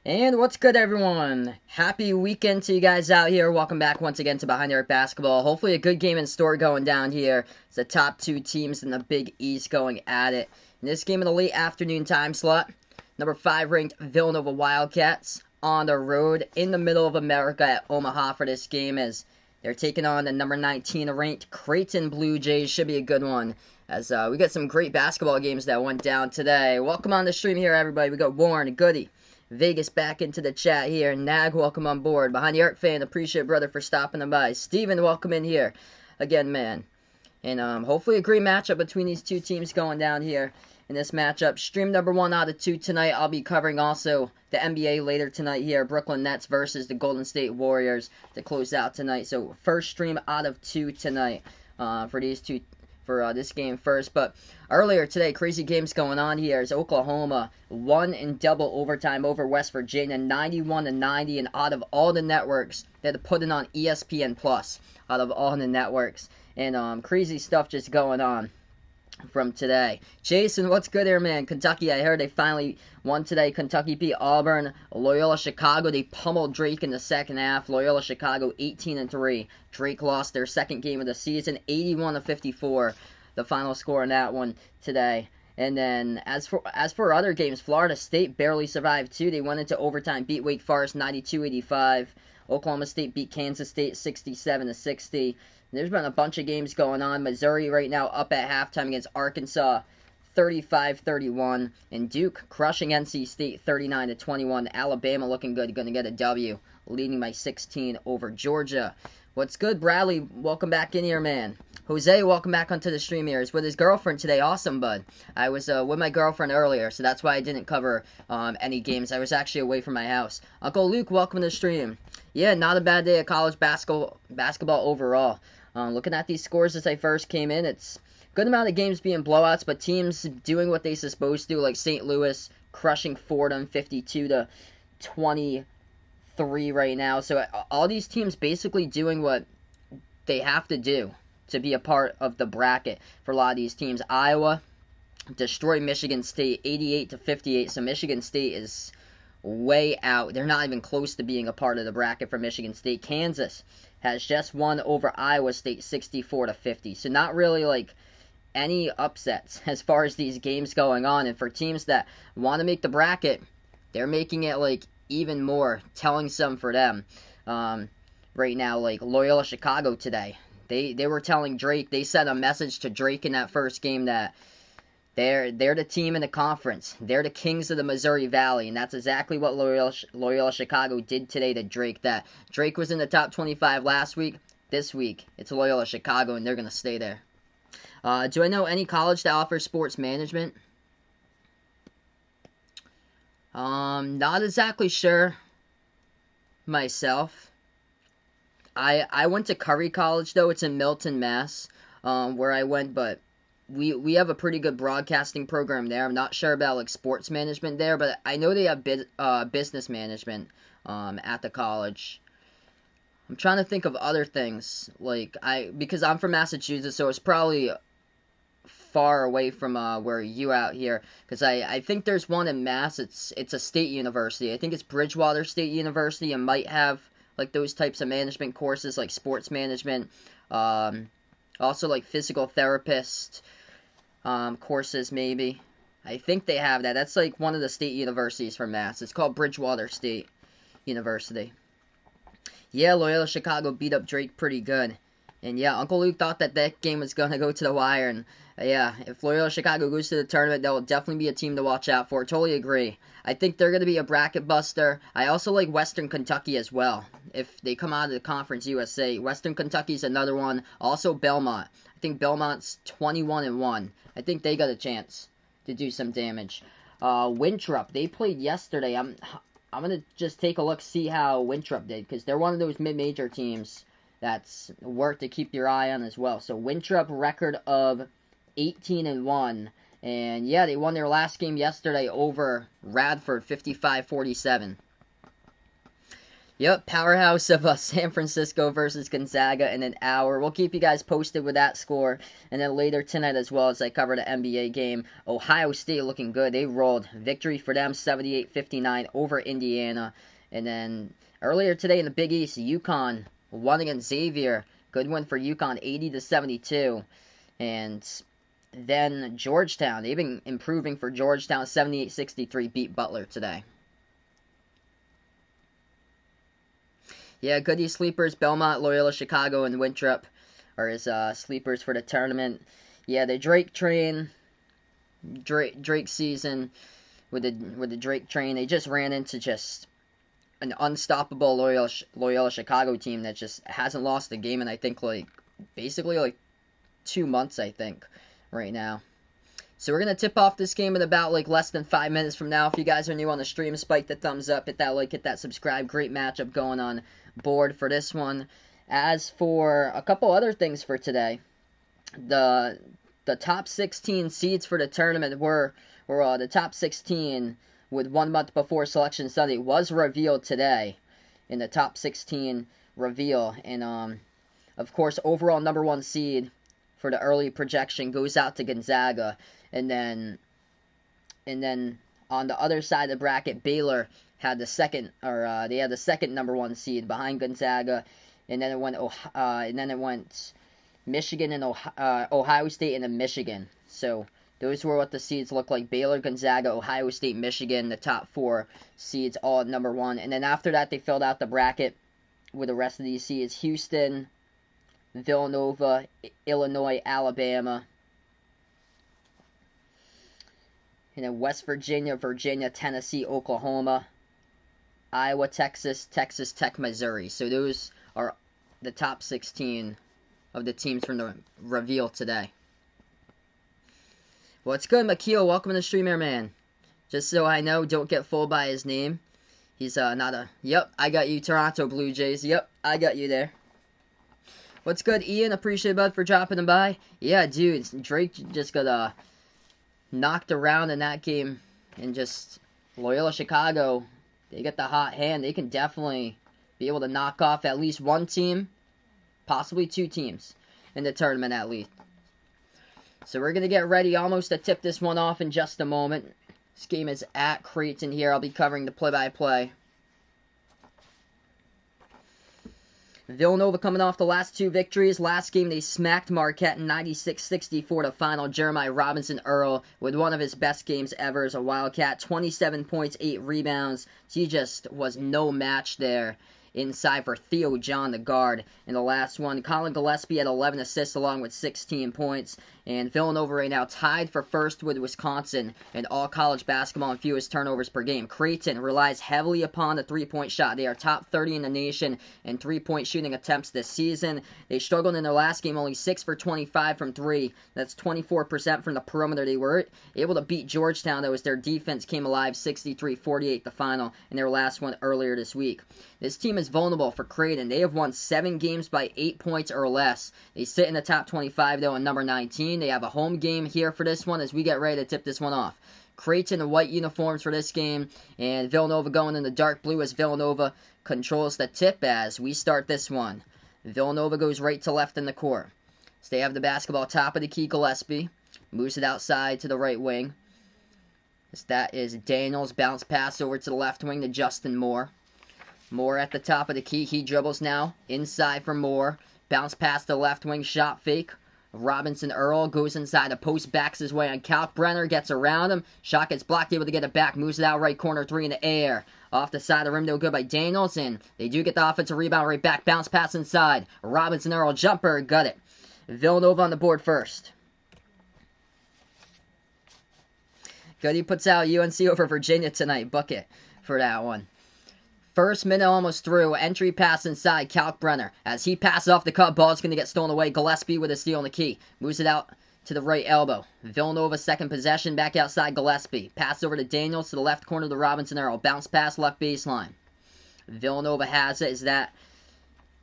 And what's good, everyone? Happy weekend to you guys out here. Welcome back once again to Behind the Arc Basketball. Hopefully a good game in store going down here. It's the top two teams in the Big East going at it. In this game in the late afternoon time slot, number 5 ranked Villanova Wildcats on the road in the middle of America at Omaha for this game as they're taking on the number 19 ranked Creighton Bluejays. Should be a good one as we got some great basketball games that went down today. Welcome on the stream here, everybody. We got Warren, Goody, Vegas back into the chat here. Nag, welcome on board. Behind the Arc fan, appreciate brother for stopping by. Steven, welcome in here. Again, man. And hopefully a great matchup between these two teams going down here in this matchup. Stream number 1 out of 2 tonight. I'll be covering also the NBA later tonight here. Brooklyn Nets versus the Golden State Warriors to close out tonight. So first stream out of 2 tonight for these two. For this game first, but earlier today, crazy games going on here as Oklahoma won in double overtime over West Virginia, 91-90, and out of all the networks, they had to put it on ESPN Plus out of all the networks, and crazy stuff just going on from today. Jason, what's good here, man? Kentucky, I heard they finally won today. Kentucky beat Auburn. Loyola Chicago, they pummeled Drake in the second half. Loyola Chicago 18-3. Drake lost their second game of the season, 81-54. The final score in that one today. And then as for other games, Florida State barely survived too. They went into overtime, beat Wake Forest 92-85. Oklahoma State beat Kansas State 67-60. There's been a bunch of games going on. Missouri right now up at halftime against Arkansas 35-31. And Duke crushing NC State 39-21. Alabama looking good, going to get a W, leading by 16 over Georgia. What's good, Bradley? Welcome back in here, man. Jose, welcome back onto the stream here. He's with his girlfriend today. Awesome, bud. I was with my girlfriend earlier, so that's why I didn't cover any games. I was actually away from my house. Uncle Luke, welcome to the stream. Yeah, not a bad day of college basketball overall. Looking at these scores as I first came in, it's a good amount of games being blowouts, but teams doing what they're supposed to, like St. Louis crushing Fordham 52-23 right now. So all these teams basically doing what they have to do to be a part of the bracket for a lot of these teams. Iowa destroyed Michigan State 88-58, so Michigan State is way out. They're not even close to being a part of the bracket for Michigan State. Kansas has just won over Iowa State 64-50. So not really like any upsets as far as these games going on. And for teams that want to make the bracket, they're making it like even more telling some for them right now. Like Loyola Chicago today, they were telling Drake, they sent a message to Drake in that first game that they're the team in the conference. They're the kings of the Missouri Valley, and that's exactly what Loyola Chicago did today to Drake. That Drake was in the top 25 last week. This week, it's Loyola Chicago, and they're going to stay there. Do I know any college that offers sports management? Not exactly sure myself. I went to Curry College, though. It's in Milton, Mass, where I went, but we have a pretty good broadcasting program there. I'm not sure about like sports management there, but I know they have business management at the college. I'm trying to think of other things because I'm from Massachusetts, so it's probably far away from where you out here. Because I think there's one in Mass. It's a state university. I think it's Bridgewater State University, and might have like those types of management courses like sports management. Also like physical therapist courses, maybe. I think they have that. That's like one of the state universities from Mass. It's called Bridgewater State University. Yeah, Loyola Chicago beat up Drake pretty good. And yeah, Uncle Luke thought that game was going to go to the wire. And yeah, if Loyola Chicago goes to the tournament, that will definitely be a team to watch out for. Totally agree. I think they're going to be a bracket buster. I also like Western Kentucky as well. If they come out of the Conference USA, Western Kentucky's another one. Also Belmont. I think Belmont's 21-1. I think they got a chance to do some damage. Winthrop, they played yesterday. I'm gonna just take a look, see how Winthrop did, because they're one of those mid-major teams that's worth to keep your eye on as well. So Winthrop record of 18-1. And yeah, they won their last game yesterday over Radford 55-47. Yep, powerhouse of San Francisco versus Gonzaga in an hour. We'll keep you guys posted with that score. And then later tonight as well, as I cover the NBA game, Ohio State looking good. They rolled. Victory for them, 78-59 over Indiana. And then earlier today in the Big East, UConn won against Xavier. Good win for UConn, 80-72. And then Georgetown, they've been improving for Georgetown, 78-63, beat Butler today. Yeah, goodie sleepers, Belmont, Loyola, Chicago, and Winthrop are his sleepers for the tournament. Yeah, the Drake train, Drake season with the Drake train, they just ran into just an unstoppable Loyola Chicago team that just hasn't lost a game in, I think, basically 2 months, I think, right now. So we're going to tip off this game in about less than 5 minutes from now. If you guys are new on the stream, spike the thumbs up, hit that like, hit that subscribe. Great matchup going on board for this one. As for a couple other things for today, the top 16 seeds for the tournament were the top 16 with 1 month before Selection Sunday was revealed today in the top 16 reveal. And, of course, overall number 1 seed for the early projection goes out to Gonzaga. And then on the other side of the bracket, Baylor had the second number 1 seed behind Gonzaga. And then it went Michigan and Ohio State and then Michigan. So those were what the seeds look like. Baylor, Gonzaga, Ohio State, Michigan, the top 4 seeds all at number 1. And then after that, they filled out the bracket with the rest of these seeds. Houston, Villanova, Illinois, Alabama. And then West Virginia, Tennessee, Oklahoma, Iowa, Texas Tech, Missouri. So those are the top 16 of the teams from the reveal today. What's good, Makio? Welcome to the stream here, man. Just so I know, don't get fooled by his name. He's not a... Yep, I got you, Toronto Blue Jays. Yep, I got you there. What's good, Ian? Appreciate it, bud, for dropping him by. Yeah, dude, Drake just got knocked around in that game. And just Loyola Chicago, they get the hot hand. They can definitely be able to knock off at least one team, possibly 2 teams in the tournament at least. So we're going to get ready almost to tip this one off in just a moment. This game is at Creighton here. I'll be covering the play-by-play. Villanova coming off the last 2 victories. Last game they smacked Marquette 96-64 to final. Jeremiah Robinson-Earl with one of his best games ever as a Wildcat. 27 points, 8 rebounds. He just was no match there inside for Theo John, the guard, in the last one. Colin Gillespie had 11 assists along with 16 points. And Villanova right now tied for first with Wisconsin in all college basketball and fewest turnovers per game. Creighton relies heavily upon the three-point shot. They are top 30 in the nation in three-point shooting attempts this season. They struggled in their last game, only 6 for 25 from 3. That's 24% from the perimeter. They were able to beat Georgetown, though, as their defense came alive, 63-48 the final in their last one earlier this week. This team is vulnerable for Creighton. They have won 7 games by 8 points or less. They sit in the top 25, though, in number 19. They have a home game here for this one as we get ready to tip this one off. Creighton in white uniforms for this game, and Villanova going in the dark blue as Villanova controls the tip as we start this one. Villanova goes right to left in the court. So they have the basketball top of the key. Gillespie moves it outside to the right wing. As that is Daniels. Bounce pass over to the left wing to Justin Moore. Moore at the top of the key. He dribbles now. Inside for Moore. Bounce pass to the left wing. Shot fake. Robinson-Earl goes inside the post, backs his way on Kalkbrenner, gets around him. Shot gets blocked, able to get it back, moves it out right corner, 3 in the air. Off the side of the rim, no good by Daniels, and they do get the offensive rebound right back. Bounce pass inside. Robinson-Earl jumper, got it. Villanova on the board first. Goody puts out UNC over Virginia tonight. Bucket for that one. First minute almost through. Entry pass inside. Kalkbrenner. As he passes off the cut, ball's going to get stolen away. Gillespie with a steal on the key. Moves it out to the right elbow. Villanova second possession. Back outside Gillespie. Pass over to Daniels to the left corner to Robinson-Earl. Bounce pass left baseline. Villanova has it. That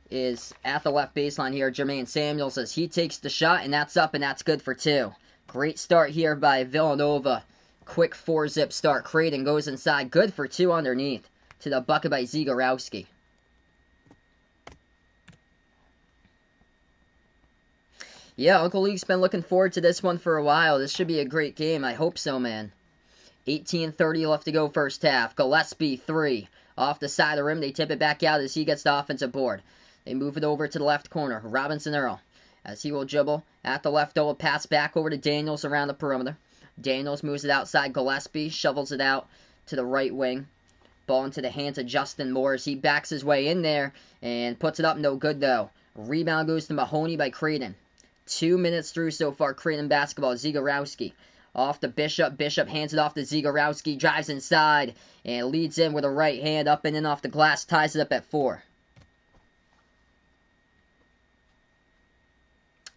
is at the left baseline here. Jermaine Samuels as he takes the shot, and that's up, and that's good for 2. Great start here by Villanova. Quick 4-zip start. Creighton goes inside. Good for 2 underneath. To the bucket by Zagorowski. Yeah, Uncle Luke's been looking forward to this one for a while. This should be a great game. I hope so, man. 18:30 left to go first half. Gillespie, 3. Off the side of the rim, they tip it back out as he gets the offensive board. They move it over to the left corner. Robinson Earl, as he will dribble at the left elbow, pass back over to Daniels around the perimeter. Daniels moves it outside. Gillespie shovels it out to the right wing. Ball into the hands of Justin Moore as he backs his way in there and puts it up. No good, though. Rebound goes to Mahoney by Creighton. 2 minutes through so far, Creighton basketball. Zagorowski off to Bishop. Bishop hands it off to Zagorowski. Drives inside and leads in with a right hand up and in off the glass. Ties it up at 4.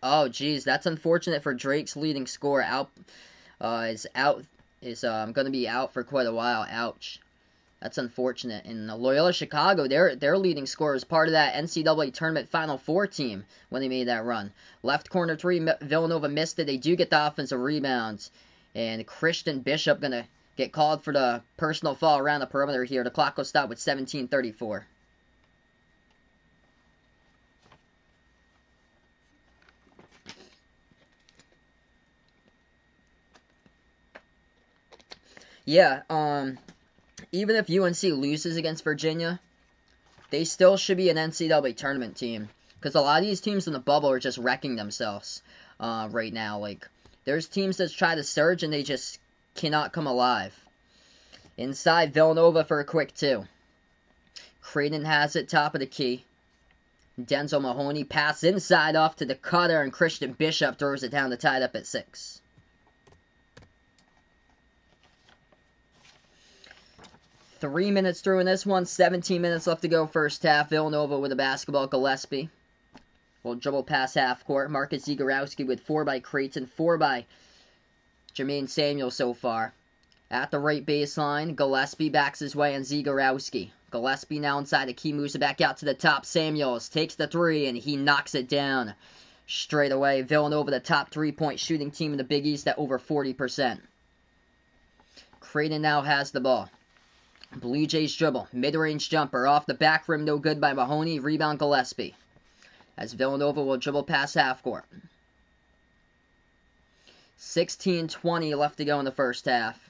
Oh, geez, that's unfortunate for Drake's leading scorer. Is going to be out for quite a while. Ouch. That's unfortunate. And Loyola Chicago, their leading scorer is part of that NCAA Tournament Final Four team when they made that run. Left corner 3, Villanova missed it. They do get the offensive rebounds. And Christian Bishop going to get called for the personal foul around the perimeter here. The clock will stop with 17:34. Yeah, even if UNC loses against Virginia, they still should be an NCAA tournament team. Because a lot of these teams in the bubble are just wrecking themselves right now. Like, there's teams that try to surge and they just cannot come alive. Inside, Villanova for a quick 2. Creighton has it, top of the key. Denzel Mahoney pass inside off to the cutter, and Christian Bishop throws it down to tie it up at 6. Three minutes through in this one, 17 minutes left to go first half. Villanova with the basketball. Gillespie will dribble past half court. Marcus Zagorowski with 4 by Creighton, 4 by Jermaine Samuel so far. At the right baseline, Gillespie backs his way on Zagorowski. Gillespie now inside the key, moves it back out to the top. Samuels takes the 3 and he knocks it down straight away. Villanova, the top 3-point shooting team in the Big East at over 40%. Creighton now has the ball. Bluejays dribble. Mid-range jumper. Off the back rim. No good by Mahoney. Rebound Gillespie. As Villanova will dribble past half court. 16:20 left to go in the first half.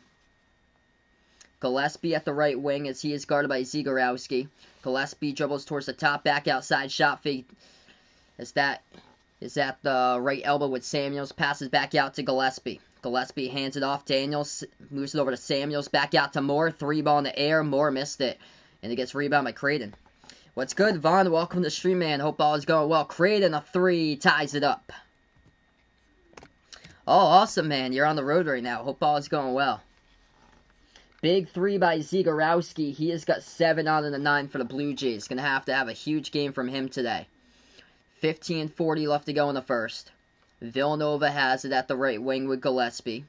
Gillespie at the right wing as he is guarded by Zagorowski. Gillespie dribbles towards the top. Back outside. Shot fake. As that is at the right elbow with Samuels. Passes back out to Gillespie. Gillespie hands it off. Daniels moves it over to Samuels. Back out to Moore. 3 ball in the air. Moore missed it. And it gets rebounded by Creighton. What's good, Vaughn? Welcome to the stream, man. Hope all is going well. Creighton, a 3. Ties it up. Oh, awesome, man. You're on the road right now. Hope all is going well. Big 3 by Zagorowski. He has got 7 out of the 9 for the Blue Jays. Going to have a huge game from him today. 15:40 left to go in the first. Villanova has it at the right wing with Gillespie.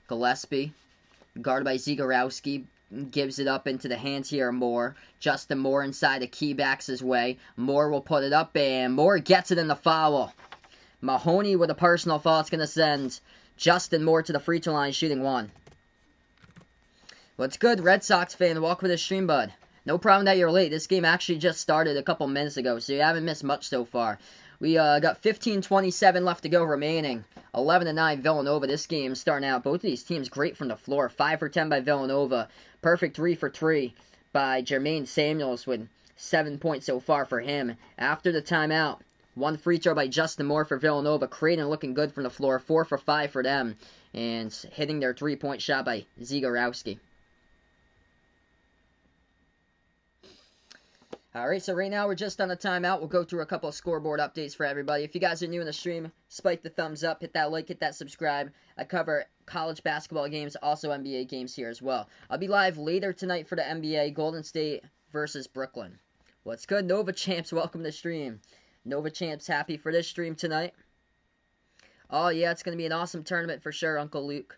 Gillespie, guarded by Zagorowski, gives it up into the hands here of Moore. Justin Moore inside the key, backs his way. Moore will put it up, and Moore gets it in the foul. Mahoney with a personal foul. It's going to send Justin Moore to the free throw line, shooting 1. What's good, Red Sox fan? Welcome to the stream, bud. No problem that you're late. This game actually just started a couple minutes ago, so you haven't missed much so far. We got 15:27 left to go remaining. 11-9 Villanova. This game starting out. Both of these teams great from the floor. 5 for 10 by Villanova. Perfect 3 for 3 by Jermaine Samuels with 7 points so far for him. After the timeout, 1 free throw by Justin Moore for Villanova. Creighton looking good from the floor. 4 for 5 for them. And hitting their 3-point shot by Zagorowski. Alright, so right now we're just on the timeout. We'll go through a couple of scoreboard updates for everybody. If you guys are new in the stream, spike the thumbs up, hit that like, hit that subscribe. I cover college basketball games, also NBA games here as well. I'll be live later tonight for the NBA, Golden State versus Brooklyn. What's good, Nova Champs? Welcome to the stream. Nova Champs happy for this stream tonight. Oh yeah, it's going to be an awesome tournament for sure, Uncle Luke.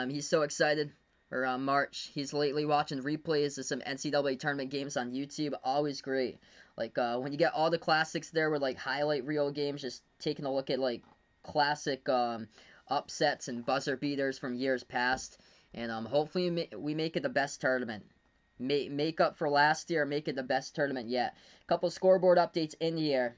He's so excited. Around March. He's lately watching replays of some NCAA tournament games on YouTube. Always great. Like, when you get all the classics there with, like, highlight reel games, just taking a look at, like, classic upsets and buzzer beaters from years past. And hopefully we make it the best tournament. Make up for last year, make it the best tournament yet. Couple scoreboard updates in here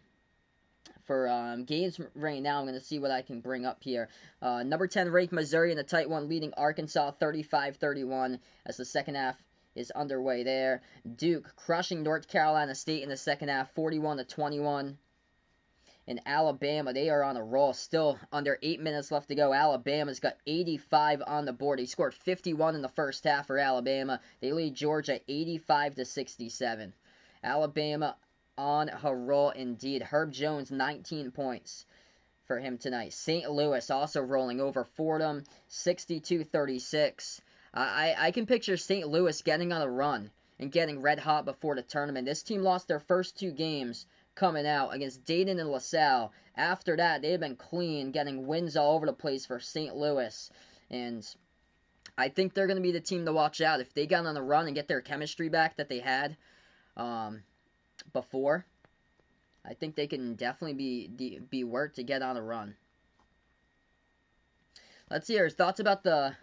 games right now. I'm going to see what I can bring up here. Number 10 ranked Missouri in a tight one, leading Arkansas 35-31 as the second half is underway there. Duke crushing North Carolina State in the second half, 41-21. And Alabama, they are on a roll. Still under 8 minutes left to go. Alabama's got 85 on the board. They scored 51 in the first half for Alabama. They lead Georgia 85-67. Alabama on a roll indeed. Herb Jones, 19 points for him tonight. St. Louis also rolling over Fordham, 62-36. I can picture St. Louis getting on a run and getting red hot before the tournament. This team lost their first 2 games coming out against Dayton and LaSalle. After that, they've been clean, getting wins all over the place for St. Louis. And I think they're going to be the team to watch out. If they get on a run and get their chemistry back that they had before, I think they can definitely be worth to get on a run. Let's see your thoughts about the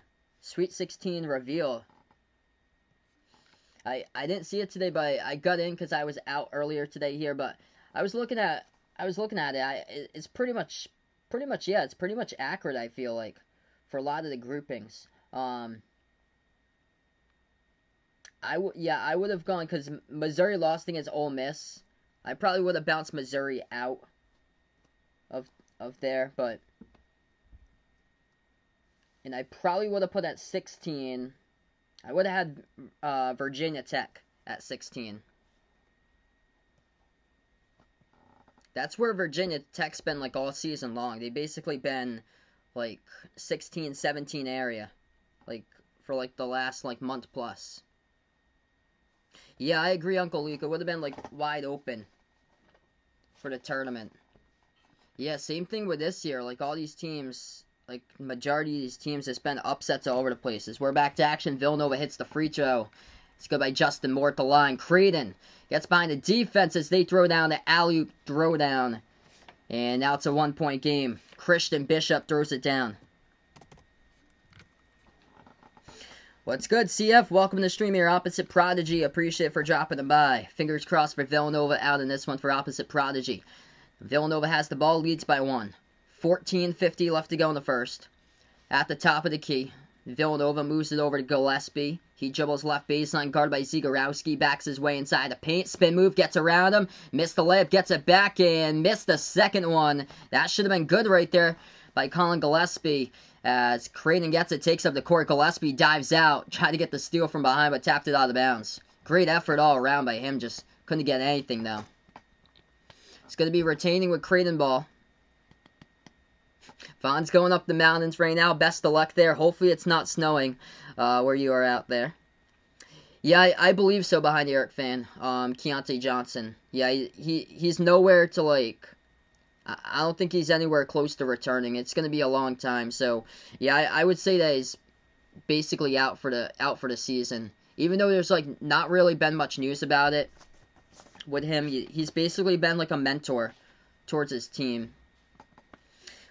Sweet 16 reveal. I didn't see it today, but I got in because I was out earlier today here. But I was looking at it. It's pretty much it's pretty much accurate. I feel like for a lot of the groupings. I would have gone because Missouri lost against Ole Miss. I probably would have bounced Missouri out of there, but and I probably would have put at 16. I would have had Virginia Tech at 16. That's where Virginia Tech's been like all season long. They've basically been like 16, 17 area, like for like the last like month plus. Yeah, I agree, Uncle Luke. It would have been like wide open for the tournament. Yeah, same thing with this year. Like all these teams, like majority of these teams, has been upsets all over the places. We're back to action. Villanova hits the free throw. It's good by Justin Moore at the line. Creighton gets behind the defense as they throw down the alley-oop throwdown. And now it's a 1-point game. Christian Bishop throws it down. What's good, CF? Welcome to the stream here. Opposite Prodigy. Appreciate it for dropping them by. Fingers crossed for Villanova out in this one for Opposite Prodigy. Villanova has the ball, leads by 1. 14:50 left to go in the first. At the top of the key, Villanova moves it over to Gillespie. He dribbles left baseline, guarded by Zagorowski, backs his way inside the paint. Spin move, gets around him. Missed the layup, gets it back, and missed the second one. That should have been good right there by Colin Gillespie. As Creighton gets it, takes up the court. Gillespie dives out, tried to get the steal from behind, but tapped it out of bounds. Great effort all around by him, just couldn't get anything, though. It's going to be retaining with Creighton ball. Vaughn's going up the mountains right now. Best of luck there. Hopefully it's not snowing where you are out there. Yeah, I believe so behind the Eric fan. Keontae Johnson. Yeah, he's nowhere to like... I don't think he's anywhere close to returning. It's going to be a long time. So, yeah, I would say that he's basically out for the season. Even though there's like not really been much news about it with him, he's basically been like a mentor towards his team.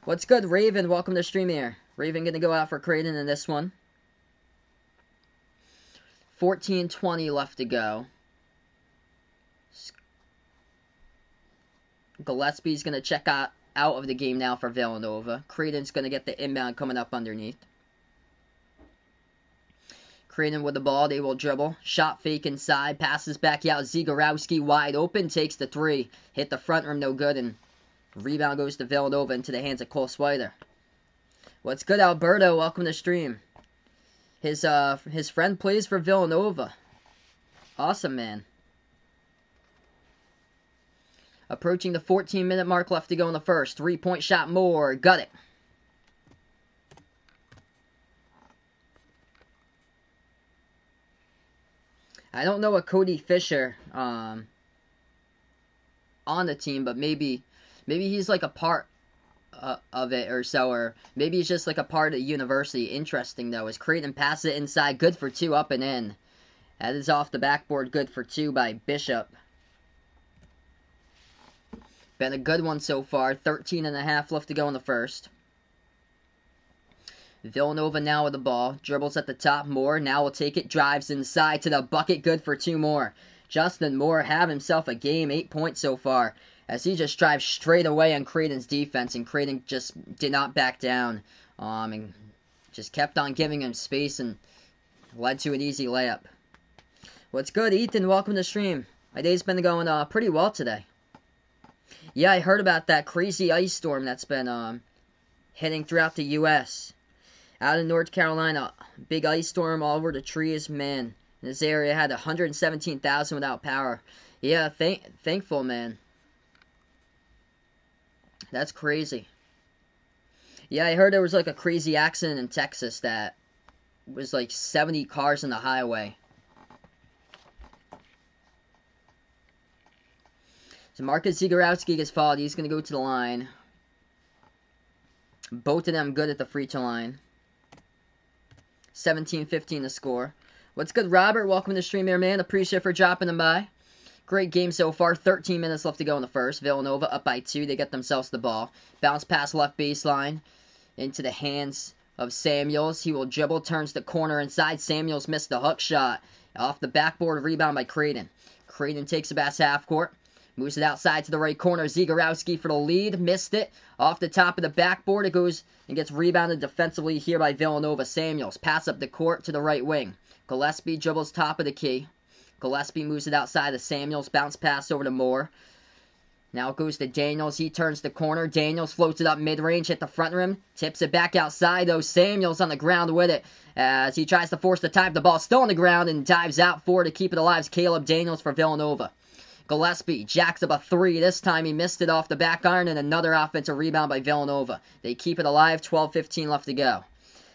What's good, Raven? Welcome to the stream here. Raven going to go out for Creighton in this one. 14:20 left to go. Gillespie's going to check out of the game now for Villanova. Creighton's going to get the inbound coming up underneath. Creighton with the ball. They will dribble. Shot fake inside. Passes back out. Zagorowski wide open. Takes the 3. Hit the front rim. No good. And rebound goes to Villanova into the hands of Cole Swider. What's good, Alberto? Welcome to the stream. His friend plays for Villanova. Awesome, man. Approaching the 14-minute mark left to go in the first. 3-point shot, Moore. Got it. I don't know what Cody Fisher on the team, but maybe he's like a part of it or so, or maybe he's just like a part of the university. Interesting, though, as Creighton passes it inside. Good for 2 up and in. That is off the backboard. Good for 2 by Bishop. Been a good one so far. 13.5 left to go in the first. Villanova now with the ball. Dribbles at the top. Moore now will take it. Drives inside to the bucket. Good for 2 more. Justin Moore have himself a game. 8 points so far. as he just drives straight away on Creighton's defense, and Creighton just did not back down, and just kept on giving him space and led to an easy layup. What's good, Ethan? Welcome to the stream. My day's been going pretty well today. Yeah, I heard about that crazy ice storm that's been hitting throughout the U.S. Out in North Carolina, big ice storm all over the trees. Man, this area had 117,000 without power. Yeah, thankful, man. That's crazy. Yeah, I heard there was like a crazy accident in Texas that was like 70 cars on the highway. So Marcus Zagorowski gets fouled. He's going to go to the line. Both of them good at the free throw line. 17-15 to score. What's good, Robert? Welcome to the stream here, man. Appreciate it for dropping them by. Great game so far. 13 minutes left to go in the first. Villanova up by 2. They get themselves the ball. Bounce pass left baseline into the hands of Samuels. He will dribble, turns the corner inside. Samuels missed the hook shot. Off the backboard, rebound by Creighton. Creighton takes it past half court. Moves it outside to the right corner. Zagorowski for the lead. Missed it. Off the top of the backboard. It goes and gets rebounded defensively here by Villanova. Samuels. Pass up the court to the right wing. Gillespie dribbles top of the key. Gillespie moves it outside to Samuels. Bounce pass over to Moore. Now it goes to Daniels. He turns the corner. Daniels floats it up mid-range. Hit the front rim. Tips it back outside, though. Samuels on the ground with it as he tries to force the tie. The ball still on the ground and dives out for to keep it alive. Caleb Daniels for Villanova. Gillespie jacks up a 3. This time he missed it off the back iron, and another offensive rebound by Villanova. They keep it alive. 12-15 left to go.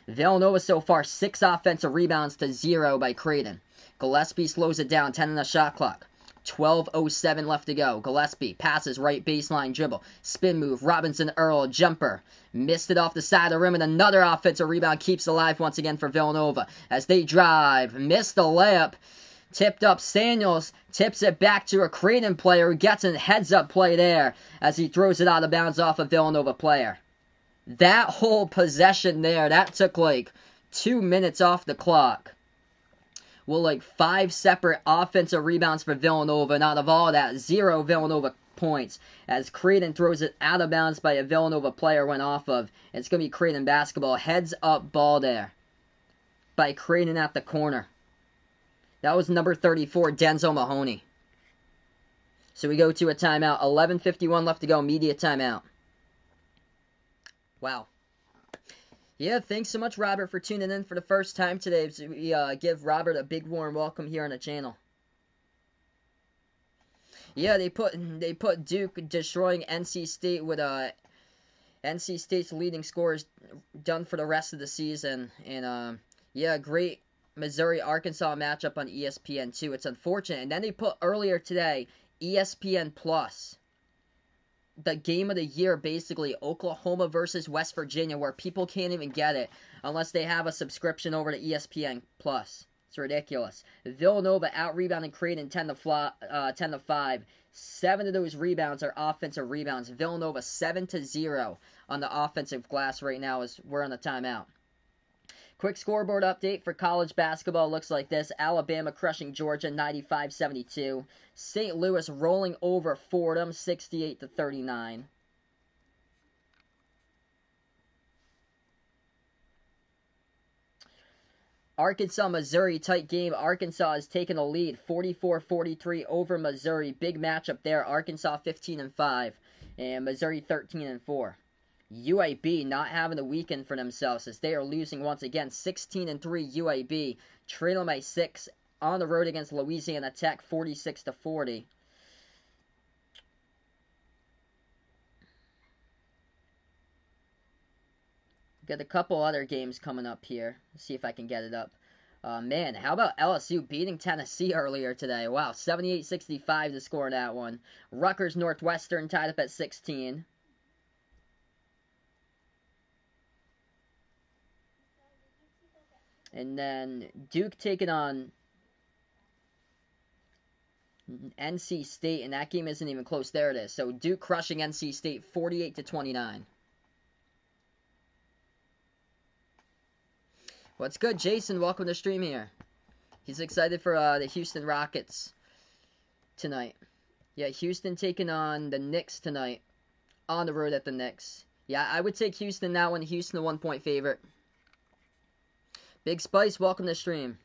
Villanova so far 6 offensive rebounds to 0 by Creighton. Gillespie slows it down. 10 on the shot clock. 12:07 left to go. Gillespie passes right baseline dribble. Spin move. Robinson Earl jumper. Missed it off the side of the rim, and another offensive rebound keeps alive once again for Villanova as they drive. Missed the layup. Tipped up. Samuels tips it back to a Creighton player who gets a heads-up play there as he throws it out of bounds off a Villanova player. That whole possession there, that took like 2 minutes off the clock. Well, like 5 separate offensive rebounds for Villanova, and out of all that, 0 Villanova points as Creighton throws it out of bounds by a Villanova player went off of. It's going to be Creighton basketball. Heads-up ball there by Creighton at the corner. That was number 34, Denzel Mahoney. So we go to a timeout. 11:51 left to go. Media timeout. Wow. Yeah, thanks so much, Robert, for tuning in for the first time today. We give Robert a big warm welcome here on the channel. Yeah, they put Duke destroying NC State with NC State's leading scorers done for the rest of the season. And yeah, great Missouri-Arkansas matchup on ESPN2. It's unfortunate. And then they put earlier today ESPN Plus, the game of the year, basically, Oklahoma versus West Virginia, where people can't even get it unless they have a subscription over to ESPN Plus. It's ridiculous. Villanova out-rebounding Creighton 10-5. 7 of those rebounds are offensive rebounds. Villanova 7-0 on the offensive glass right now as we're on the timeout. Quick scoreboard update for college basketball looks like this. Alabama crushing Georgia 95-72. St. Louis rolling over Fordham 68-39. Arkansas, Missouri, tight game. Arkansas is taking a lead 44-43 over Missouri. Big matchup there. Arkansas 15-5 and Missouri 13-4. UAB not having a weekend for themselves as they are losing once again. 16-3 UAB, trailing by 6 on the road against Louisiana Tech, 46-40. Got a couple other games coming up here. Let's see if I can get it up. Man, how about LSU beating Tennessee earlier today? Wow, 78-65 to score in that one. Rutgers Northwestern tied up at 16. And then Duke taking on NC State, and that game isn't even close. There it is. So Duke crushing NC State 48-29. What's good, Jason? Welcome to the stream here. He's excited for the Houston Rockets tonight. Yeah, Houston taking on the Knicks tonight. On the road at the Knicks. Yeah, I would take Houston that one. Houston a 1-point favorite. Big Spice, welcome to stream.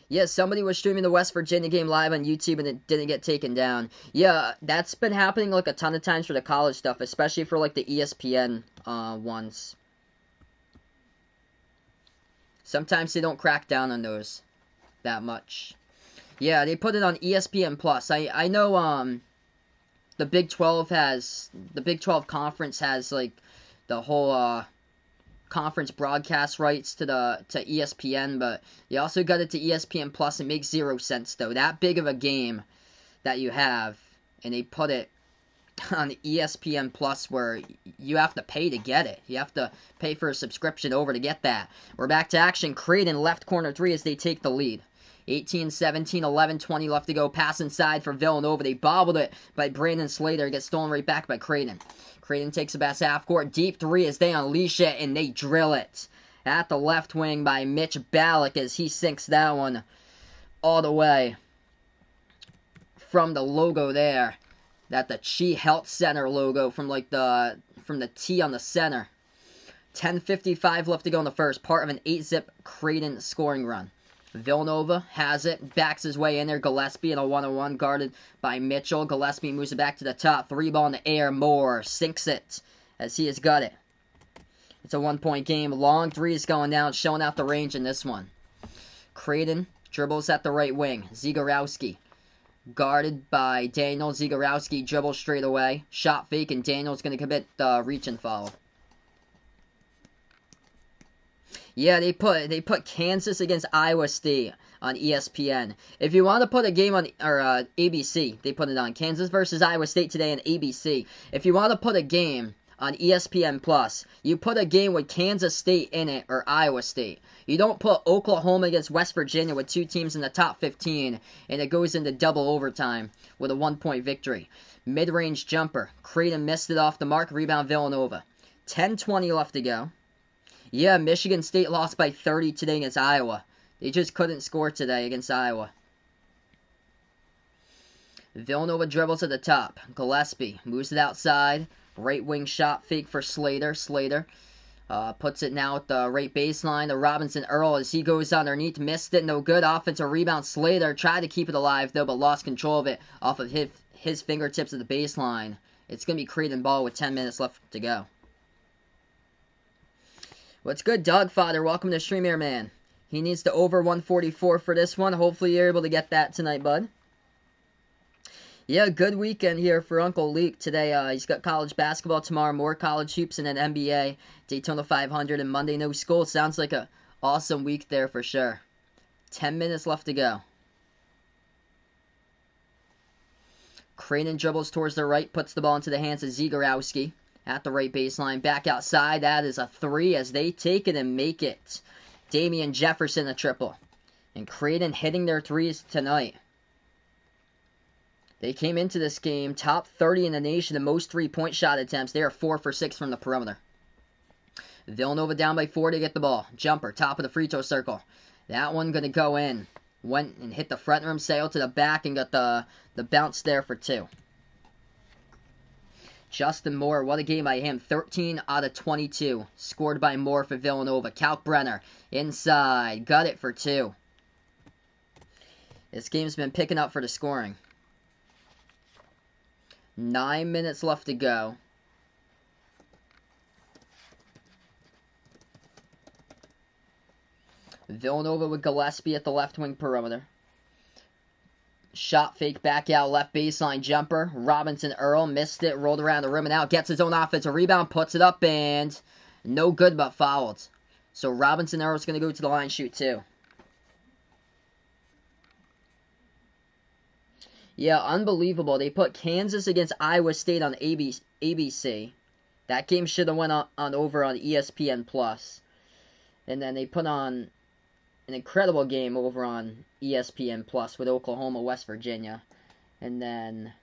Yeah, somebody was streaming the West Virginia game live on YouTube and it didn't get taken down. Yeah, that's been happening like a ton of times for the college stuff, especially for like the ESPN ones. Sometimes they don't crack down on those that much. Yeah, they put it on ESPN Plus. I know the Big 12 conference has like the whole conference broadcast rights to ESPN, but you also got it to ESPN Plus. It makes 0 sense though. That big of a game that you have, and they put it on ESPN Plus where you have to pay to get it. You have to pay for a subscription over to get that. We're back to action. Creighton left corner 3 as they take the lead. 18-17, 11-20 left to go. Pass inside for Villanova. They bobbled it by Brandon Slater. Gets stolen right back by Creighton. Creighton takes a pass half court. Deep 3 as they unleash it and they drill it. At the left wing by Mitch Ballack as he sinks that one all the way from the logo there. That the Chi Health Center logo from like from the T on the center. 10:55 left to go in the first. Part of an 8-zip Creighton scoring run. Villanova has it, backs his way in there. Gillespie in a 1-on-1 guarded by Mitchell. Gillespie moves it back to the top. 3 ball in the air. Moore sinks it as he has got it. It's a 1-point game. Long 3 is going down, showing out the range in this one. Creighton dribbles at the right wing. Zagorowski guarded by Daniel. Zagorowski dribbles straight away. Shot fake, and Daniel's going to commit the reach and foul. Yeah, they put Kansas against Iowa State on ESPN. If you want to put a game on ABC, they put it on Kansas versus Iowa State today on ABC. If you want to put a game on ESPN Plus, you put a game with Kansas State in it or Iowa State. You don't put Oklahoma against West Virginia with 2 teams in the top 15, and it goes into double overtime with a 1-point victory. Mid-range jumper. Creighton missed it off the mark. Rebound Villanova. 10:20 left to go. Yeah, Michigan State lost by 30 today against Iowa. They just couldn't score today against Iowa. Villanova dribbles at the top. Gillespie moves it outside. Right wing shot fake for Slater. Slater puts it now at the right baseline to Robinson Earl as he goes underneath. Missed it, no good. Offensive rebound. Slater tried to keep it alive though, but lost control of it off of his fingertips at the baseline. It's going to be Creighton ball with 10 minutes left to go. What's good, Dogfather? Welcome to stream here, man. He needs to over 144 for this one. Hopefully you're able to get that tonight, bud. Yeah, good weekend here for Uncle Luke. Today, he's got college basketball. Tomorrow, more college hoops and then NBA, Daytona 500, and Monday, no school. Sounds like a awesome week there for sure. 10 minutes left to go. Creighton dribbles towards the right, puts the ball into the hands of Zagorowski. At the right baseline, back outside. That is a 3 as they take it and make it. Damian Jefferson a triple. And Creighton hitting their 3s tonight. They came into this game top 30 in the nation in most 3-point shot attempts. They are 4 for 6 from the perimeter. Villanova down by 4 to get the ball. Jumper, top of the free throw circle. That one going to go in. Went and hit the front rim, sailed to the back, and got the bounce there for 2. Justin Moore, what a game by him. 13 out of 22. Scored by Moore for Villanova. Kalkbrenner, inside. Got it for 2. This game's been picking up for the scoring. 9 minutes left to go. Villanova with Gillespie at the left wing perimeter. Shot fake back out, left baseline jumper. Robinson Earl missed it, rolled around the rim and out. Gets his own offensive rebound, puts it up, and no good but fouled. So Robinson Earl's going to go to the line, shoot 2. Yeah, unbelievable. They put Kansas against Iowa State on ABC. That game should have went on over on ESPN Plus. And then they put on an incredible game over on ESPN Plus with Oklahoma, West Virginia. And then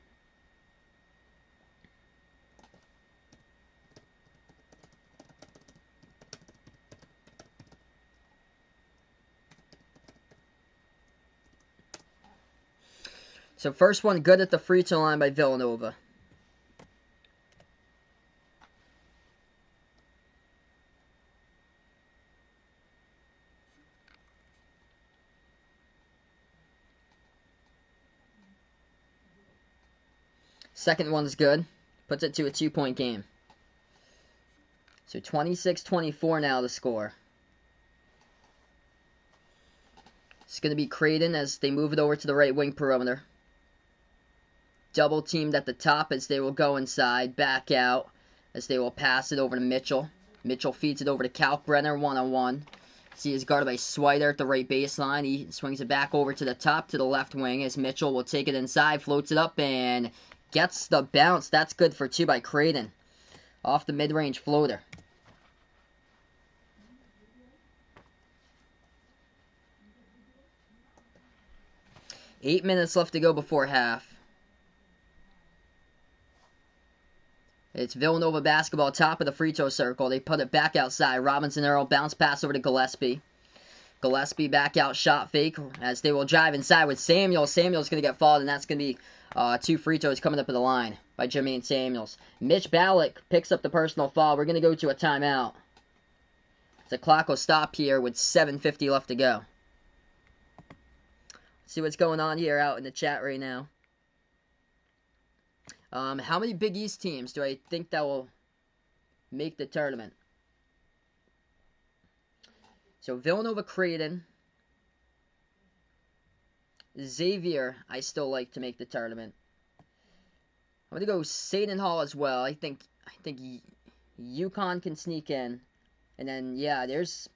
So first one good at the free throw line by Villanova. Second one's good. Puts it to a 2-point game. So 26-24 now the score. It's going to be Creighton as they move it over to the right wing perimeter. Double teamed at the top as they will go inside. Back out as they will pass it over to Mitchell. Mitchell feeds it over to Kalkbrenner one-on-one. See, is guarded by Swider at the right baseline. He swings it back over to the top to the left wing as Mitchell will take it inside, floats it up, and gets the bounce. That's good for 2 by Creighton. Off the mid-range floater. Eight minutes left to go before half. It's Villanova basketball, top of the free throw circle. They put it back outside. Robinson Earl, bounce pass over to Gillespie. Gillespie back out, shot fake as they will drive inside with Samuels. Samuels going to get fouled, and that's going to be 2 free throws coming up at the line by Jermaine Samuels. Mitch Ballack picks up the personal foul. We're going to go to a timeout. The clock will stop here with 7:50 left to go. Let's see what's going on here out in the chat right now. How many Big East teams do I think that will make the tournament? So Villanova, Creighton, Xavier, I still like to make the tournament. I'm gonna go Seton Hall as well. I think UConn can sneak in, and then yeah, there's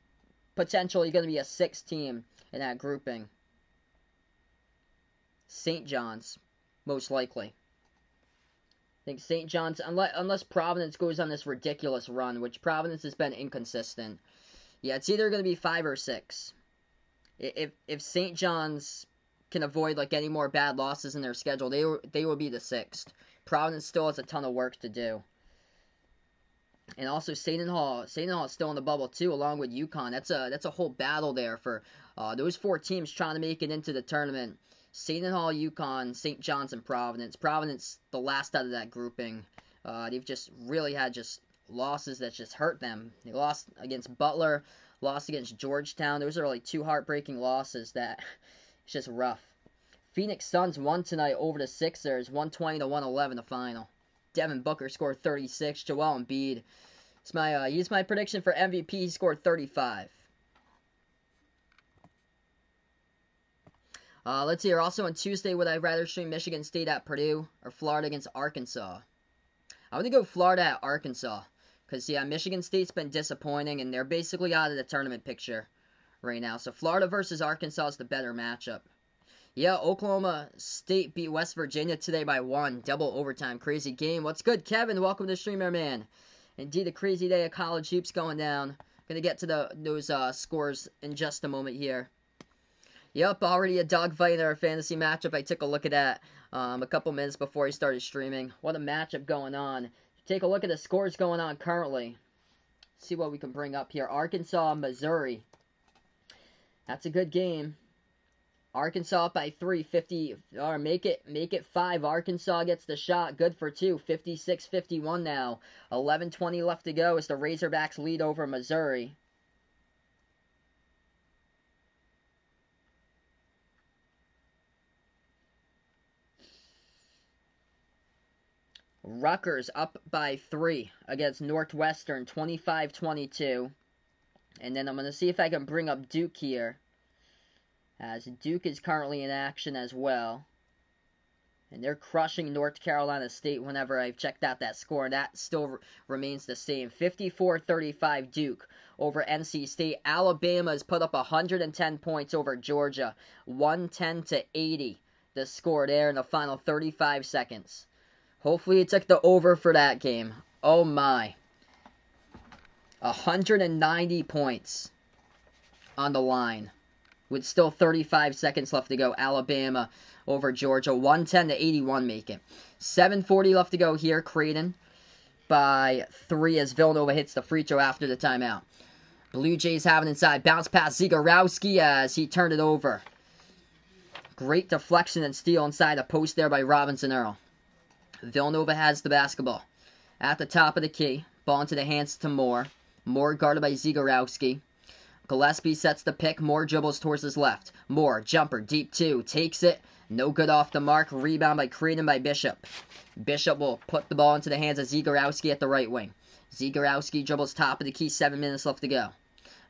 potentially gonna be a 6th team in that grouping. St. John's, most likely. I think St. John's, unless Providence goes on this ridiculous run, which Providence has been inconsistent. Yeah, it's either going to be 5 or 6. If St. John's can avoid like any more bad losses in their schedule, they will be the 6th. Providence still has a ton of work to do. And also Seton Hall is still in the bubble too, along with UConn. That's a whole battle there for those 4 teams trying to make it into the tournament. Seton Hall, UConn, St. John's, and Providence. Providence, the last out of that grouping. They've just really had just losses that just hurt them. They lost against Butler, lost against Georgetown. Those are like 2 heartbreaking losses that it's just rough. Phoenix Suns won tonight over the Sixers, 120-111 the final. Devin Booker scored 36. Joel Embiid. He's my prediction for MVP. He scored 35. Let's see here. Also on Tuesday, would I rather stream Michigan State at Purdue or Florida against Arkansas? I'm going to go Florida at Arkansas. Because, yeah, Michigan State's been disappointing, and they're basically out of the tournament picture right now. So Florida versus Arkansas is the better matchup. Yeah, Oklahoma State beat West Virginia today by 1. Double overtime. Crazy game. What's good, Kevin? Welcome to the stream, man. Indeed, a crazy day of college hoops going down. Going to get to those scores in just a moment here. Yep, already a dogfight in our fantasy matchup. I took a look at that a couple minutes before I started streaming. What a matchup going on. Take a look at the scores going on currently. See what we can bring up here. Arkansas, Missouri. That's a good game. Arkansas up by 3, 50, or make it 5. Arkansas gets the shot, good for 2, 56-51 now. 11:20 left to go as the Razorbacks lead over Missouri. Rutgers up by 3 against Northwestern, 25-22. And then I'm going to see if I can bring up Duke here, as Duke is currently in action as well. And they're crushing North Carolina State whenever I've checked out that score. That still remains the same. 54-35 Duke over NC State. Alabama has put up 110 points over Georgia. 110-80 the score there in the final 35 seconds. Hopefully it took the over for that game. Oh my. 190 points on the line. With still 35 seconds left to go. Alabama over Georgia. 110-81 make it. 7:40 left to go here. Creighton by 3 as Villanova hits the free throw after the timeout. Blue Jays have it inside. Bounce pass Zagorowski as he turned it over Great deflection and steal inside the post there by Robinson Earl. Villanova has the basketball. At the top of the key. Ball into the hands to Moore. Moore guarded by Zegarowski. Gillespie sets the pick. Moore dribbles towards his left. Moore, jumper, deep 2. Takes it. No good off the mark. Rebound by Creighton by Bishop. Bishop will put the ball into the hands of Zegarowski at the right wing. Zegarowski dribbles top of the key. 7 minutes left to go.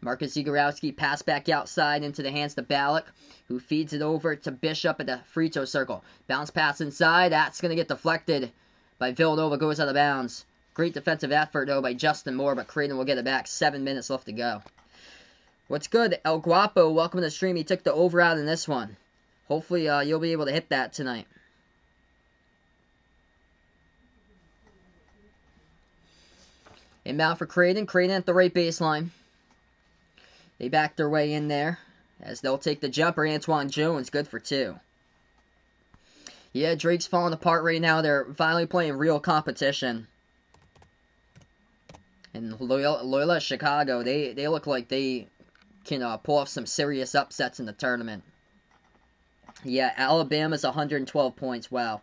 Marcus Zegarowski pass back outside into the hands to Ballack, who feeds it over to Bishop at the free throw circle. Bounce pass inside. That's going to get deflected by Villanova. Goes out of bounds. Great defensive effort, though, by Justin Moore, but Creighton will get it back. 7 minutes left to go. What's good? El Guapo, welcome to the stream. He took the over out in this one. Hopefully, you'll be able to hit that tonight. Inbound for Creighton. Creighton at the right baseline. They back their way in there as they'll take the jumper. Antoine Jones, good for 2. Yeah, Drake's falling apart right now. They're finally playing real competition. And Loyola Chicago, they look like they can pull off some serious upsets in the tournament. Yeah, Alabama's 112 points. Wow.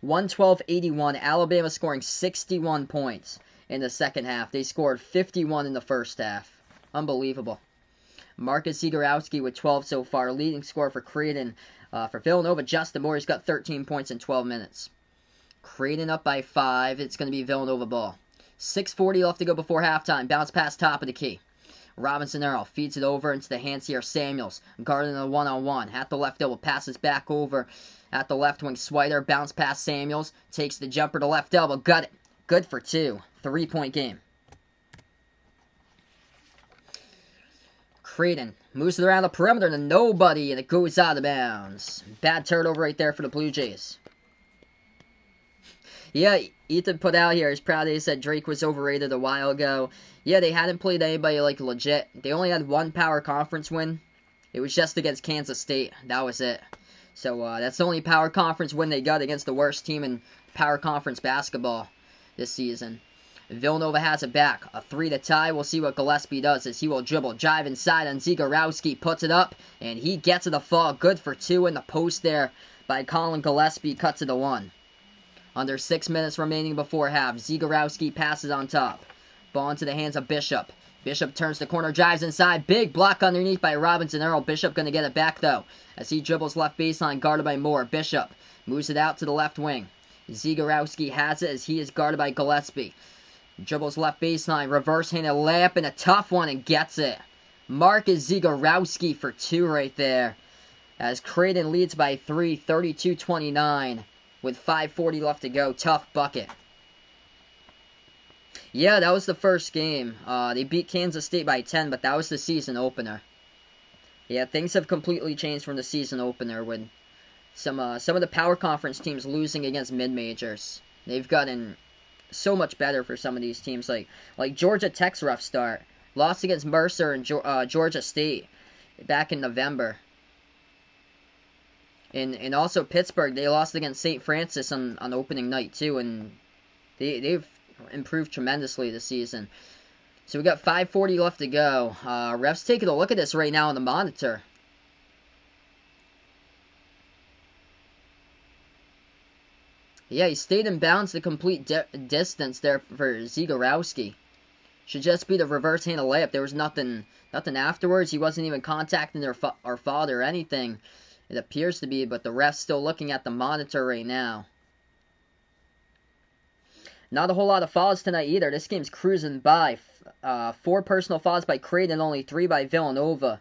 112-81. Alabama scoring 61 points in the second half. They scored 51 in the first half. Unbelievable. Marcus Zegarowski with 12 so far. Leading scorer for Creighton. For Villanova, Justin Moore, he's got 13 points in 12 minutes. Creighton up by 5. It's going to be Villanova ball. 6:40 left to go before halftime. Bounce pass top of the key. Robinson Earl feeds it over into the hands here. Samuels guarding a one-on-one. At the left elbow, passes back over at the left wing. Swider bounce pass Samuels. Takes the jumper to left elbow. Got it. Good for 2. 3-point game. Creighton moves it around the perimeter to nobody, and it goes out of bounds. Bad turnover right there for the Blue Jays. Yeah, Ethan put out here, he's proud that he said Drake was overrated a while ago. Yeah, they hadn't played anybody like legit. They only had one power conference win. It was just against Kansas State. That was it. So that's the only power conference win they got against the worst team in power conference basketball this season. Villanova has it back. A 3 to tie. We'll see what Gillespie does as he will dribble. Drive inside on Zegarowski. Puts it up. And he gets it a fall. Good for 2 in the post there by Colin Gillespie. Cuts it to 1. Under 6 minutes remaining before half. Zegarowski passes on top. Ball into the hands of Bishop. Bishop turns the corner. Drives inside. Big block underneath by Robinson Earl. Bishop going to get it back though. As he dribbles left baseline. Guarded by Moore. Bishop moves it out to the left wing. Zegarowski has it as he is guarded by Gillespie. Dribbles left baseline, reverse-handed layup, and a tough one, and gets it. Marcus Zegarowski for 2 right there. As Creighton leads by 3, 32-29, with 5:40 left to go. Tough bucket. Yeah, that was the first game. They beat Kansas State by 10, but that was the season opener. Yeah, things have completely changed from the season opener with some of the power conference teams losing against mid-majors. They've gotten so much better for some of these teams, like Georgia Tech's rough start. Lost against Mercer and Georgia State back in November. And also Pittsburgh, they lost against St. Francis on opening night too, and they've improved tremendously this season. So we got 5:40 left to go. Ref's taking a look at this right now on the monitor. Yeah, he stayed in bounds the complete distance there for Zegarowski. Should just be the reverse-handed layup. There was nothing afterwards. He wasn't even contacting our father or anything. It appears to be, but the ref's still looking at the monitor right now. Not a whole lot of fouls tonight either. This game's cruising by. 4 personal fouls by Creighton, only 3 by Villanova.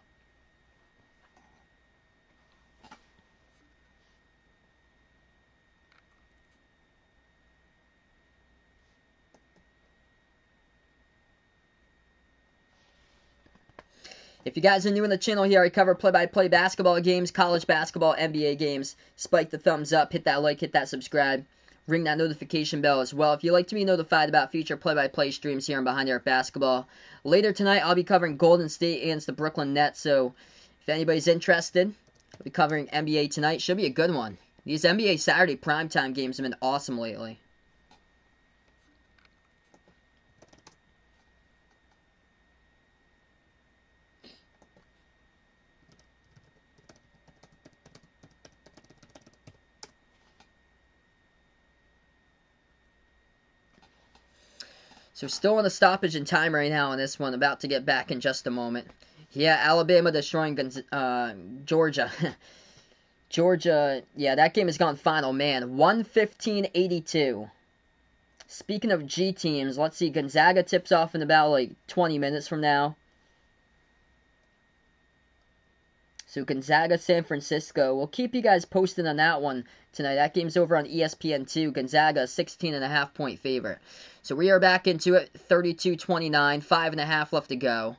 If you guys are new in the channel here, I cover play-by-play basketball games, college basketball, NBA games. Spike the thumbs up, hit that like, hit that subscribe, ring that notification bell as well if you'd like to be notified about future play-by-play streams here on Behind the Arc Basketball. Later tonight, I'll be covering Golden State against the Brooklyn Nets, so if anybody's interested, I'll be covering NBA tonight. Should be a good one. These NBA Saturday primetime games have been awesome lately. So still in a stoppage in time right now on this one. About to get back in just a moment. Yeah, Alabama destroying Georgia. Georgia, yeah, that game has gone final, man. 115-82. Speaking of G teams, let's see. Gonzaga tips off in about like 20 minutes from now. So Gonzaga, San Francisco. We'll keep you guys posted on that one tonight. That game's over on ESPN2. Gonzaga, 16.5 point favorite. So we are back into it. 32-29. 5.5 left to go.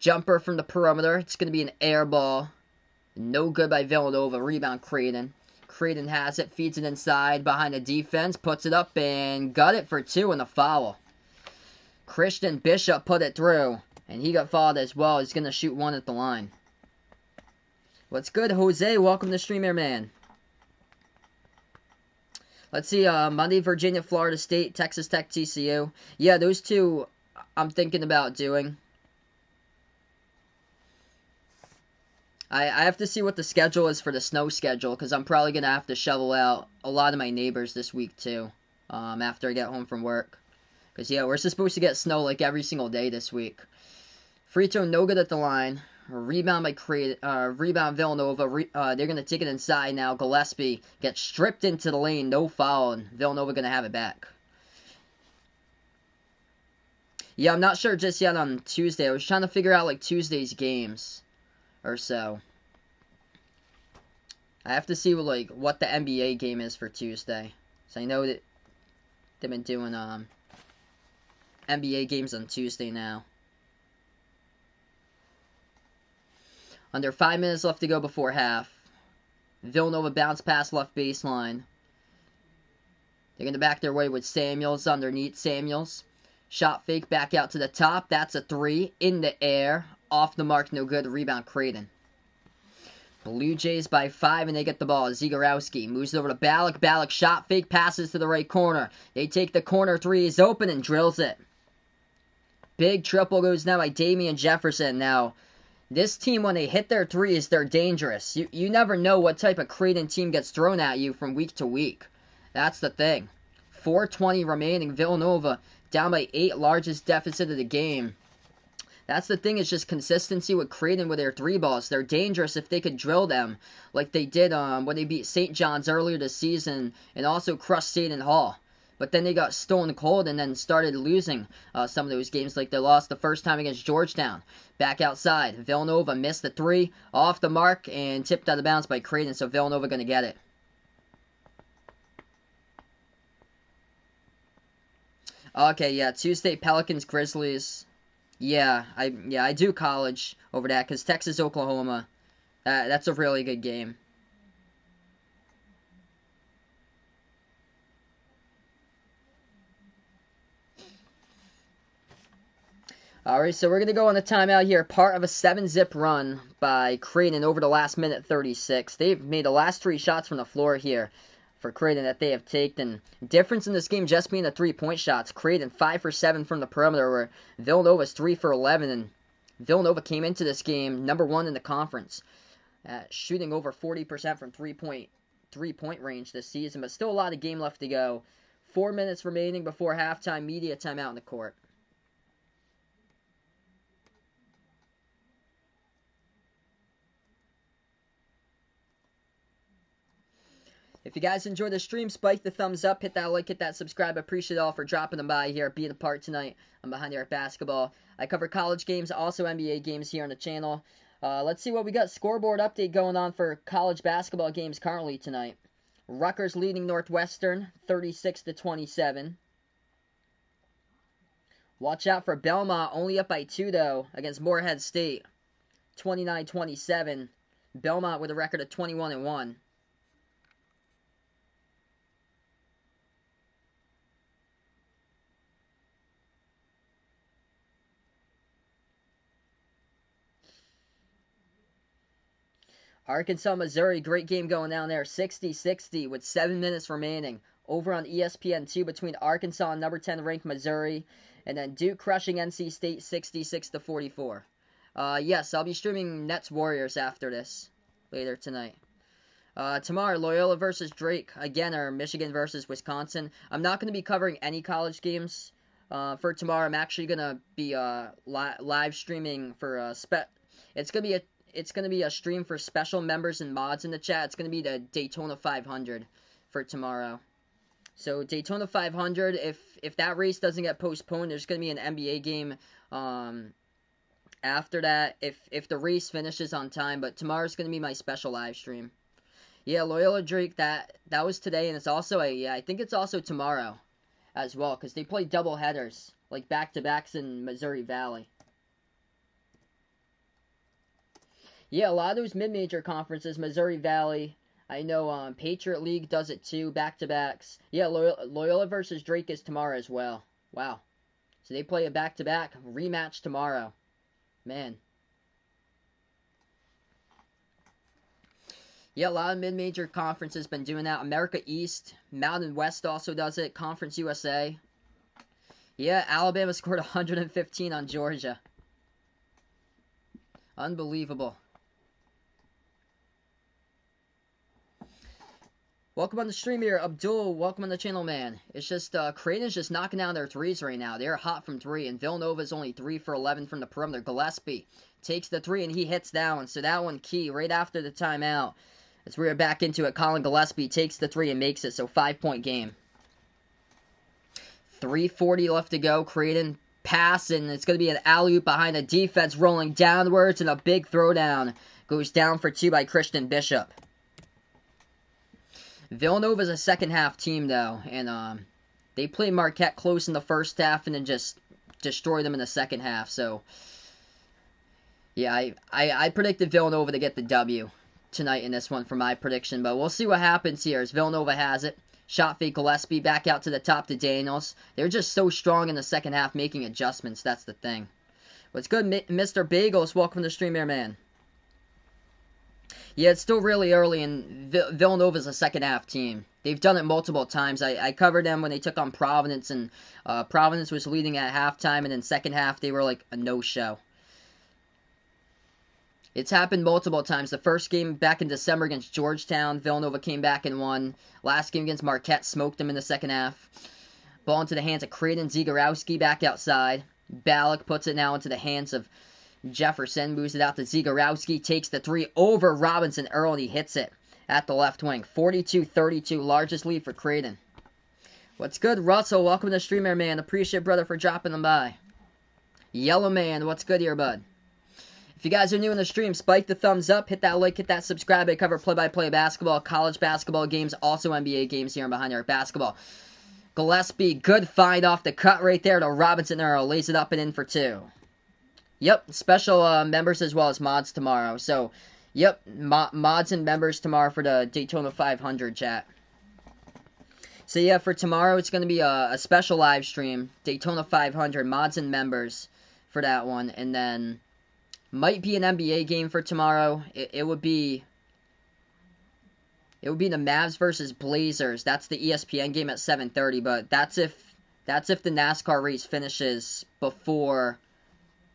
Jumper from the perimeter. It's going to be an air ball. No good by Villanova. Rebound Creighton. Creighton has it. Feeds it inside behind the defense. Puts it up and got it for 2 in the foul. Christian Bishop put it through. And he got fouled as well. He's going to shoot 1 at the line. What's good, Jose? Welcome to Stream Air Man. Let's see, Monday, Virginia, Florida State, Texas Tech, TCU. Yeah, those two I'm thinking about doing. I have to see what the schedule is for the snow schedule, because I'm probably going to have to shovel out a lot of my neighbors this week, too, after I get home from work. Because, yeah, we're supposed to get snow, like, every single day this week. Free throw, no good at the line. Rebound by rebound Villanova. They're going to take it inside now. Gillespie gets stripped into the lane. No foul. And Villanova going to have it back. Yeah, I'm not sure just yet on Tuesday. I was trying to figure out, like, Tuesday's games or so. I have to see, like, what the NBA game is for Tuesday. So I know that they've been doing NBA games on Tuesday now. Under 5 minutes left to go before half. Villanova bounce pass left baseline. They're going to back their way with Samuels underneath. Samuels. Shot fake back out to the top. That's a 3. In the air. Off the mark. No good. Rebound Creighton. Blue Jays by 5 and they get the ball. Zagorowski moves it over to Ballack. Ballack shot fake passes to the right corner. They take the corner 3. Is open and drills it. Big triple goes now by Damian Jefferson. Now, this team, when they hit their threes, they're dangerous. You never know what type of Creighton team gets thrown at you from week to week. That's the thing. 4:20 remaining. Villanova down by 8, largest deficit of the game. That's the thing, is just consistency with Creighton with their 3 balls. They're dangerous if they could drill them like they did when they beat St. John's earlier this season and also crushed Seton Hall. But then they got stone cold and then started losing some of those games, like they lost the first time against Georgetown. Back outside. Villanova missed the 3. Off the mark and tipped out of bounds by Creighton, so Villanova going to get it. Okay, yeah, Tuesday, Pelicans, Grizzlies. Yeah, I do college over that, because Texas, Oklahoma, that's a really good game. Alright, so we're going to go on a timeout here. Part of a 7-zip run by Creighton over the last minute 36. They've made the last 3 shots from the floor here for Creighton that they have taken. Difference in this game just being the 3-point shots. Creighton 5 for 7 from the perimeter, where Villanova's 3 for 11. And Villanova came into this game number 1 in the conference, shooting over 40% from three-point range this season. But still a lot of game left to go. 4 minutes remaining before halftime. Media timeout in the court. If you guys enjoyed the stream, spike the thumbs up, hit that like, hit that subscribe. I appreciate it all for dropping them by here, being a part tonight on Behind the Arc Basketball. I cover college games, also NBA games here on the channel. Let's see what we got. Scoreboard update going on for college basketball games currently tonight. Rutgers leading Northwestern 36-27. Watch out for Belmont, only up by 2 though against Morehead State, 29-27. Belmont with a record of 21-1. Arkansas, Missouri, great game going down there. 60-60 with 7 minutes remaining. Over on ESPN2 between Arkansas and number 10 ranked Missouri. And then Duke crushing NC State 66-44. Yes, I'll be streaming Nets Warriors after this later tonight. Tomorrow, Loyola versus Drake. Again, or Michigan versus Wisconsin. I'm not going to be covering any college games for tomorrow. I'm actually gonna be live streaming for It's gonna be a stream for special members and mods in the chat. It's gonna be the Daytona 500 for tomorrow. So Daytona 500, if that race doesn't get postponed, there's gonna be an NBA game after that. If the race finishes on time, but tomorrow's gonna be my special live stream. Yeah, Loyola Drake, that was today, and it's also I think it's also tomorrow as well, because they play double headers, like back-to-backs in Missouri Valley. Yeah, a lot of those mid-major conferences, Missouri Valley, I know Patriot League does it too, back-to-backs. Yeah, Loyola versus Drake is tomorrow as well. Wow. So they play a back-to-back rematch tomorrow. Man. Yeah, a lot of mid-major conferences been doing that. America East, Mountain West also does it. Conference USA. Yeah, Alabama scored 115 on Georgia. Unbelievable. Welcome on the stream here, Abdul. Welcome on the channel, man. It's just, Creighton's just knocking down their threes right now. They're hot from three, and Villanova's only 3 for 11 from the perimeter. Gillespie takes the three, and he hits that one. So that one key right after the timeout. As we're back into it, Colin Gillespie takes the three and makes it, so 5-point game. 3:40 left to go. Creighton pass, and it's going to be an alley-oop behind the defense, rolling downwards, and a big throwdown. Goes down for 2 by Christian Bishop. Villanova's a second-half team, though, and they played Marquette close in the first half and then just destroyed them in the second half. So, yeah, I predicted Villanova to get the W tonight in this one for my prediction, but we'll see what happens here as Villanova has it. Shot fake Gillespie back out to the top to Daniels. They're just so strong in the second half making adjustments. That's the thing. What's good, Mr. Bagels? Welcome to the stream here, man. Yeah, it's still really early, and Villanova's a second-half team. They've done it multiple times. I covered them when they took on Providence, and Providence was leading at halftime, and then second half they were like a no-show. It's happened multiple times. The first game back in December against Georgetown, Villanova came back and won. Last game against Marquette, smoked them in the second half. Ball into the hands of Creighton. Zagorowski back outside. Ballack puts it now into the hands of Jefferson. Moves it out to Zagorowski. Takes the three over Robinson Earl, and he hits it at the left wing. 42-32, largest lead for Creighton. What's good, Russell? Welcome to the stream here, man. Appreciate brother for dropping them by. Yellow Man, what's good here, bud? If you guys are new in the stream, spike the thumbs up, hit that like, hit that subscribe. I cover play-by-play basketball, college basketball games, also NBA games here on Behind Our Basketball. Gillespie, good find off the cut right there to Robinson Earl. Lays it up and in for 2. Yep, special members as well as mods tomorrow. So, yep, mods and members tomorrow for the Daytona 500 chat. So, yeah, for tomorrow, it's going to be a special live stream. Daytona 500, mods and members for that one. And then might be an NBA game for tomorrow. It would be the Mavs versus Blazers. That's the ESPN game at 7:30. But that's if the NASCAR race finishes before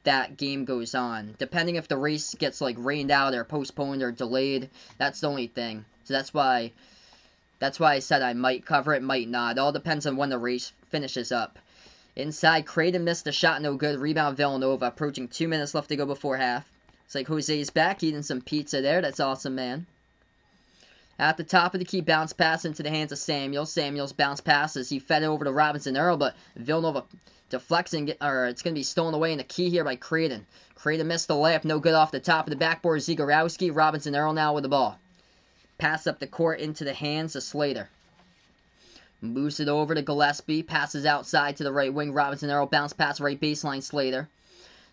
that game goes on. Depending if the race gets like rained out or postponed or delayed. That's the only thing. So that's why I said I might cover it, might not. It all depends on when the race finishes up. Inside, Creighton missed the shot, no good. Rebound, Villanova. Approaching 2 minutes left to go before half. It's like Jose's back, eating some pizza there. That's awesome, man. At the top of the key, bounce pass into the hands of Samuels. Samuels bounce passes. He fed it over to Robinson Earl, but Villanova deflects and it's going to be stolen away in the key here by Creighton. Creighton missed the layup, no good off the top of the backboard. Zagorowski, Robinson Earl now with the ball. Pass up the court into the hands of Slater. Moves it over to Gillespie. Passes outside to the right wing. Robinson Earl bounce pass right baseline. Slater.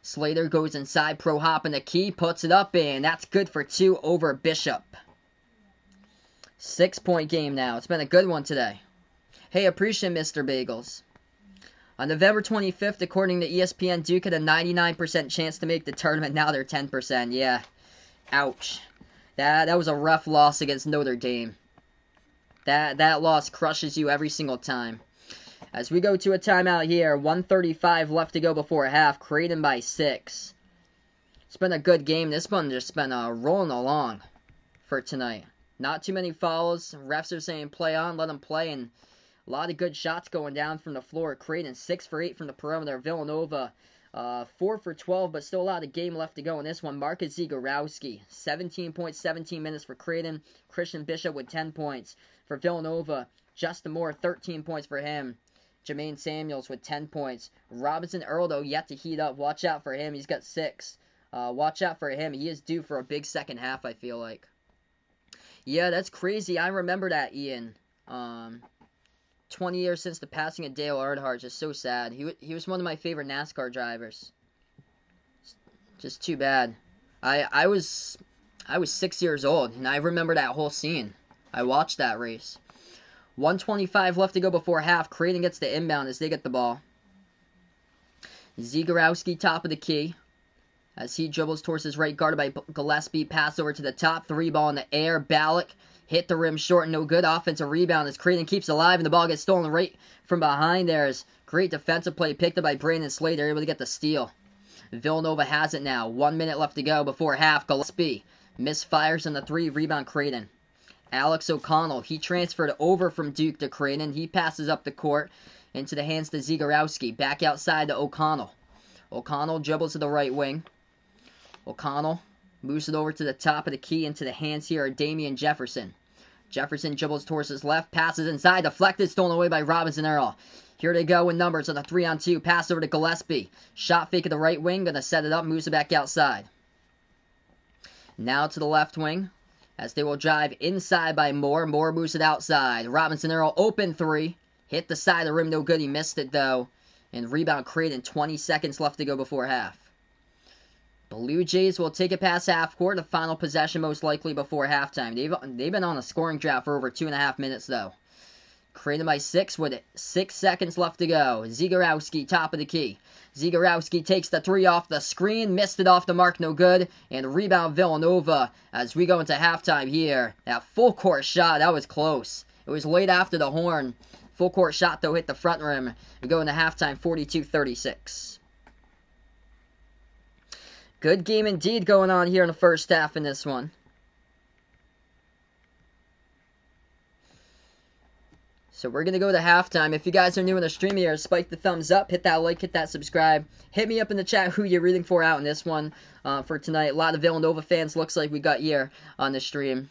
Slater goes inside. Pro hop in the key. Puts it up and that's good for 2 over Bishop. 6-point game now. It's been a good one today. Hey, appreciate Mr. Bagels. On November 25th, according to ESPN, Duke had a 99% chance to make the tournament. Now they're 10%. Yeah. Ouch. That was a rough loss against Notre Dame. That loss crushes you every single time. As we go to a timeout here, 1:35 left to go before half. Creighton by 6. It's been a good game. This one just been rolling along for tonight. Not too many fouls. Refs are saying play on, let them play, and A lot of good shots going down from the floor. Creighton 6 for 8 from the perimeter. Villanova 4 for 12, but still a lot of game left to go in this one. Marcus Zegarowski, 17 points, 17 minutes for Creighton. Christian Bishop with 10 points. For Villanova, Justin Moore, 13 points for him. Jermaine Samuels with 10 points. Robinson Earl, though, yet to heat up. Watch out for him. He's got 6. Watch out for him. He is due for a big second half, I feel like. Yeah, that's crazy. I remember that, Ian. 20 years since the passing of Dale Earnhardt. Just so sad. He was one of my favorite NASCAR drivers. Just too bad. I was 6 years old, and I remember that whole scene. I watched that race. 1:25 left to go before half. Creighton gets the inbound as they get the ball. Zegarowski, top of the key. As he dribbles towards his right, guarded by Gillespie. Pass over to the top. 3 ball in the air. Ballack hit the rim short. No good. Offensive rebound as Creighton keeps alive. And the ball gets stolen right from behind there. As great defensive play picked up by Brandon Slater. Able to get the steal. Villanova has it now. 1 minute left to go before half. Gillespie misfires on the 3. Rebound Creighton. Alex O'Connell. He transferred over from Duke to Creighton. He passes up the court into the hands to Zegarowski. Back outside to O'Connell. O'Connell dribbles to the right wing. O'Connell moves it over to the top of the key into the hands here of Damian Jefferson. Jefferson dribbles towards his left, passes inside, deflected, stolen away by Robinson Earl. Here they go in numbers on the 3-on-2. Pass over to Gillespie. Shot fake at the right wing, gonna set it up, moves it back outside. Now to the left wing, as they will drive inside by Moore. Moore moves it outside. Robinson Earl, open 3. Hit the side of the rim, no good, he missed it though. And rebound Creighton, 20 seconds left to go before half. Blue Jays will take it past half court, the final possession most likely before halftime. They've been on a scoring drought for over 2.5 minutes though. Creighton by 6 with 6 seconds left to go. Zegarowski, top of the key. Zegarowski takes the 3 off the screen, missed it off the mark, no good. And rebound Villanova as we go into halftime here. That full court shot, that was close. It was late after the horn. Full court shot though hit the front rim. We go into halftime 42-36. Good game indeed going on here in the first half in this one. So we're going to go to halftime. If you guys are new in the stream here, spike the thumbs up, hit that like, hit that subscribe. Hit me up in the chat who you're rooting for out in this one for tonight. A lot of Villanova fans looks like we got here on the stream.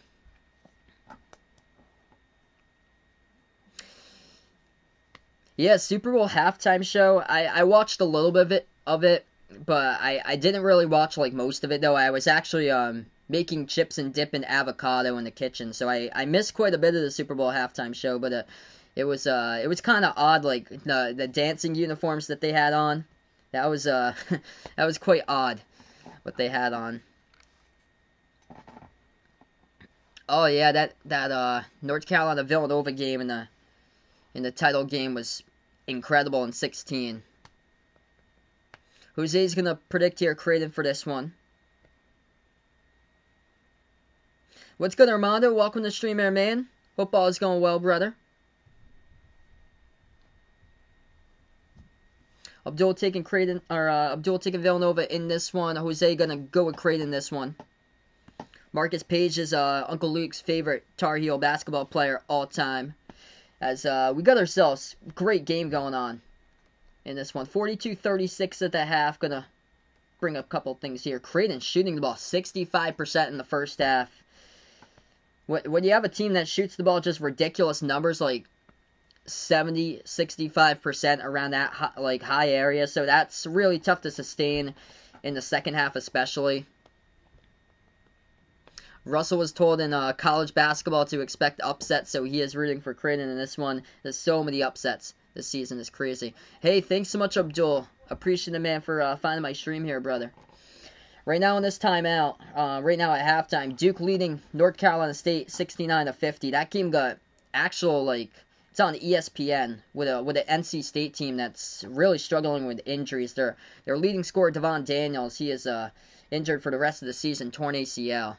Yeah, Super Bowl halftime show. I watched a little bit of it. But I didn't really watch like most of it though. I was actually making chips and dip and avocado in the kitchen, so I missed quite a bit of the Super Bowl halftime show. But it was kind of odd, like the dancing uniforms that they had on. That was that was quite odd what they had on. Oh yeah, that North Carolina Villanova game in the title game was incredible in 16. Jose's going to predict here Creighton for this one. What's good, Armando? Welcome to the stream, man. Hope all is going well, brother. Abdul taking Creighton, or Abdul taking Villanova in this one. Jose going to go with Creighton in this one. Marcus Page is Uncle Luke's favorite Tar Heel basketball player all time. As we got ourselves a great game going on in this one. 42-36 at the half. Gonna bring up a couple things here. Creighton shooting the ball 65% in the first half. When you have a team that shoots the ball just ridiculous numbers like 70-65% around that high area, so that's really tough to sustain in the second half especially. Russell was told in college basketball to expect upsets, so he is rooting for Creighton in this one. There's so many upsets this season. Is crazy. Hey, thanks so much, Abdul. Appreciate it, man, for finding my stream here, brother. Right now in this timeout, right now at halftime, Duke leading North Carolina State 69-50. That game got actual, it's on ESPN with an NC State team that's really struggling with injuries. Their leading scorer, Devon Daniels, he is injured for the rest of the season, torn ACL.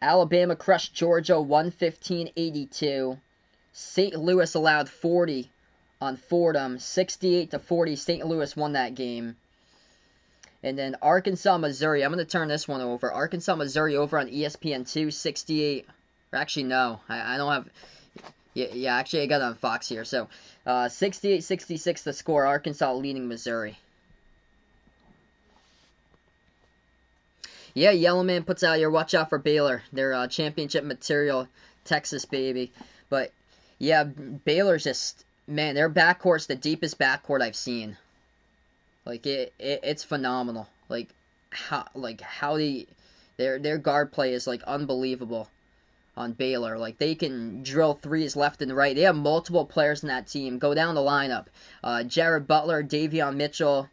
Alabama crushed Georgia 115-82. St. Louis allowed 40 on Fordham, 68-40. St. Louis won that game. And then Arkansas, Missouri. I'm going to turn this one over. Arkansas, Missouri over on ESPN2, Or actually, no. I don't have... Yeah, actually, I got it on Fox here. So, 68-66 the score. Arkansas leading Missouri. Yeah, Yellowman puts out here, watch out for Baylor. They're championship material, Texas, baby. But, yeah, Baylor's just... Man, their backcourt's the deepest backcourt I've seen. Like, it's phenomenal. How their guard play is, like, unbelievable on Baylor. Like, they can drill threes left and right. They have multiple players in that team. Go down the lineup. Jared Butler, Davion Mitchell,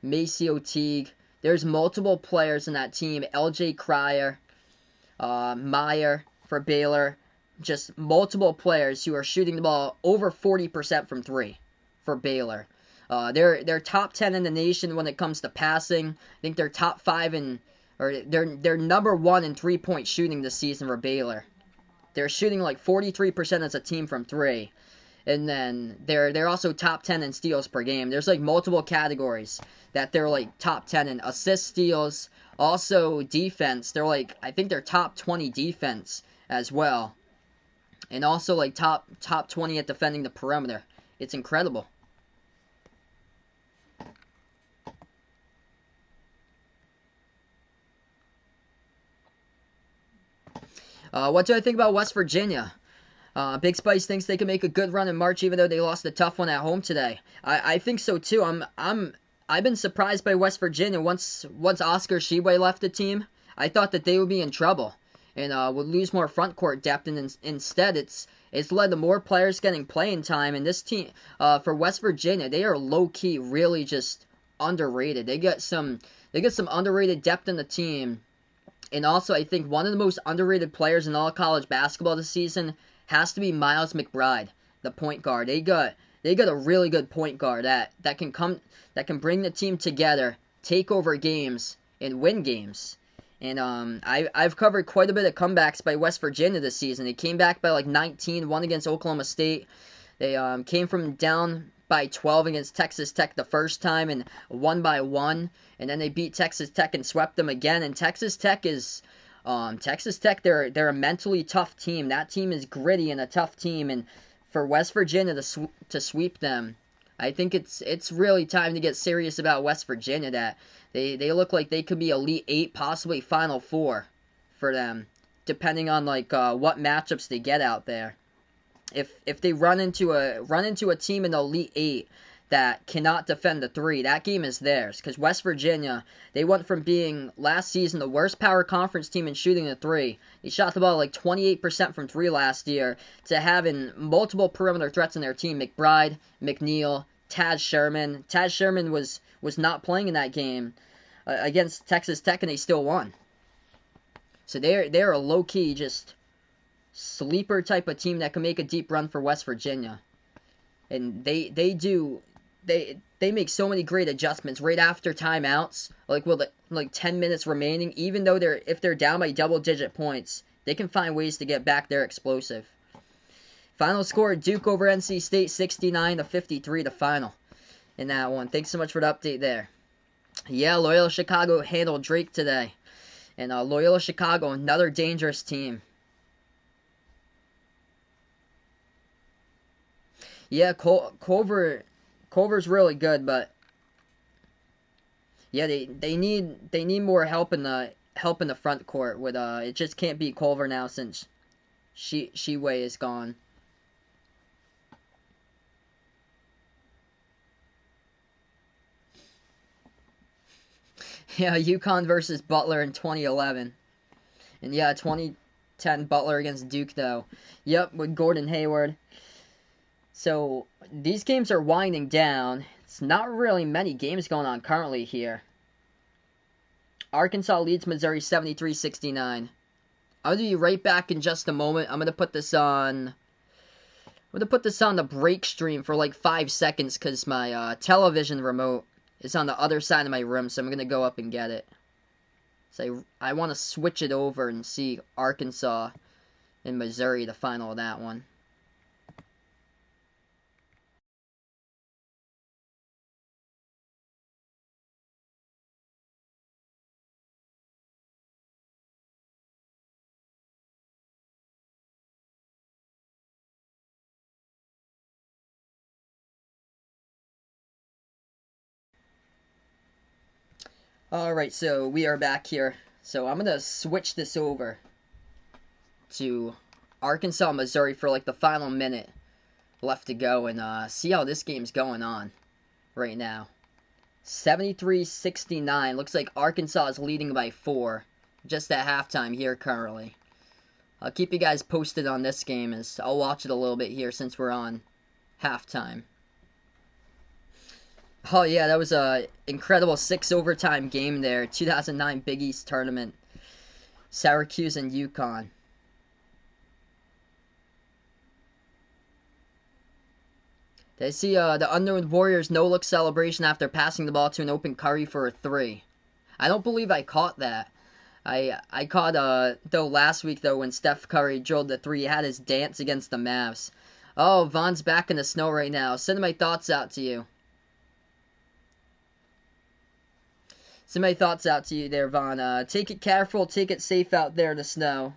Maceo Teague. There's multiple players in that team. L.J. Cryer, Meyer for Baylor. Just multiple players who are shooting the ball over 40% from three for Baylor. They're top 10 in the nation when it comes to passing. I think they're top 5 they're number 1 in 3-point shooting this season for Baylor. They're shooting like 43% as a team from 3. And then they're also top 10 in steals per game. There's like multiple categories that they're like top 10 in assists, steals, also defense. They're like, I think they're top 20 defense as well. And also like top 20 at defending the perimeter. It's incredible. What do I think about West Virginia? Big Spice thinks they can make a good run in March, even though they lost a tough one at home today. I think so too. I've been surprised by West Virginia. Once Oscar Tshiebwe left the team, I thought that they would be in trouble and would lose more front court depth. And instead, it's led to more players getting playing time. And this team, for West Virginia, they are low key, really just underrated. They get some underrated depth in the team. And also, I think one of the most underrated players in all college basketball this season has to be Miles McBride, the point guard. They got a really good point guard that can bring the team together, take over games, and win games. And I've covered quite a bit of comebacks by West Virginia this season. They came back by like 19, won against Oklahoma State. They came from down by 12 against Texas Tech the first time and won by 1. And then they beat Texas Tech and swept them again. And Texas Tech, they're a mentally tough team. That team is gritty and a tough team. And for West Virginia to sweep them, I think it's really time to get serious about West Virginia. That they look like they could be Elite 8, possibly Final 4 for them, depending on like what matchups they get out there. If they run into a team in the Elite 8 that cannot defend the 3, that game is theirs. Because West Virginia, they went from being last season the worst power conference team in shooting the 3. They shot the ball like 28% from 3 last year, to having multiple perimeter threats in their team. McBride, McNeil, Taz Sherman. Taz Sherman was not playing in that game against Texas Tech, and they still won. So they're a low key just sleeper type of team that can make a deep run for West Virginia. And they make so many great adjustments right after timeouts, like with like 10 minutes remaining. Even though if they're down by double-digit points, they can find ways to get back. They're explosive. Final score: Duke over NC State, 69-53. The final in that one. Thanks so much for the update there. Yeah, Loyola Chicago handled Drake today, and Loyola Chicago, another dangerous team. Yeah, Culver's really good, but yeah, they need more help in the front court. With it just can't be Culver now since Tshiebwe is gone. Yeah, UConn versus Butler in 2011, and yeah, 2010 Butler against Duke though. Yep, with Gordon Hayward. So these games are winding down. It's not really many games going on currently here. Arkansas leads Missouri 73-69. I'm going to be right back in just a moment. I'm going to put this on the break stream for like 5 seconds because my television remote is on the other side of my room, so I'm going to go up and get it. So I want to switch it over and see Arkansas and Missouri, the final of that one. Alright, so we are back here. So I'm going to switch this over to Arkansas, Missouri for like the final minute left to go and see how this game's going on right now. 73-69. Looks like Arkansas is leading by 4 just at halftime here currently. I'll keep you guys posted on this game as I'll watch it a little bit here since we're on halftime. Oh yeah, that was a incredible 6 overtime game there. 2009 Big East tournament. Syracuse and UConn. Did I see the Unknown Warriors no-look celebration after passing the ball to an open Curry for a 3? I don't believe I caught that. I caught, though, last week, though, when Steph Curry drilled the 3, he had his dance against the Mavs. Oh, Von's back in the snow right now. Sending my thoughts out to you. Send my thoughts out to you there, Von. Take it careful, take it safe out there in the snow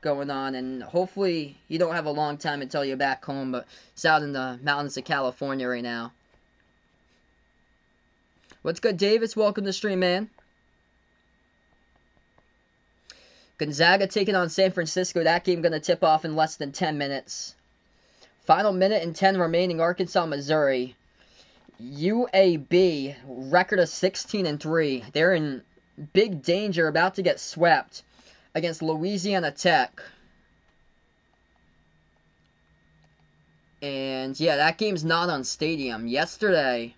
going on, and hopefully you don't have a long time until you're back home, but it's out in the mountains of California right now. What's good, Davis? Welcome to the stream, man. Gonzaga taking on San Francisco. That game going to tip off in less than 10 minutes. Final minute and 10 remaining. Arkansas, Missouri. UAB, record of 16-3. They're in big danger, about to get swept against Louisiana Tech. And yeah, that game's not on Stadium. Yesterday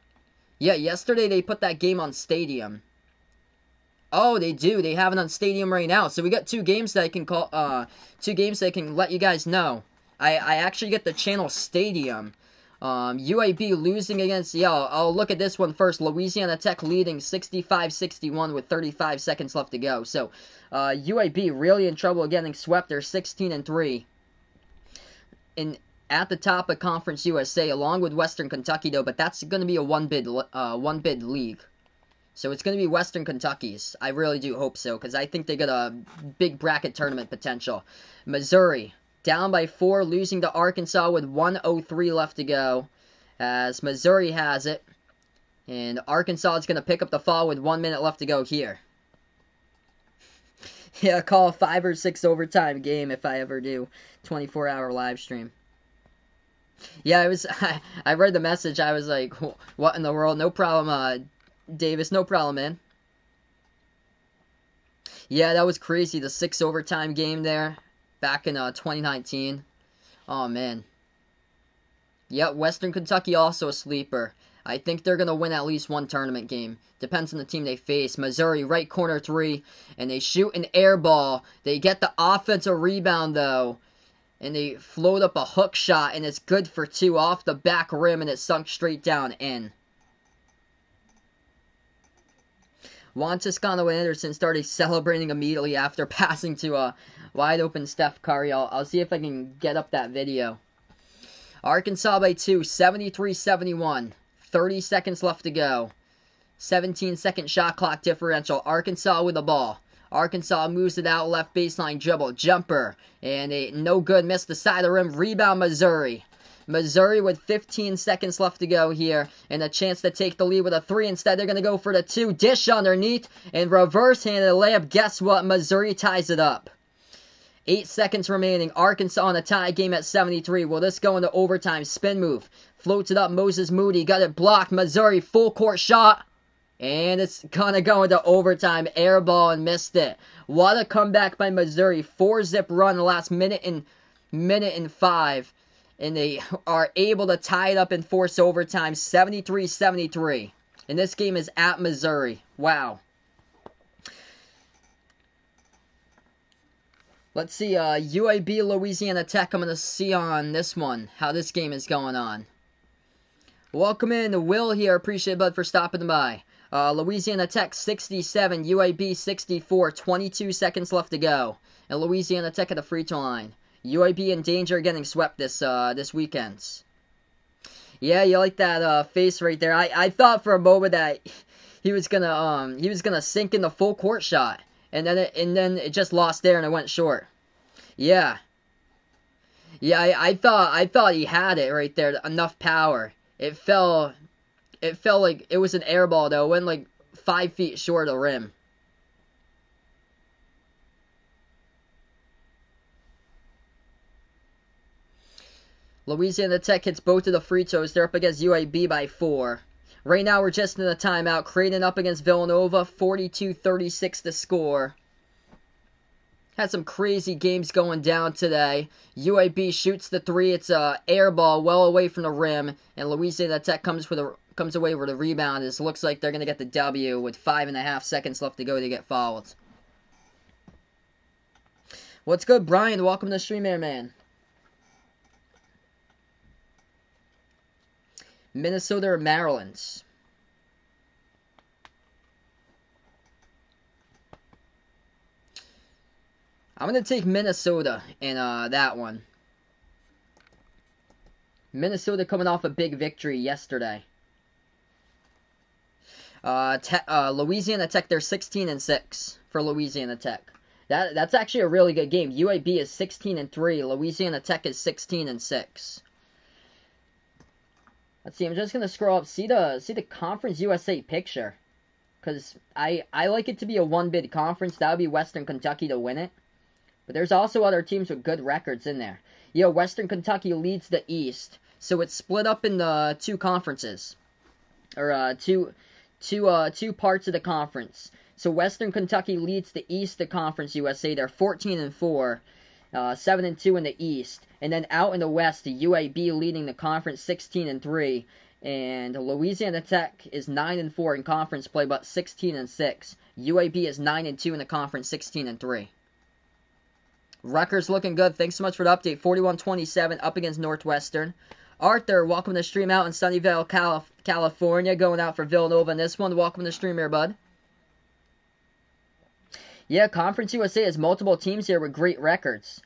they put that game on Stadium. Oh, they do. They have it on Stadium right now. So we got 2 games that I can call. 2 games that I can let you guys know. I actually get the channel Stadium. UAB losing against. Yeah, I'll look at this one first. Louisiana Tech leading 65-61 with 35 seconds left to go. So UAB really in trouble getting swept. They're 16-3. At the top of Conference USA, along with Western Kentucky though. But that's going to be a one bid league. So it's going to be Western Kentucky's. I really do hope so, because I think they got a big bracket tournament potential. Missouri, down by 4, losing to Arkansas with 1:03 left to go, as Missouri has it. And Arkansas is going to pick up the fall with 1 minute left to go here. Yeah, call a 5 or 6 overtime game if I ever do. 24-hour live stream. Yeah, I read the message. I was like, what in the world? No problem, Davis, no problem, man. Yeah, that was crazy. The 6 overtime game there back in 2019. Oh, man. Yep, Western Kentucky also a sleeper. I think they're going to win at least one tournament game. Depends on the team they face. Missouri, right corner 3, and they shoot an air ball. They get the offensive rebound, though, and they float up a hook shot, and it's good for 2 off the back rim, and it sunk straight down in. Juan Toscano Anderson started celebrating immediately after passing to a wide-open Steph Curry. I'll see if I can get up that video. Arkansas by 2, 73-71. 30 seconds left to go. 17-second shot clock differential. Arkansas with the ball. Arkansas moves it out, left baseline dribble. Jumper. And a no good, missed the side of the rim. Rebound, Missouri. Missouri with 15 seconds left to go here, and a chance to take the lead with a 3. Instead, they're going to go for the 2. Dish underneath, and reverse-handed layup. Guess what? Missouri ties it up. 8 seconds remaining. Arkansas on a tie game at 73. Will this go into overtime? Spin move. Floats it up. Moses Moody got it blocked. Missouri full court shot. And it's going to go into overtime. Air ball and missed it. What a comeback by Missouri. 4-zip run in the last minute and 5. And they are able to tie it up and force overtime, 73-73. And this game is at Missouri. Wow. Let's see, UAB, Louisiana Tech. I'm going to see on this one how this game is going on. Welcome in, Will here. Appreciate it, bud, for stopping by. Louisiana Tech 67, UAB 64, 22 seconds left to go. And Louisiana Tech at the free throw line. UAB in danger of getting swept this weekend. Yeah, you like that face right there. I thought for a moment that he was gonna sink in the full court shot, and then it just lost there and it went short. Yeah. Yeah, I thought he had it right there, enough power. It felt like it was an air ball though. It went like 5 feet short of the rim. Louisiana Tech hits both of the free throws. They're up against UAB by 4. Right now, we're just in a timeout. Creighton up against Villanova, 42-36 to score. Had some crazy games going down today. UAB shoots the 3. It's a air ball well away from the rim, and Louisiana Tech comes away with a rebound. It looks like they're going to get the W with 5.5 seconds left to go to get fouled. What's good, Brian? Welcome to the stream, man. Minnesota or Maryland? I'm going to take Minnesota in that one. Minnesota coming off a big victory yesterday. Louisiana Tech, they're 16-6 for Louisiana Tech. That's actually a really good game. UAB is 16-3. Louisiana Tech is 16-6. Let's see, I'm just going to scroll up, see the Conference USA picture. Because I like it to be a one-bid conference. That would be Western Kentucky to win it. But there's also other teams with good records in there. Yeah, Western Kentucky leads the East. So it's split up in the 2 conferences. Or two parts of the conference. So Western Kentucky leads the East of Conference USA. They're 14-4. 7-2 in the East. And then out in the West, the UAB leading the conference 16-3. And Louisiana Tech is 9-4 in conference play, but 16-6. UAB is 9-2 in the conference, 16-3. Rutgers looking good. Thanks so much for the update. 41-27 up against Northwestern. Arthur, welcome to the stream out in Sunnyvale, California. Going out for Villanova in this one. Welcome to the stream here, bud. Yeah, Conference USA has multiple teams here with great records.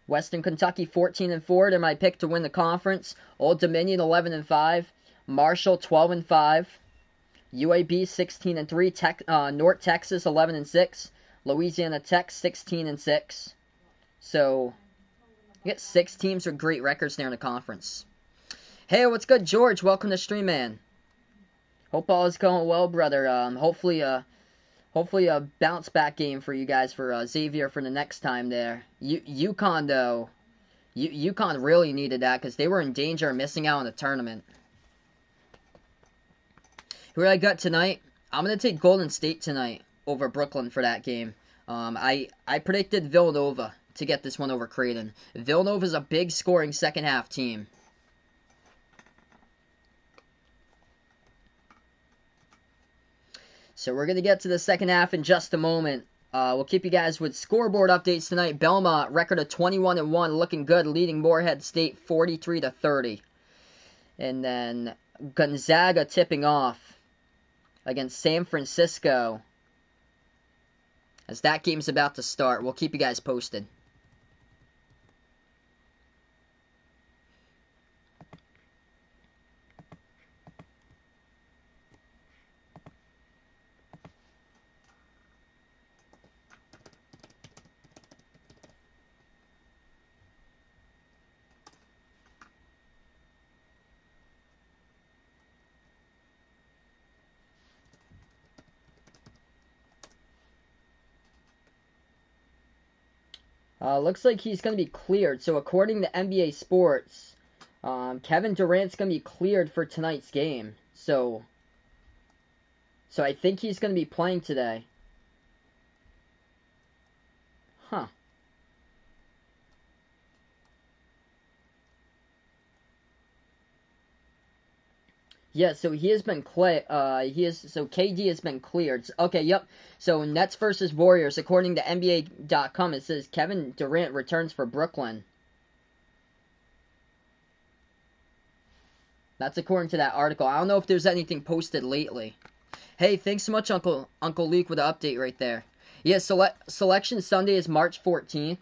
Western Kentucky 14-4. They're my pick to win the conference. Old Dominion 11-5. Marshall 12-5. UAB 16-3. North Texas 11-6. Louisiana Tech 16-6. So you get 6 teams with great records there in the conference. Hey, what's good, George? Welcome to stream, man. Hope all is going well, brother. Hopefully a bounce back game for you guys for Xavier for the next time there. UConn though, UConn really needed that because they were in danger of missing out on the tournament. Who I got tonight? I'm gonna take Golden State tonight over Brooklyn for that game. I predicted Villanova to get this one over Creighton. Villanova is a big scoring second half team. So we're going to get to the second half in just a moment. We'll keep you guys with scoreboard updates tonight. Belmont, record of 21-1, looking good, leading Morehead State 43-30. And then Gonzaga tipping off against San Francisco as that game's about to start. We'll keep you guys posted. Looks like he's going to be cleared. So according to NBA Sports, Kevin Durant's going to be cleared for tonight's game. So I think he's going to be playing today. Huh. Yeah, so he has been so KD has been cleared. Okay, yep. So Nets versus Warriors, according to NBA.com, it says Kevin Durant returns for Brooklyn. That's according to that article. I don't know if there's anything posted lately. Hey, thanks so much, Uncle Luke, with the update right there. Yeah, Selection Sunday is March 14th,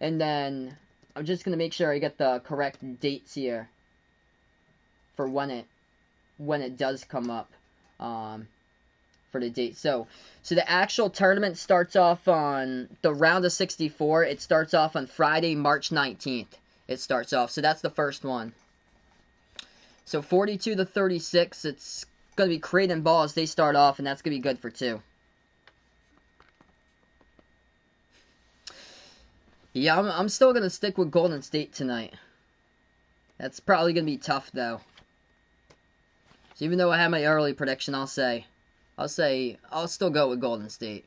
and then I'm just gonna make sure I get the correct dates here for when it does come up for the date. So the actual tournament starts off on the round of 64. It starts off on Friday, March 19th. It starts off. So that's the first one. So 42-36. It's going to be Creighton ball as they start off, and that's going to be good for 2. Yeah, I'm still going to stick with Golden State tonight. That's probably going to be tough, though. So even though I had my early prediction, I'll still go with Golden State.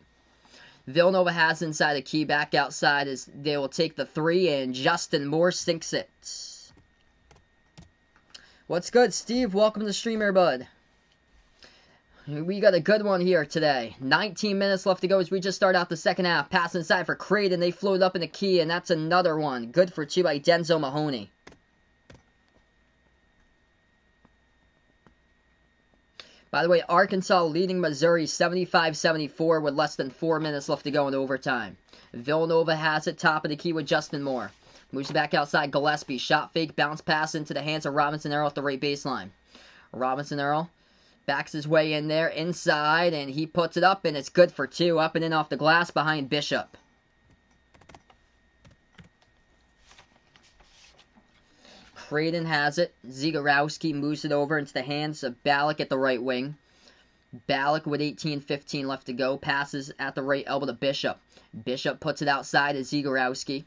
Villanova has inside the key, back outside as they will take the 3, and Justin Moore sinks it. What's good, Steve? Welcome to the stream here, bud. We got a good one here today. 19 minutes left to go as we just start out the second half. Pass inside for Creighton. They float up in the key, and that's another one. Good for 2 by Denzel Mahoney. By the way, Arkansas leading Missouri 75-74 with less than 4 minutes left to go in overtime. Villanova has it, top of the key with Justin Moore. Moves it back outside, Gillespie. Shot fake, bounce pass into the hands of Robinson Earl at the right baseline. Robinson Earl backs his way in there, inside, and he puts it up, and it's good for 2. Up and in off the glass behind Bishop. Creighton has it. Zagorowski moves it over into the hands of Ballack at the right wing. Ballack with 18-15 left to go. Passes at the right elbow to Bishop. Bishop puts it outside to Zagorowski.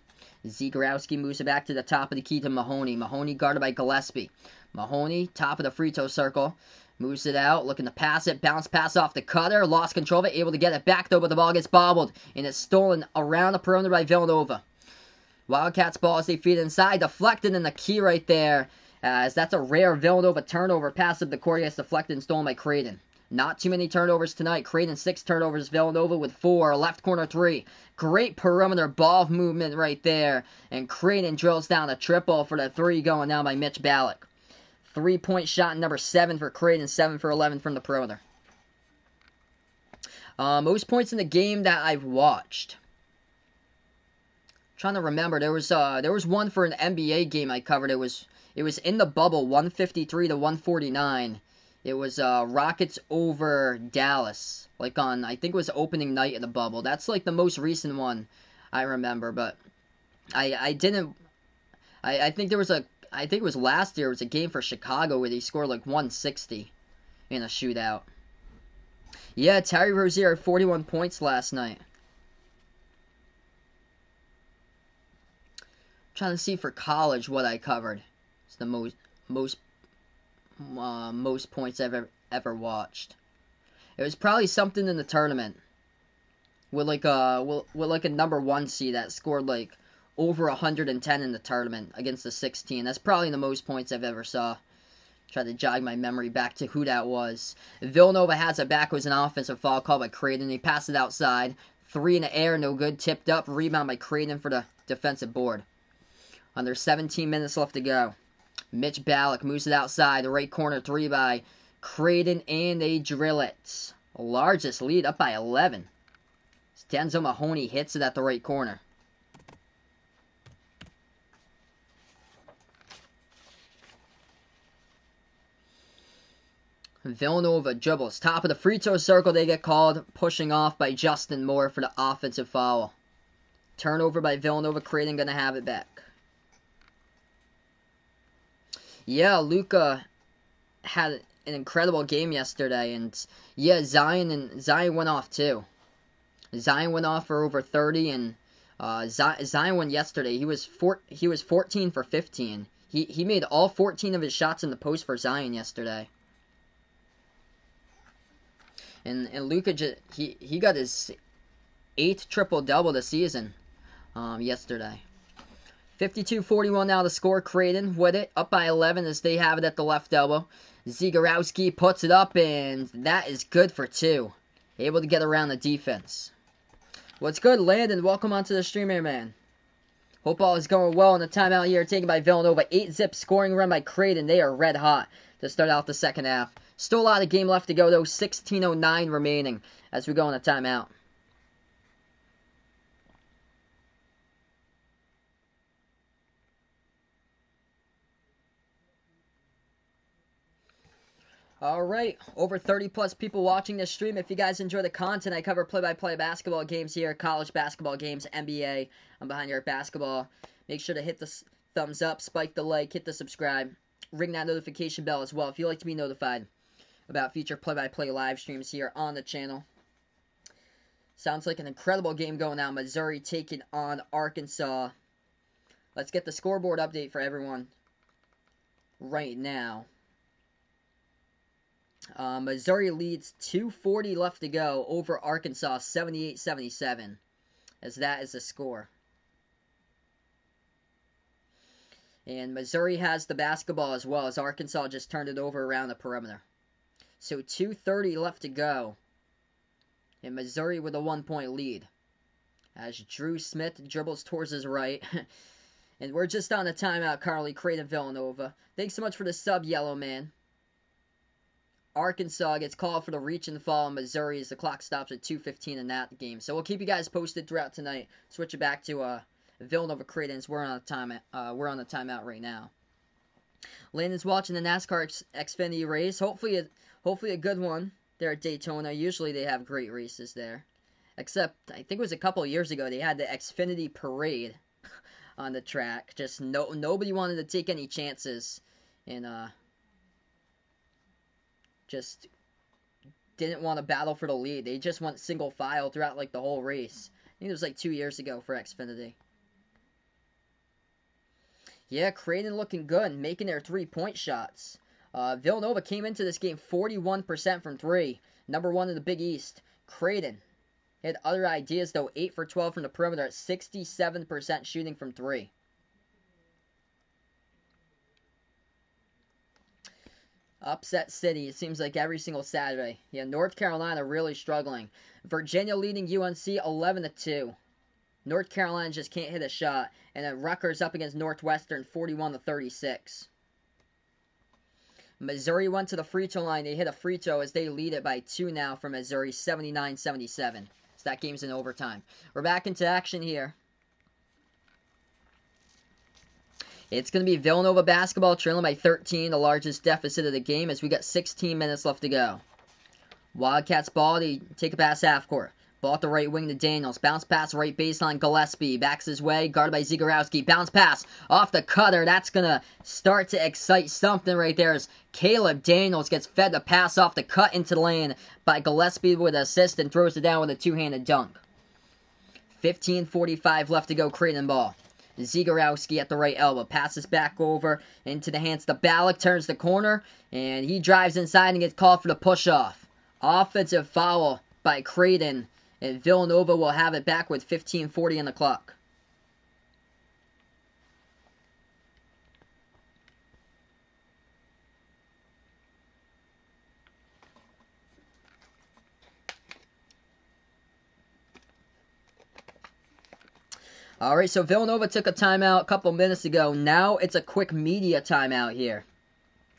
Zagorowski moves it back to the top of the key to Mahoney. Mahoney guarded by Gillespie. Mahoney, top of the free throw circle. Moves it out, looking to pass it. Bounce pass off the cutter. Lost control of it. Able to get it back though, but the ball gets bobbled. And it's stolen around the perimeter by Villanova. Wildcats ball as they feed inside, deflected in the key right there, as that's a rare Villanova turnover. Pass up the court gets deflected and stolen by Creighton. Not too many turnovers tonight. Creighton 6 turnovers, Villanova with 4. Left corner 3. Great perimeter ball movement right there, and Creighton drills down a triple for the 3 going down by Mitch Ballack. 3-point shot number 7 for Creighton, 7 for 11 from the perimeter. Most points in the game that I've watched. Trying to remember, there was one for an NBA game I covered. It was in the bubble, 153 to 149. It was Rockets over Dallas, like on, I think it was opening night of the bubble. That's like the most recent one I remember, but I think it was last year. It was a game for Chicago where they scored like 160 in a shootout. Yeah, Terry Rozier had 41 points last night. Trying to see for college what I covered. It's the most points I've ever watched. It was probably something in the tournament with like a number 1 seed that scored like over 110 in the tournament against the 16. That's probably the most points I've ever saw. Try to jog my memory back to who that was. Villanova has it back. It was an offensive foul called by Creighton. They pass it outside. 3 in the air, no good. Tipped up. Rebound by Creighton for the defensive board. Under 17 minutes left to go. Mitch Ballack moves it outside. The right corner 3 by Creighton, and they drill it. Largest lead up by 11. Denzel Mahoney hits it at the right corner. Villanova dribbles. Top of the free throw circle, they get called. Pushing off by Justin Moore for the offensive foul. Turnover by Villanova. Creighton going to have it back. Yeah, Luka had an incredible game yesterday, and yeah, Zion went off too. Zion went off for over 30, and Zion went yesterday. He was 14 for 15. He made all 14 of his shots in the post for Zion yesterday. And Luka he got his 8th triple-double this season yesterday. 52-41 now to score. Creighton with it, up by 11 as they have it at the left elbow. Zagorowski puts it up, and that is good for 2. Able to get around the defense. What's good, Landon? Welcome onto the stream here, man. Hope all is going well in the timeout here taken by Villanova. 8-zip scoring run by Creighton. They are red hot to start out the second half. Still a lot of game left to go, though. 16:09 remaining as we go in a timeout. Alright, over 30 plus people watching this stream. If you guys enjoy the content, I cover play-by-play basketball games here, college basketball games, NBA. I'm Behind Your Basketball. Make sure to hit the thumbs up, spike the like, hit the subscribe, ring that notification bell as well if you like to be notified about future play-by-play live streams here on the channel. Sounds like an incredible game going on. Missouri taking on Arkansas. Let's get the scoreboard update for everyone right now. Missouri leads 2:40 left to go over Arkansas 78-77, as that is the score. And Missouri has the basketball as well, as Arkansas just turned it over around the perimeter. So 2:30 left to go, and Missouri with a 1-point lead, as Drew Smith dribbles towards his right. And we're just on a timeout, Carly. Creighton Villanova. Thanks so much for the sub, Yellow Man. Arkansas gets called for the reach and fall in Missouri as the clock stops at 2:15 in that game. So we'll keep you guys posted throughout tonight. Switch it back to Villanova Creighton. We're on a timeout right now. Landon's watching the NASCAR Xfinity race. Hopefully a good one there at Daytona. Usually they have great races there. Except I think it was a couple of years ago they had the Xfinity parade on the track. Just nobody wanted to take any chances, and just didn't want to battle for the lead. They just went single file throughout like the whole race. I think it was like 2 years ago for Xfinity. Yeah, Creighton looking good, making their 3-point shots. Villanova came into this game 41% from 3, number 1 in the Big East. Creighton had other ideas though, 8 for 12 from the perimeter at 67% shooting from 3. Upset City, it seems like every single Saturday. Yeah, North Carolina really struggling. Virginia leading UNC 11-2. North Carolina just can't hit a shot. And then Rutgers up against Northwestern 41-36. Missouri went to the free throw line. They hit a free throw as they lead it by 2 now for Missouri, 79-77. So that game's in overtime. We're back into action here. It's going to be Villanova basketball trailing by 13, the largest deficit of the game, as we got 16 minutes left to go. Wildcats ball, they take a pass half court. Ball at the right wing to Daniels. Bounce pass right baseline, Gillespie. Backs his way, guarded by Zagorowski. Bounce pass off the cutter. That's going to start to excite something right there as Caleb Daniels gets fed the pass off the cut into the lane by Gillespie with an assist and throws it down with a two-handed dunk. 15:45 left to go, Creighton ball. Zagorowski at the right elbow. Passes back over into the hands of Balak. Turns the corner. And he drives inside and gets called for the push-off. Offensive foul by Creighton. And Villanova will have it back with 15:40 on the clock. Alright, so Villanova took a timeout a couple minutes ago. Now it's a quick media timeout here.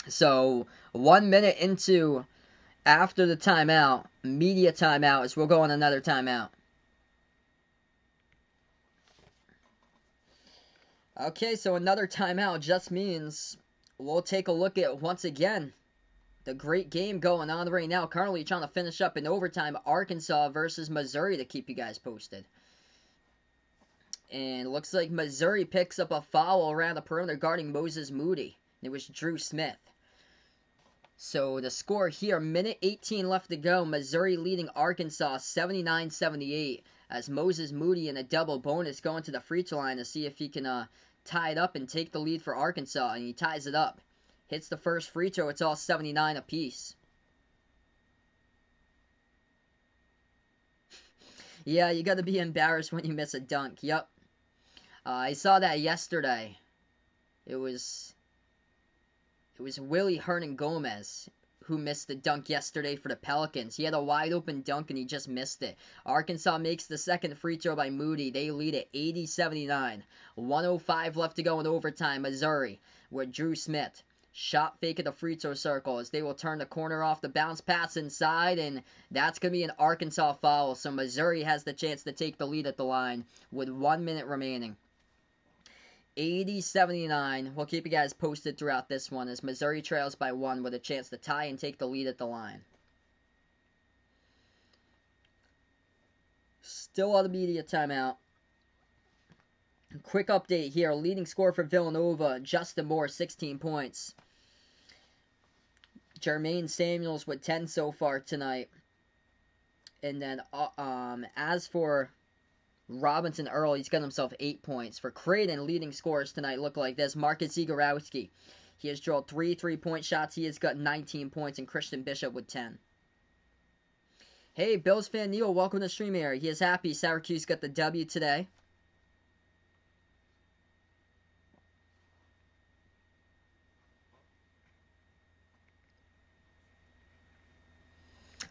So 1 minute into after the timeout, media timeout, as we'll go on another timeout. Okay, so another timeout just means we'll take a look at, once again, the great game going on right now. Currently trying to finish up in overtime, Arkansas versus Missouri, to keep you guys posted. And it looks like Missouri picks up a foul around the perimeter guarding Moses Moody. It was Drew Smith. So the score here, minute 18 left to go. Missouri leading Arkansas 79-78 as Moses Moody in a double bonus going to the free throw line to see if he can tie it up and take the lead for Arkansas. And he ties it up. Hits the first free throw. It's all 79 apiece. Yeah, you got to be embarrassed when you miss a dunk. Yep. I saw that yesterday. It was Willie Hernan-Gomez who missed the dunk yesterday for the Pelicans. He had a wide open dunk and he just missed it. Arkansas makes the second free throw by Moody. They lead at 80-79. 1:05 left to go in overtime. Missouri with Drew Smith. Shot fake at the free throw circle as they will turn the corner off the bounce pass inside, and that's going to be an Arkansas foul. So Missouri has the chance to take the lead at the line with 1 minute remaining. 80-79. We'll keep you guys posted throughout this one as Missouri trails by 1 with a chance to tie and take the lead at the line. Still on the media timeout. Quick update here. Leading scorer for Villanova, Justin Moore, 16 points. Jermaine Samuels with 10 so far tonight. And then as for Robinson Earl, he's got himself 8 points. For Creighton, leading scorers tonight look like this. Marcus Zagorowski. He has drilled 3 3-point shots. He has got 19 points. And Christian Bishop with 10. Hey, Bills fan Neil, welcome to the stream here. He is happy Syracuse got the W today.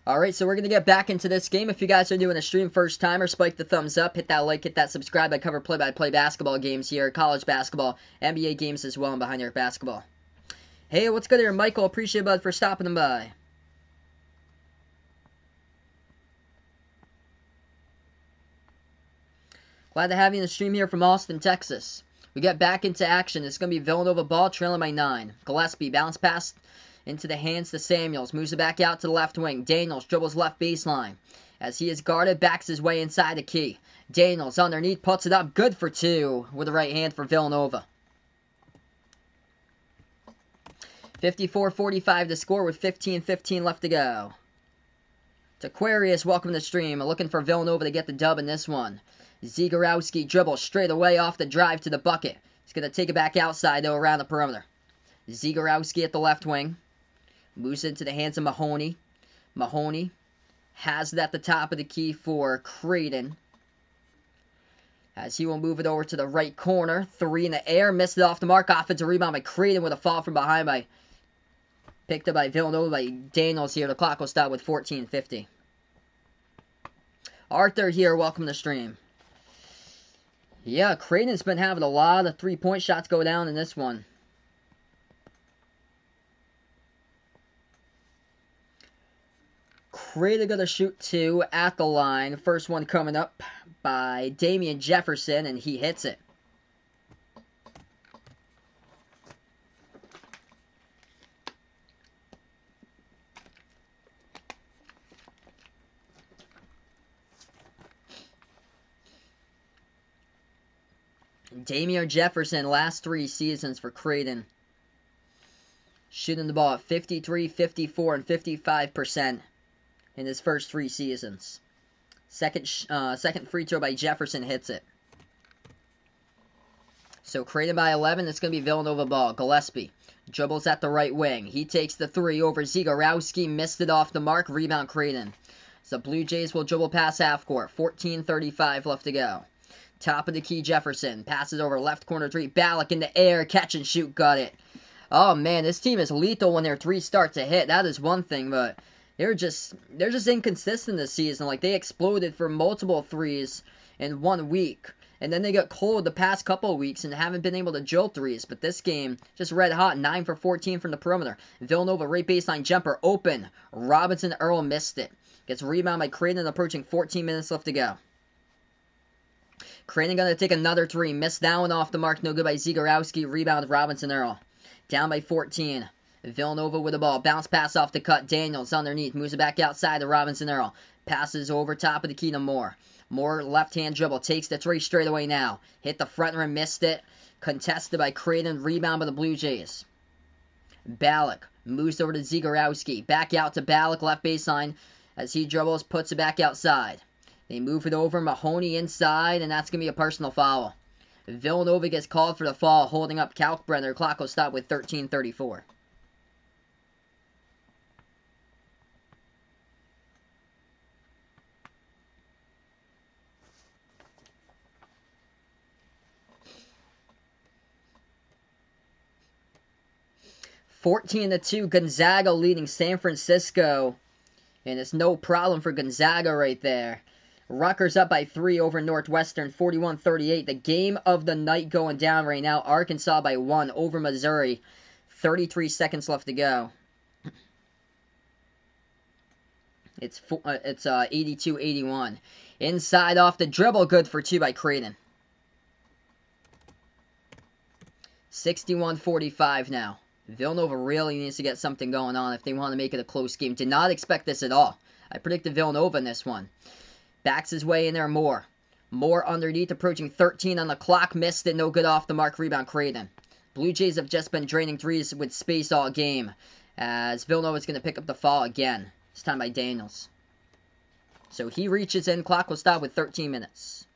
Alright, so we're going to get back into this game. If you guys are doing a stream first time, or spike the thumbs up, hit that like, hit that subscribe. I cover play-by-play basketball games here, college basketball, NBA games as well, and Behind the Arc basketball. Hey, what's good here, Michael? Appreciate it, bud, for stopping by. Glad to have you in the stream here from Austin, Texas. We get back into action. It's going to be Villanova ball, trailing by 9. Gillespie, bounce pass into the hands to Samuels. Moves it back out to the left wing. Daniels dribbles left baseline. As he is guarded, backs his way inside the key. Daniels underneath, puts it up. Good for 2 with the right hand for Villanova. 54-45 to score with 15-15 left to go. Aquarius, welcome to the stream. Looking for Villanova to get the dub in this one. Zagorowski dribbles straight away off the drive to the bucket. He's going to take it back outside, though, around the perimeter. Zagorowski at the left wing. Moves into the hands of Mahoney. Mahoney has it at the top of the key for Creighton. As he will move it over to the right corner. 3 in the air. Missed it off the mark. Offensive rebound by Creighton with a fall from behind by... Picked up by Villanova by Daniels here. The clock will stop with 14:50. Arthur here. Welcome to the stream. Yeah, Creighton's been having a lot of 3-point shots go down in this one. Creighton going to shoot 2 at the line. First one coming up by Damian Jefferson, and he hits it. Damian Jefferson, last 3 seasons for Creighton. Shooting the ball at 53, 54, and 55% in his first 3 seasons. Second free throw by Jefferson hits it. So Creighton by 11. It's going to be Villanova ball. Gillespie dribbles at the right wing. He takes the 3 over Zagorowski. Missed it off the mark. Rebound Creighton. So Blue Jays will dribble past half court. 14:35 left to go. Top of the key, Jefferson. Passes over left corner 3. Ballack in the air. Catch and shoot. Got it. Oh, man. This team is lethal when their 3 start to hit. That is one thing, but they're just inconsistent this season. Like, they exploded for multiple 3s in 1 week. And then they got cold the past couple of weeks and haven't been able to drill 3s. But this game, just red hot. 9 for 14 from the perimeter. Villanova, right baseline jumper. Open. Robinson Earl missed it. Gets rebound by Creighton, approaching 14 minutes left to go. Creighton going to take another 3. Missed that one off the mark. No good by Zagorowski. Rebound Robinson Earl. Down by 14. Villanova with the ball. Bounce pass off the cut. Daniels underneath. Moves it back outside to Robinson Earl. Passes over top of the key to Moore. Moore left-hand dribble. Takes the 3 straight away now. Hit the front rim. Missed it. Contested by Creighton. Rebound by the Blue Jays. Ballack moves over to Zagorowski. Back out to Ballack. Left baseline. As he dribbles. Puts it back outside. They move it over. Mahoney inside. And that's going to be a personal foul. Villanova gets called for the fall. Holding up Kalkbrenner. Clock will stop with 13:34. (14-2) Gonzaga leading San Francisco. And it's no problem for Gonzaga right there. Rutgers up by 3 over Northwestern, 41-38. The game of the night going down right now. Arkansas by 1 over Missouri. 33 seconds left to go. It's 82-81. Inside off the dribble. Good for 2 by Creighton. 61-45 now. Villanova really needs to get something going on if they want to make it a close game. Did not expect this at all. I predicted Villanova in this one. Backs his way in there, Moore. Moore underneath, approaching 13 on the clock. Missed it, no good off the mark. Rebound, Creighton. Blue Jays have just been draining 3s with space all game. as Villanova is going to pick up the fall again. This time by Daniels. So he reaches in. Clock will stop with 13 minutes.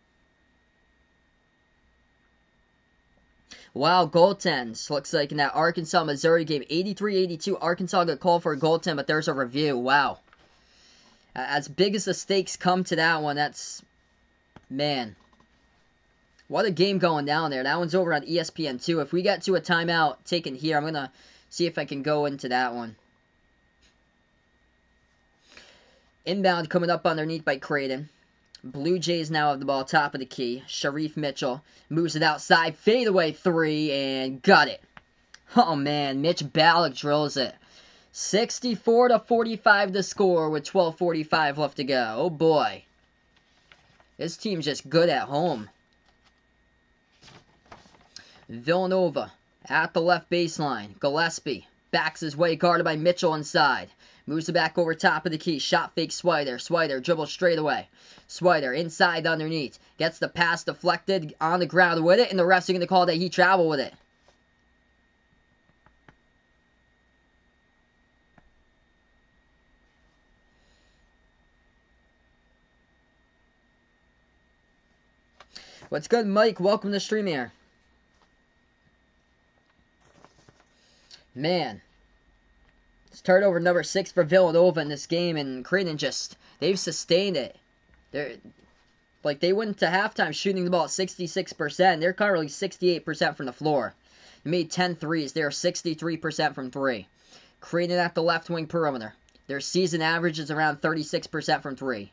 Wow, goaltends. Looks like in that Arkansas-Missouri game, 83-82, Arkansas got called for a goaltend, but there's a review. Wow. As big as the stakes come to that one, that's... Man. What a game going down there. That one's over on ESPN too. If we get to a timeout taken here, I'm going to see if I can go into that one. Inbound coming up underneath by Creighton. Blue Jays now have the ball top of the key. Sharif Mitchell moves it outside. Fadeaway three and got it. Oh man, Mitch Ballack drills it. 64-45 to score with 12:45 left to go. Oh boy. This team's just good at home. Villanova at the left baseline. Gillespie backs his way, guarded by Mitchell inside. Moves it back over top of the key. Shot fake Swider. Swider dribbles straight away. Swider inside underneath. Gets the pass deflected on the ground with it, and the refs are going to call that he traveled with it. What's good, Mike? Welcome to the stream here. Man. It's turnover number 6 for Villanova in this game, and Creighton just, they've sustained it. They went to halftime shooting the ball at 66%. They're currently 68% from the floor. They made 10 threes. They're 63% from 3. Creighton at the left wing perimeter. Their season average is around 36% from 3.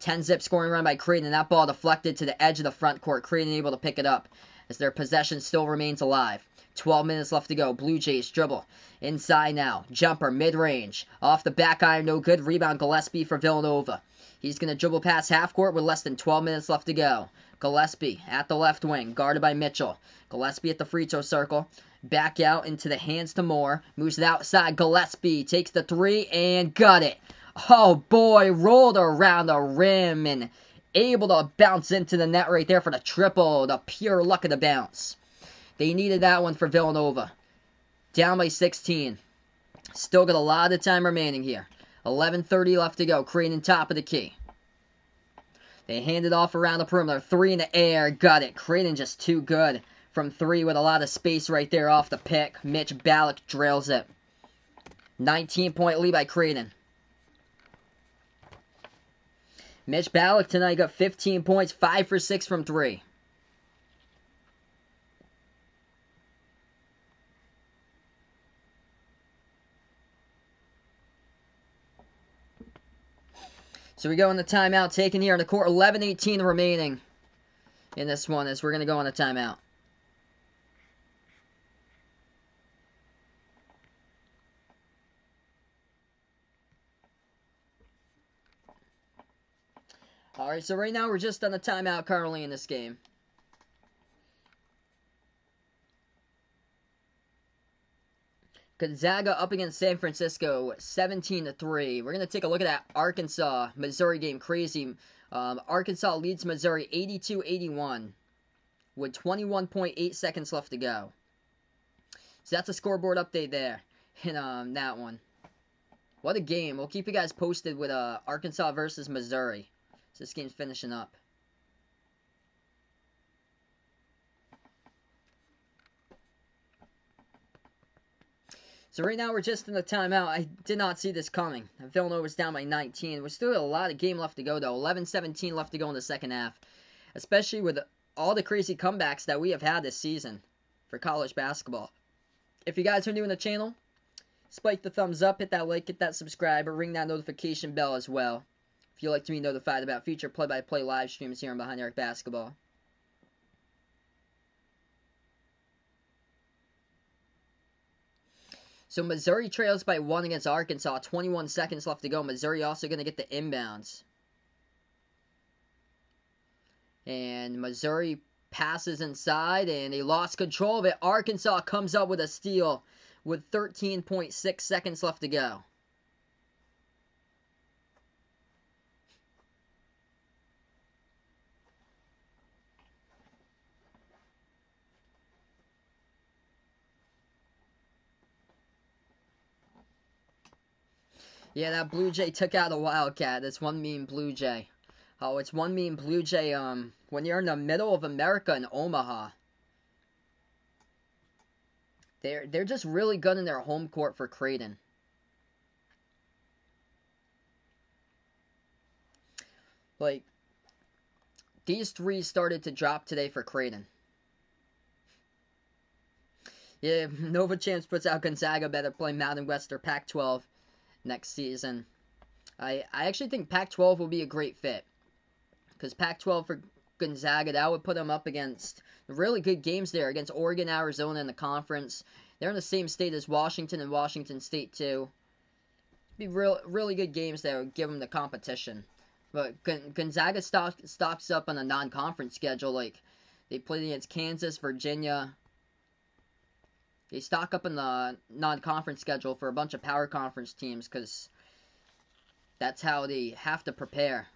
10-zip scoring run by Creighton, and that ball deflected to the edge of the front court. Creighton able to pick it up as their possession still remains alive. 12 minutes left to go. Blue Jays dribble. Inside now. Jumper, mid-range. Off the back iron, no good. Rebound, Gillespie for Villanova. He's going to dribble past half court with less than 12 minutes left to go. Gillespie at the left wing, guarded by Mitchell. Gillespie at the free throw circle. Back out into the hands to Moore. Moves it outside. Gillespie takes the three and got it. Oh boy, rolled around the rim and able to bounce into the net right there for the triple. The pure luck of the bounce. They needed that one for Villanova. Down by 16. Still got a lot of time remaining here. 11:30 left to go. Creighton top of the key. They hand it off around the perimeter. 3 in the air. Got it. Creighton just too good from 3 with a lot of space right there off the pick. Mitch Ballack drills it. 19-point lead by Creighton. Mitch Ballack tonight got 15 points. 5 for 6 from 3. So we go in the timeout taken here in the court. 11:18 remaining in this one as we're going to go on the timeout. Alright, so right now we're just on the timeout currently in this game. Gonzaga up against San Francisco, 17-3. We're going to take a look at that Arkansas-Missouri game. Crazy. Arkansas leads Missouri 82-81 with 21.8 seconds left to go. So that's a scoreboard update there in that one. What a game. We'll keep you guys posted with Arkansas versus Missouri. So this game's finishing up. So right now we're just in the timeout. I did not see this coming. Villanova's down by 19. We're still got a lot of game left to go though. 11:17 left to go in the second half. Especially with all the crazy comebacks that we have had this season for college basketball. If you guys are new in the channel, spike the thumbs up, hit that like, hit that subscribe, or ring that notification bell as well. If you'd like to be notified about future play-by-play live streams here on Behind the Arc Basketball. So Missouri trails by 1 against Arkansas. 21 seconds left to go. Missouri also going to get the inbounds. And Missouri passes inside, and they lost control of it. Arkansas comes up with a steal with 13.6 seconds left to go. Yeah, that Blue Jay took out a Wildcat. That's one mean Blue Jay. Oh, it's one mean Blue Jay, when you're in the middle of America in Omaha. They're just really good in their home court for Creighton. Like, these three started to drop today for Creighton. Yeah, Nova Champs puts out Gonzaga better play Mountain West or Pac-12 next season. I actually think Pac-12 will be a great fit. Because Pac-12 for Gonzaga, that would put them up against really good games there. Against Oregon, Arizona in the conference. They're in the same state as Washington and Washington State too. Be really good games that would give them the competition. But Gonzaga stocks up on a non-conference schedule. Like, they played against Kansas, Virginia. They stock up in the non-conference schedule for a bunch of power conference teams because that's how they have to prepare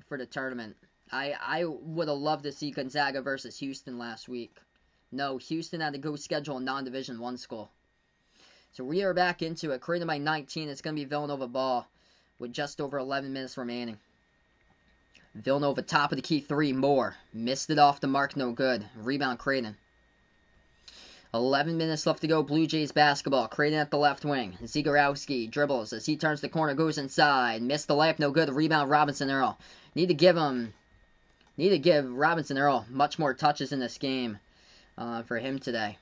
for the tournament. I would have loved to see Gonzaga versus Houston last week. No, Houston had to go schedule a non-Division I school. So we are back into it. Creighton by 19. It's going to be Villanova ball with just over 11 minutes remaining. Villanova top of the key three. Moore missed it off the mark. No good. Rebound Creighton. 11 minutes left to go. Blue Jays basketball. Creighton at the left wing. Zagorowski dribbles as he turns the corner, goes inside. Missed the layup, no good. Rebound Robinson Earl. Need to give Robinson Earl much more touches in this game for him today.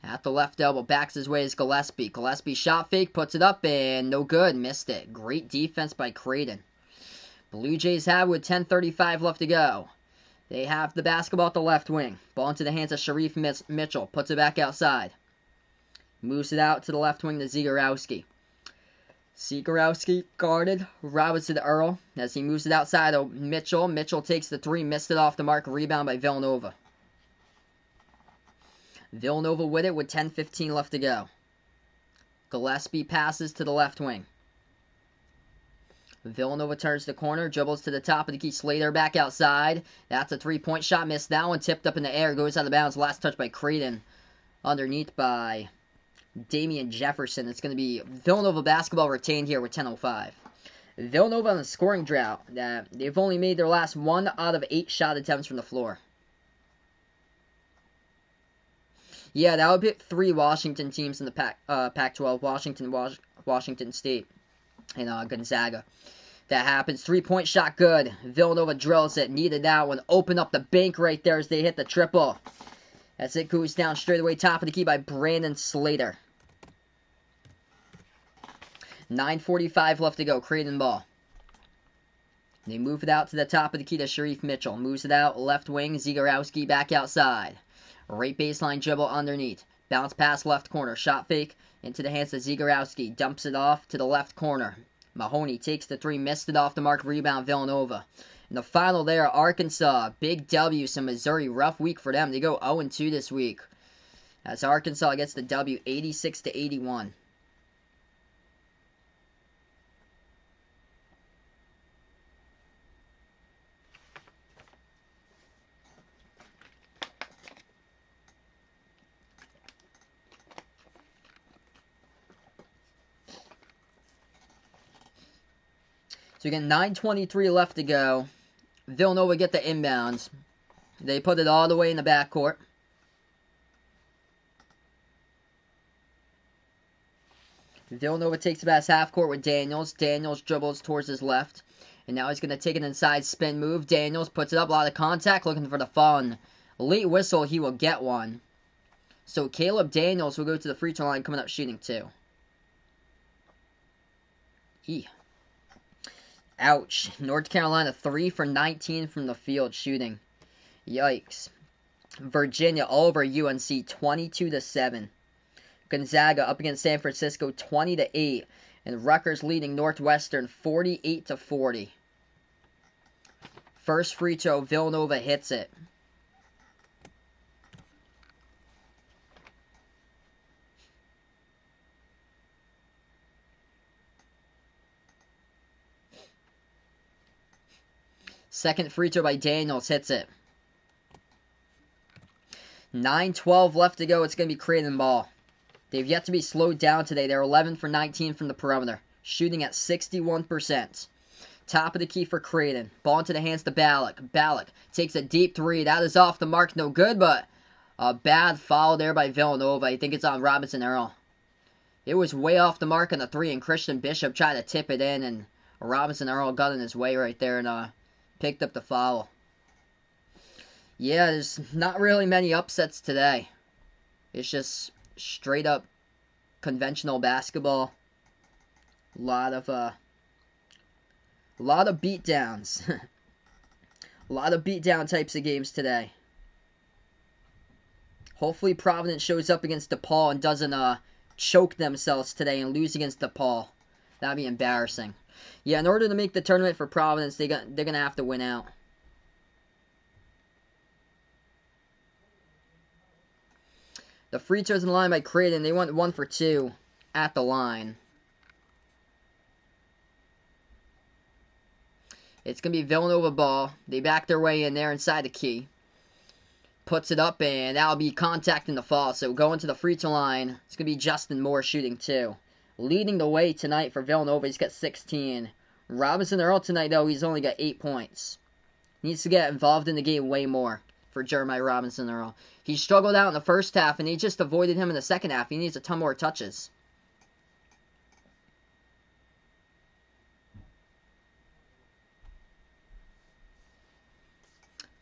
At the left elbow, backs his way is Gillespie. Gillespie shot fake, puts it up, and no good. Missed it. Great defense by Creighton. Blue Jays have with 10:35 left to go. They have the basketball at the left wing. Ball into the hands of Sharif Mitchell. Puts it back outside. Moves it out to the left wing to Zagorowski. Zagorowski guarded Robinson Earl as he moves it outside to Mitchell. Mitchell takes the three. Missed it off the mark. Rebound by Villanova. Villanova with it with 10:15 left to go. Gillespie passes to the left wing. Villanova turns the corner, dribbles to the top of the key. Slater back outside. That's a three-point shot. Missed that one. Tipped up in the air. Goes out of bounds. Last touch by Creighton. Underneath by Damian Jefferson. It's going to be Villanova basketball retained here with 10:05. Villanova on a scoring drought. They've only made their last 1 out of 8 shot attempts from the floor. Yeah, that would pick 3 Washington teams in the Pac-12. Washington State, and Gonzaga. That happens. 3-point shot good. Villanova drills it. Needed that one. Open up the bank right there as they hit the triple. As it goes down straight away. Top of the key by Brandon Slater. 9:45 left to go. Creighton ball. They move it out to the top of the key to Sharif Mitchell. Moves it out. Left wing. Zagorowski back outside. Right baseline dribble underneath. Bounce pass left corner. Shot fake into the hands of Zagorowski. Dumps it off to the left corner. Mahoney takes the three. Missed it off the mark. Rebound Villanova. In the final there, Arkansas. Big W. Some Missouri. Rough week for them. They go 0-2 this week. As Arkansas gets the W 86-81. So again, 9:23 left to go. Villanova get the inbounds. They put it all the way in the backcourt. Villanova takes the pass half court with Daniels. Daniels dribbles towards his left. And now he's going to take an inside spin move. Daniels puts it up. A lot of contact. Looking for the fun. Late whistle. He will get one. So Caleb Daniels will go to the free throw line coming up shooting 2. Ouch. North Carolina 3 for 19 from the field shooting. Yikes. Virginia all over UNC 22-7. Gonzaga up against San Francisco 20-8. And Rutgers leading Northwestern 48-40. First free throw, Villanova hits it. Second free throw by Daniels hits it. 9:12 left to go. It's going to be Creighton ball. They've yet to be slowed down today. They're 11 for 19 from the perimeter, shooting at 61%. Top of the key for Creighton. Ball into the hands to Ballack. Ballack takes a deep three. That is off the mark. No good, but a bad foul there by Villanova. I think it's on Robinson Earl. It was way off the mark on the three, and Christian Bishop tried to tip it in, and Robinson Earl got in his way right there and picked up the foul. Yeah, there's not really many upsets today. It's just straight up conventional basketball. A lot of beatdowns. A lot of beatdown types of games today. Hopefully Providence shows up against DePaul and doesn't choke themselves today and lose against DePaul. That'd be embarrassing. Yeah, in order to make the tournament for Providence, they're going to have to win out. The free throws in the line by Creighton, they went 1 for 2 at the line. It's going to be Villanova ball. They back their way in there inside the key. Puts it up, and that'll be contact in the fall. So going to the free throw line, it's going to be Justin Moore shooting 2. Leading the way tonight for Villanova, he's got 16. Robinson Earl tonight, though, he's only got 8 points. Needs to get involved in the game way more for Jeremiah Robinson Earl. He struggled out in the first half, and he just avoided him in the second half. He needs a ton more touches.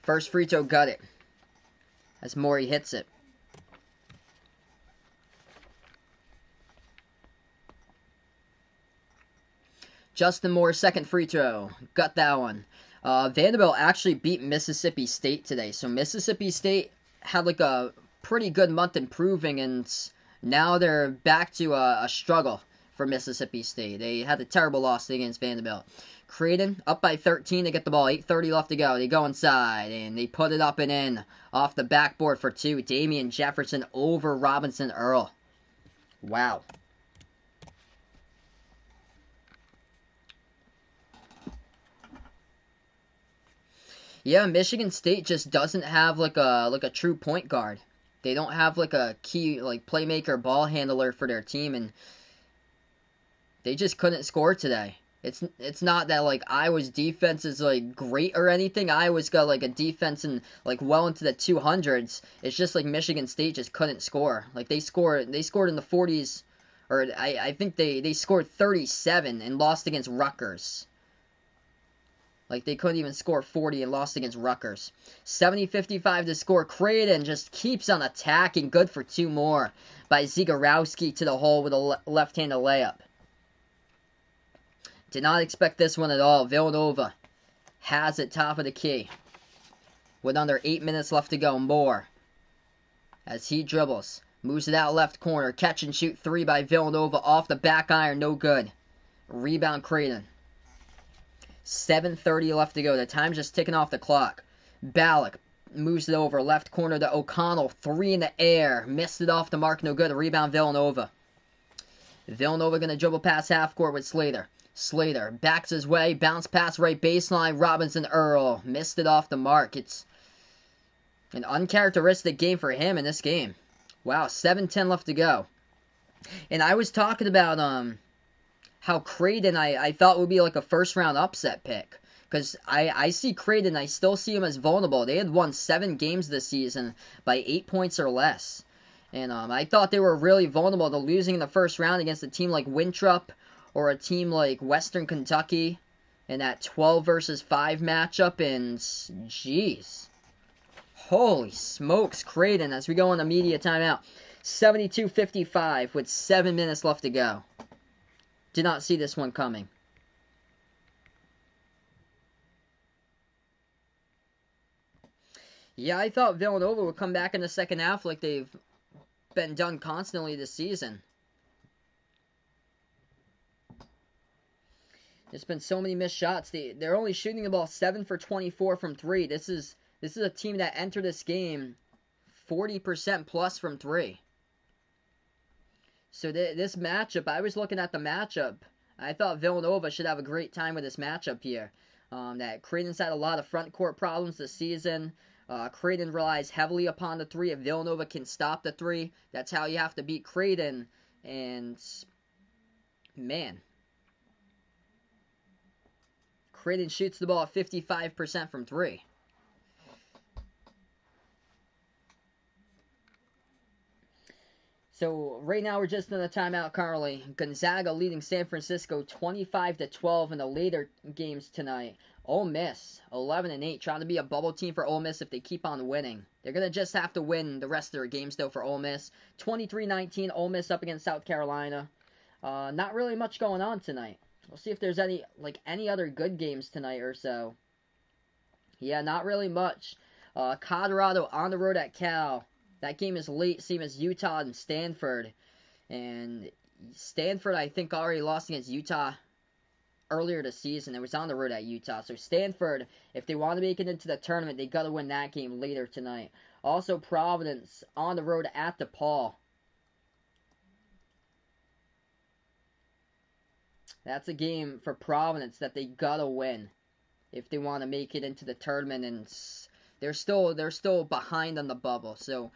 First free throw, got it. As Morey hits it. Justin Moore, second free throw. Got that one. Vanderbilt actually beat Mississippi State today. So Mississippi State had like a pretty good month improving, and now they're back to a struggle for Mississippi State. They had a terrible loss against Vanderbilt. Creighton up by 13. They get the ball. 8:30 left to go. They go inside, and they put it up and in. Off the backboard for 2. Damian Jefferson over Robinson Earl. Wow. Yeah, Michigan State just doesn't have like a true point guard. They don't have like a key like playmaker ball handler for their team, and they just couldn't score today. It's not that like Iowa's defense is like great or anything. Iowa's got like a defense in like well into the 200s. It's just like Michigan State just couldn't score. Like they scored in the 40s, or I think they scored 37 and lost against Rutgers. Like they couldn't even score 40 and lost against Rutgers. 70-55 to score. Creighton just keeps on attacking. Good for 2 more by Zagorowski to the hole with a left-handed layup. Did not expect this one at all. Villanova has it top of the key. With under 8 minutes left to go. Moore, as he dribbles, moves it out left corner. Catch and shoot 3 by Villanova off the back iron. No good. Rebound Creighton. 7:30 left to go. The time's just ticking off the clock. Ballack moves it over left corner to O'Connell. 3 in the air. Missed it off the mark. No good. Rebound Villanova. Villanova going to dribble past half court with Slater. Slater backs his way, bounce pass right baseline. Robinson Earl missed it off the mark. It's an uncharacteristic game for him in this game. Wow, 7:10 left to go. And I was talking about how Creighton I thought would be like a first round upset pick. Because I see Creighton, I still see them as vulnerable. They had won 7 games this season by 8 points or less. And I thought they were really vulnerable to losing in the first round against a team like Winthrop or a team like Western Kentucky in that 12 versus 5 matchup. And jeez, holy smokes, Creighton as we go on the media timeout. 72-55 with 7 minutes left to go. Did not see this one coming. Yeah, I thought Villanova would come back in the second half like they've been done constantly this season. There's been so many missed shots. They're only shooting the ball 7 for 24 from 3. This is a team that entered this game 40% plus from 3. So this matchup, I was looking at the matchup. I thought Villanova should have a great time with this matchup here. That Creighton's had a lot of front court problems this season. Creighton relies heavily upon the three. If Villanova can stop the three, that's how you have to beat Creighton. And, man, Creighton shoots the ball at 55% from three. So right now we're just in a timeout currently. Gonzaga leading San Francisco 25-12 in the later games tonight. Ole Miss 11-8, trying to be a bubble team for Ole Miss if they keep on winning. They're gonna just have to win the rest of their games though for Ole Miss. 23-19, Ole Miss up against South Carolina. Not really much going on tonight. We'll see if there's any other good games tonight or so. Yeah, not really much. Colorado on the road at Cal. That game is late, same as Utah and Stanford. And Stanford, I think, already lost against Utah earlier this season. It was on the road at Utah. So Stanford, if they want to make it into the tournament, they got to win that game later tonight. Also, Providence on the road at DePaul. That's a game for Providence that they got to win if they want to make it into the tournament, and they're still behind on the bubble. So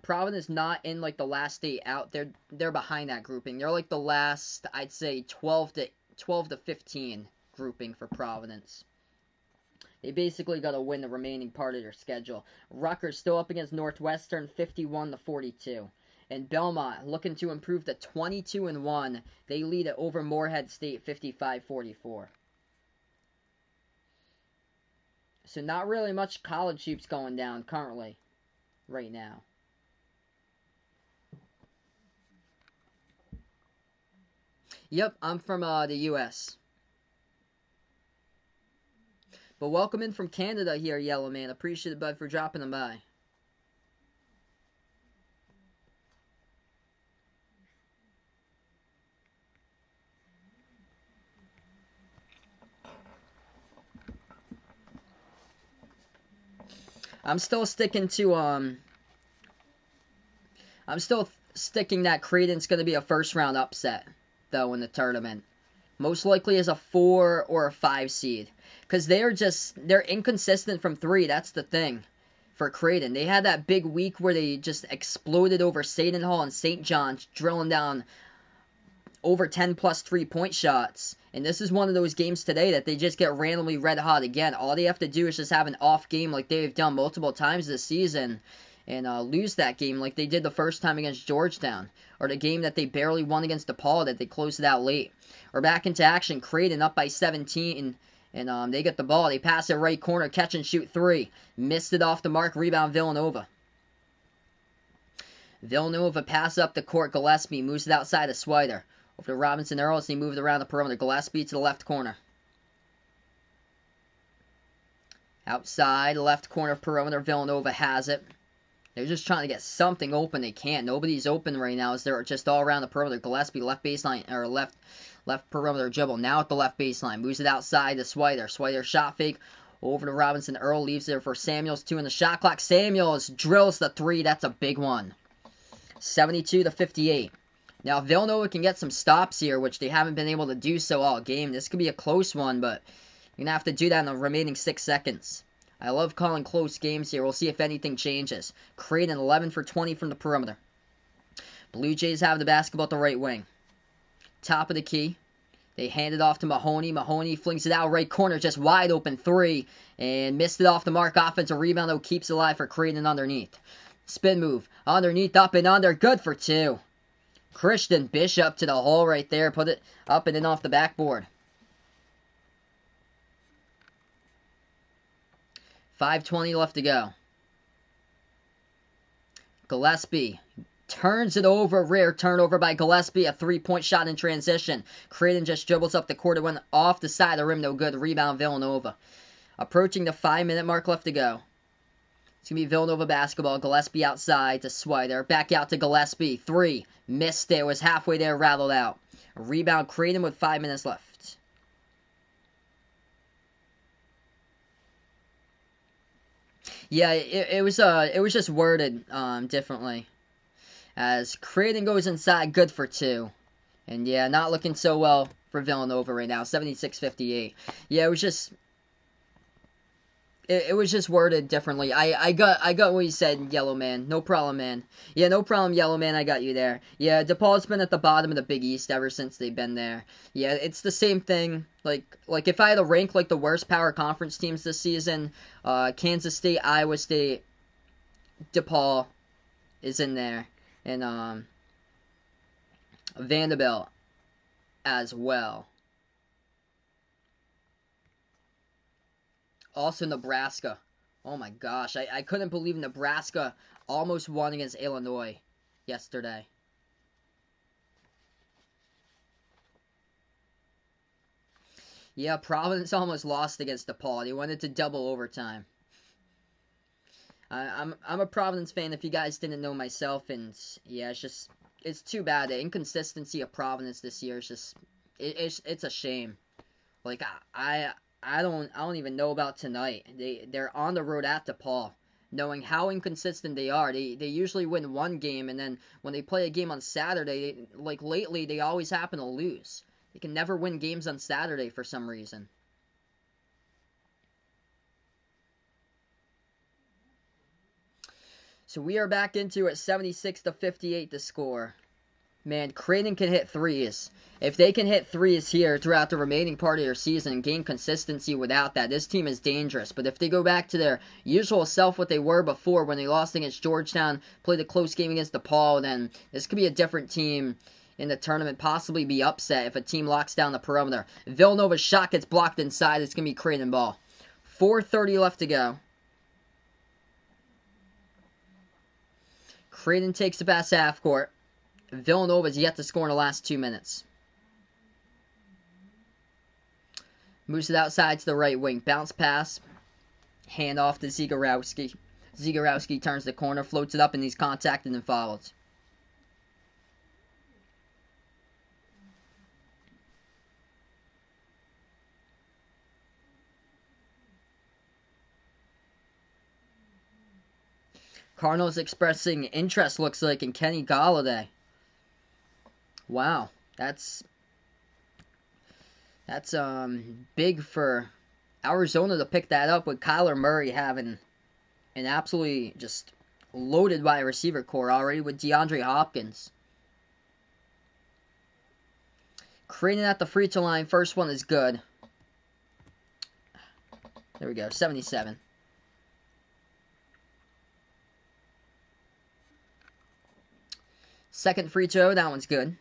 Providence not in like the last 8 out. They're behind that grouping. They're like the last, I'd say 12 to 15 grouping for Providence. They basically got to win the remaining part of their schedule. Rutgers still up against Northwestern 51-42. And Belmont looking to improve to 22-1. They lead it over Morehead State 55-44. So not really much college hoops going down currently, right now. Yep, I'm from the U.S. But welcome in from Canada here, Yellow Man. Appreciate it, bud, for dropping them by. I'm still sticking that Creighton's going to be a first-round upset, though, in the tournament. Most likely as a 4 or a 5 seed. Because they're inconsistent from 3, that's the thing, for Creighton. They had that big week where they just exploded over Seton Hall and St. John's, drilling down over 10-plus three-point shots. And this is one of those games today that they just get randomly red hot again. All they have to do is just have an off game like they've done multiple times this season and lose that game like they did the first time against Georgetown. Or the game that they barely won against DePaul that they closed it out late. Or back into action, Creighton up by 17 and they get the ball. They pass it right corner, catch and shoot 3. Missed it off the mark, rebound Villanova. Villanova pass up the court, Gillespie moves it outside of Swider. Over to Robinson Earl as he moved around the perimeter. Gillespie to the left corner. Outside, left corner of perimeter. Villanova has it. They're just trying to get something open. They can't. Nobody's open right now as they're just all around the perimeter. Gillespie, left baseline, or left perimeter dribble. Now at the left baseline. Moves it outside to Swider. Swider shot fake. Over to Robinson Earl. Leaves there for Samuels. 2 in the shot clock. Samuels drills the 3. That's a big one. 72-58. Now, if Villanova can get some stops here, which they haven't been able to do so all game, this could be a close one, but you're going to have to do that in the remaining 6 seconds. I love calling close games here. We'll see if anything changes. Creighton 11 for 20 from the perimeter. Blue Jays have the basketball at the right wing. Top of the key. They hand it off to Mahoney. Mahoney flings it out right corner, just wide open 3, and missed it off the mark. Offensive rebound, though, keeps it alive for Creighton underneath. Spin move. Underneath, up and under. Good for 2. Christian Bishop to the hole right there. Put it up and in off the backboard. 5:20 left to go. Gillespie turns it over. Rare turnover by Gillespie. A 3-point shot in transition. Creighton just dribbles up the court. It went off the side of the rim. No good. Rebound Villanova. Approaching the 5-minute mark left to go. It's going to be Villanova basketball. Gillespie outside to Swider. Back out to Gillespie. 3. Missed it. Was halfway there. Rattled out. Rebound Creighton with 5 minutes left. Yeah, it was just worded differently. As Creighton goes inside. Good for 2. And yeah, not looking so well for Villanova right now. 76-58. Yeah, it was just It was just worded differently. I got what you said, Yellow Man. No problem, man. Yeah, no problem, Yellow Man. I got you there. Yeah, DePaul's been at the bottom of the Big East ever since they've been there. Yeah, it's the same thing. Like if I had to rank like the worst power conference teams this season, Kansas State, Iowa State, DePaul is in there, and Vanderbilt as well. Also Nebraska. Oh my gosh, I couldn't believe Nebraska almost won against Illinois yesterday. Yeah, Providence almost lost against DePaul. They went into double overtime. I'm a Providence fan. If you guys didn't know myself, and yeah, it's too bad. The inconsistency of Providence this year is just it's a shame. Like I don't even know about tonight. They're on the road at DePaul. Knowing how inconsistent they are, they usually win one game, and then when they play a game on Saturday, like lately, they always happen to lose. They can never win games on Saturday for some reason. So we are back into it, 76-58 to score. Man, Creighton can hit threes. If they can hit threes here throughout the remaining part of their season and gain consistency without that, this team is dangerous. But if they go back to their usual self, what they were before when they lost against Georgetown, played a close game against DePaul, then this could be a different team in the tournament, possibly be upset if a team locks down the perimeter. Villanova's shot gets blocked inside. It's going to be Creighton ball. 4:30 left to go. Creighton takes the pass half court. Villanova's yet to score in the last 2 minutes. Moves it outside to the right wing. Bounce pass. Hand off to Zagorowski. Zagorowski turns the corner, floats it up, and he's contacted and fouled. Cardinals expressing interest, looks like, in Kenny Golladay. Wow, that's big for Arizona to pick that up with Kyler Murray having an absolutely just loaded wide receiver core already with DeAndre Hopkins. Creighton at the free throw line. First one is good. There we go, 77. Second free throw, that one's good.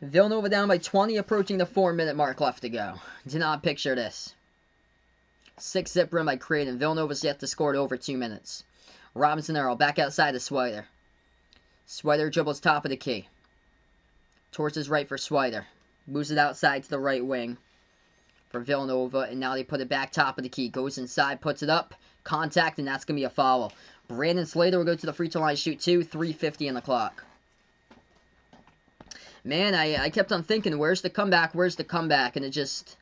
Villanova down by 20, approaching the 4-minute mark left to go. Did not picture this. 6-zip run by Creighton. Villanova's yet to score it over 2 minutes. Robinson Earl back outside to Swider. Swider dribbles top of the key. Towards his right for Swider. Moves it outside to the right wing for Villanova, and now they put it back top of the key. Goes inside, puts it up. Contact, and that's going to be a foul. Brandon Slater will go to the free throw line, shoot 2, 3:50 on the clock. Man, I kept on thinking, where's the comeback, and it just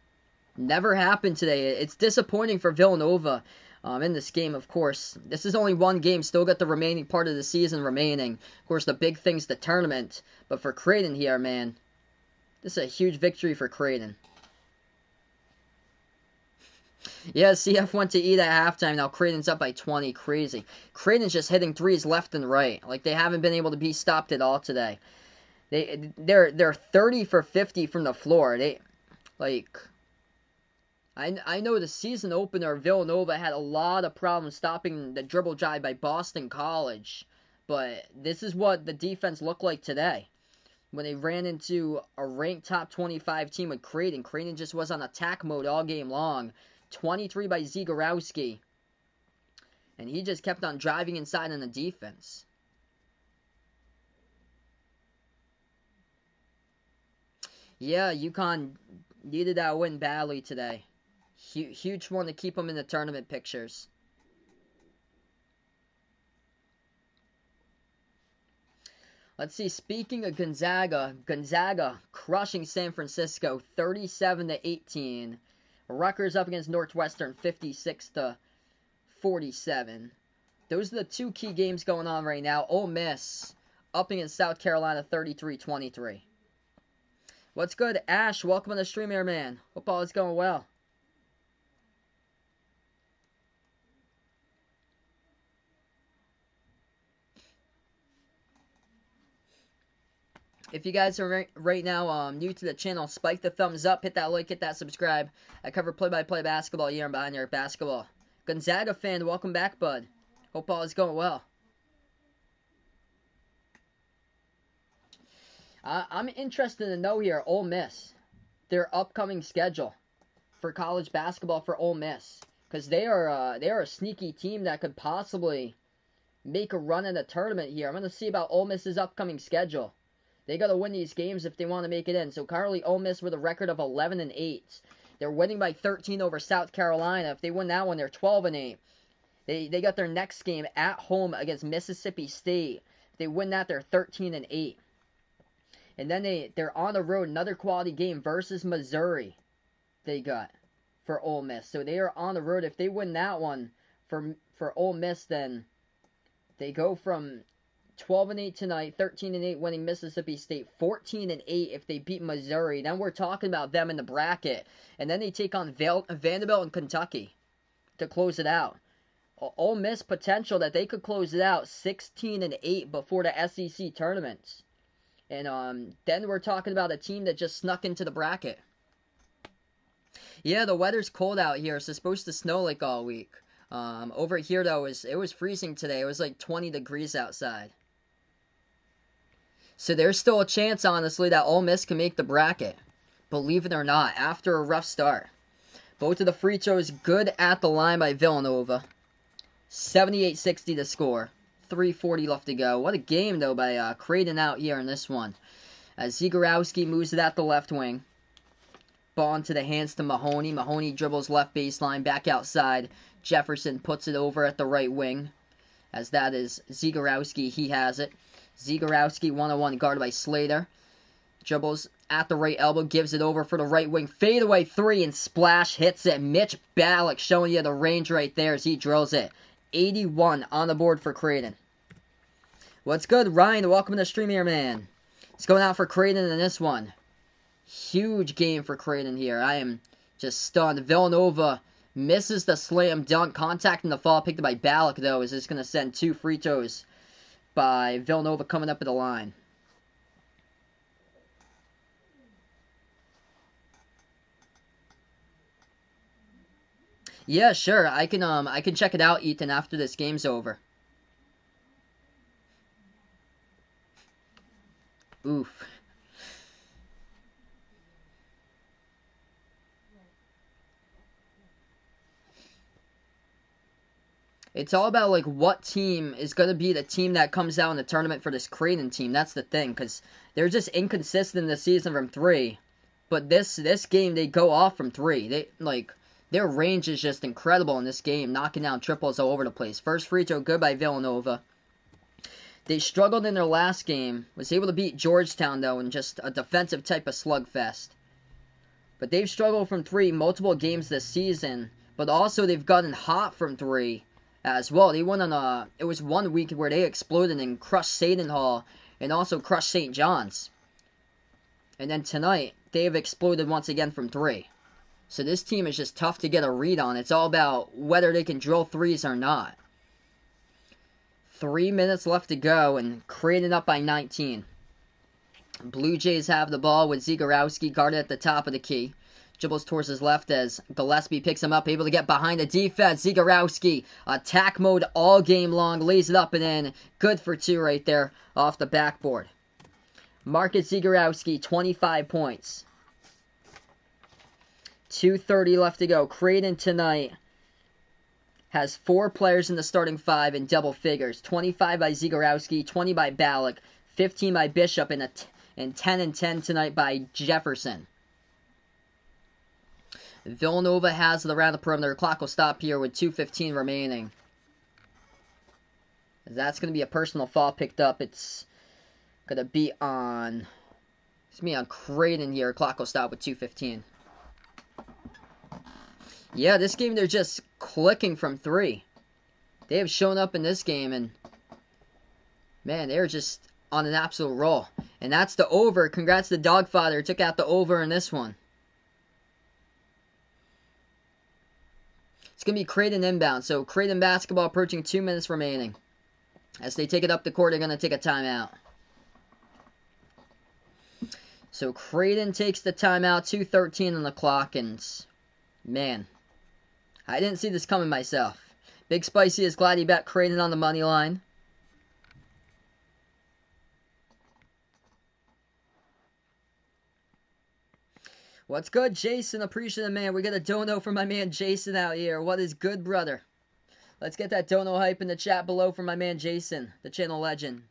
never happened today. It's disappointing for Villanova in this game, of course. This is only one game, still got the remaining part of the season remaining. Of course, the big thing's the tournament, but for Creighton here, man, this is a huge victory for Creighton. Yeah, CF went to eat at halftime. Now Creighton's up by 20. Crazy. Creighton's just hitting threes left and right. Like, they haven't been able to be stopped at all today. They're 30 for 50 from the floor. I know the season opener, Villanova had a lot of problems stopping the dribble drive by Boston College, but this is what the defense looked like today. When they ran into a ranked top 25 team with Creighton, Creighton just was on attack mode all game long. 23 by Zagorowski, and he just kept on driving inside on the defense. Yeah, UConn needed that win badly today. Huge one to keep them in the tournament pictures. Let's see, speaking of Gonzaga crushing San Francisco 37-18. Rutgers up against Northwestern 56-47. Those are the two key games going on right now. Ole Miss up against South Carolina 33-23. What's good, Ash? Welcome on the stream here, man. Hope all is going well. If you guys are right now new to the channel, spike the thumbs up, hit that like, hit that subscribe. I cover play-by-play basketball here on Behind Your Basketball. Gonzaga fan, welcome back, bud. Hope all is going well. I'm interested to know here, Ole Miss, their upcoming schedule for college basketball for Ole Miss, because they are a sneaky team that could possibly make a run in the tournament here. I'm going to see about Ole Miss's upcoming schedule. They got to win these games if they want to make it in. So currently Ole Miss with a record of 11-8. They're winning by 13 over South Carolina. If they win that one, they're 12-8. They got their next game at home against Mississippi State. If they win that, they're 13-8. And then they're on the road, another quality game versus Missouri they got for Ole Miss. So they are on the road. If they win that one for Ole Miss, then they go from 12-8 tonight, 13-8 winning Mississippi State, 14-8 if they beat Missouri. Then we're talking about them in the bracket. And then they take on Vanderbilt and Kentucky to close it out. Ole Miss potential that they could close it out 16-8 before the SEC tournaments. And then we're talking about a team that just snuck into the bracket. Yeah, the weather's cold out here. It's supposed to snow like all week. Over here, though, it was freezing today. It was like 20 degrees outside. So there's still a chance, honestly, that Ole Miss can make the bracket. Believe it or not, after a rough start. Both of the free throws good at the line by Villanova. 78-60 to score. 3:40 left to go. What a game, though, by Creighton out here in this one. As Zagorowski moves it at the left wing. Ball into the hands to Mahoney. Mahoney dribbles left baseline, back outside. Jefferson puts it over at the right wing. As that is Zagorowski, he has it. Zagorowski one-on-one guarded by Slater. Dribbles at the right elbow, gives it over for the right wing. Fadeaway three and splash hits it. Mitch Ballack showing you the range right there as he drills it. 81 on the board for Creighton. What's good, Ryan? Welcome to the stream here, man. It's going out for Creighton in this one. Huge game for Creighton here. I am just stunned. Villanova misses the slam dunk. Contact in the fall picked up by Ballack, though, is just going to send 2 free throws by Villanova coming up at the line. Yeah, sure. I can check it out, Ethan, after this game's over. Oof. It's all about, like, what team is going to be the team that comes out in the tournament for this Creighton team. That's the thing, because they're just inconsistent this season from 3. But this game, they go off from 3. Their range is just incredible in this game, knocking down triples all over the place. First free throw good by Villanova. They struggled in their last game, was able to beat Georgetown, though, in just a defensive type of slugfest. But they've struggled from 3 multiple games this season, but also they've gotten hot from 3 as well. They won on it was one week where they exploded and crushed Seton Hall and also crushed St. John's. And then tonight, they have exploded once again from 3. So this team is just tough to get a read on. It's all about whether they can drill threes or not. 3 minutes left to go and Creighton up by 19. Blue Jays have the ball with Zagorowski guarded at the top of the key. Dribbles towards his left as Gillespie picks him up, able to get behind the defense. Zagorowski, attack mode all game long, lays it up and in. Good for 2 right there off the backboard. Marcus Zagorowski, 25 points. 2:30 left to go. Creighton tonight has 4 players in the starting 5 in double figures. 25 by Zagorowski, 20 by Ballack, 15 by Bishop, and 10 and 10 tonight by Jefferson. Villanova has it around the perimeter. Clock will stop here with 2:15 remaining. That's going to be a personal foul picked up. It's going to be on Creighton here. Clock will stop with 2:15. Yeah, this game they're just clicking from 3. They have shown up in this game and man, they're just on an absolute roll. And that's the over. Congrats to Dogfather. Took out the over in this one. It's going to be Creighton inbound. So Creighton basketball approaching 2 minutes remaining. As they take it up the court, they're going to take a timeout. So Creighton takes the timeout, 2:13 on the clock, and man, I didn't see this coming myself. Big Spicy is glad he bet Creighton on the money line. What's good, Jason? Appreciate it, man. We got a dono for my man Jason out here. What is good, brother? Let's get that dono hype in the chat below for my man Jason, the channel legend.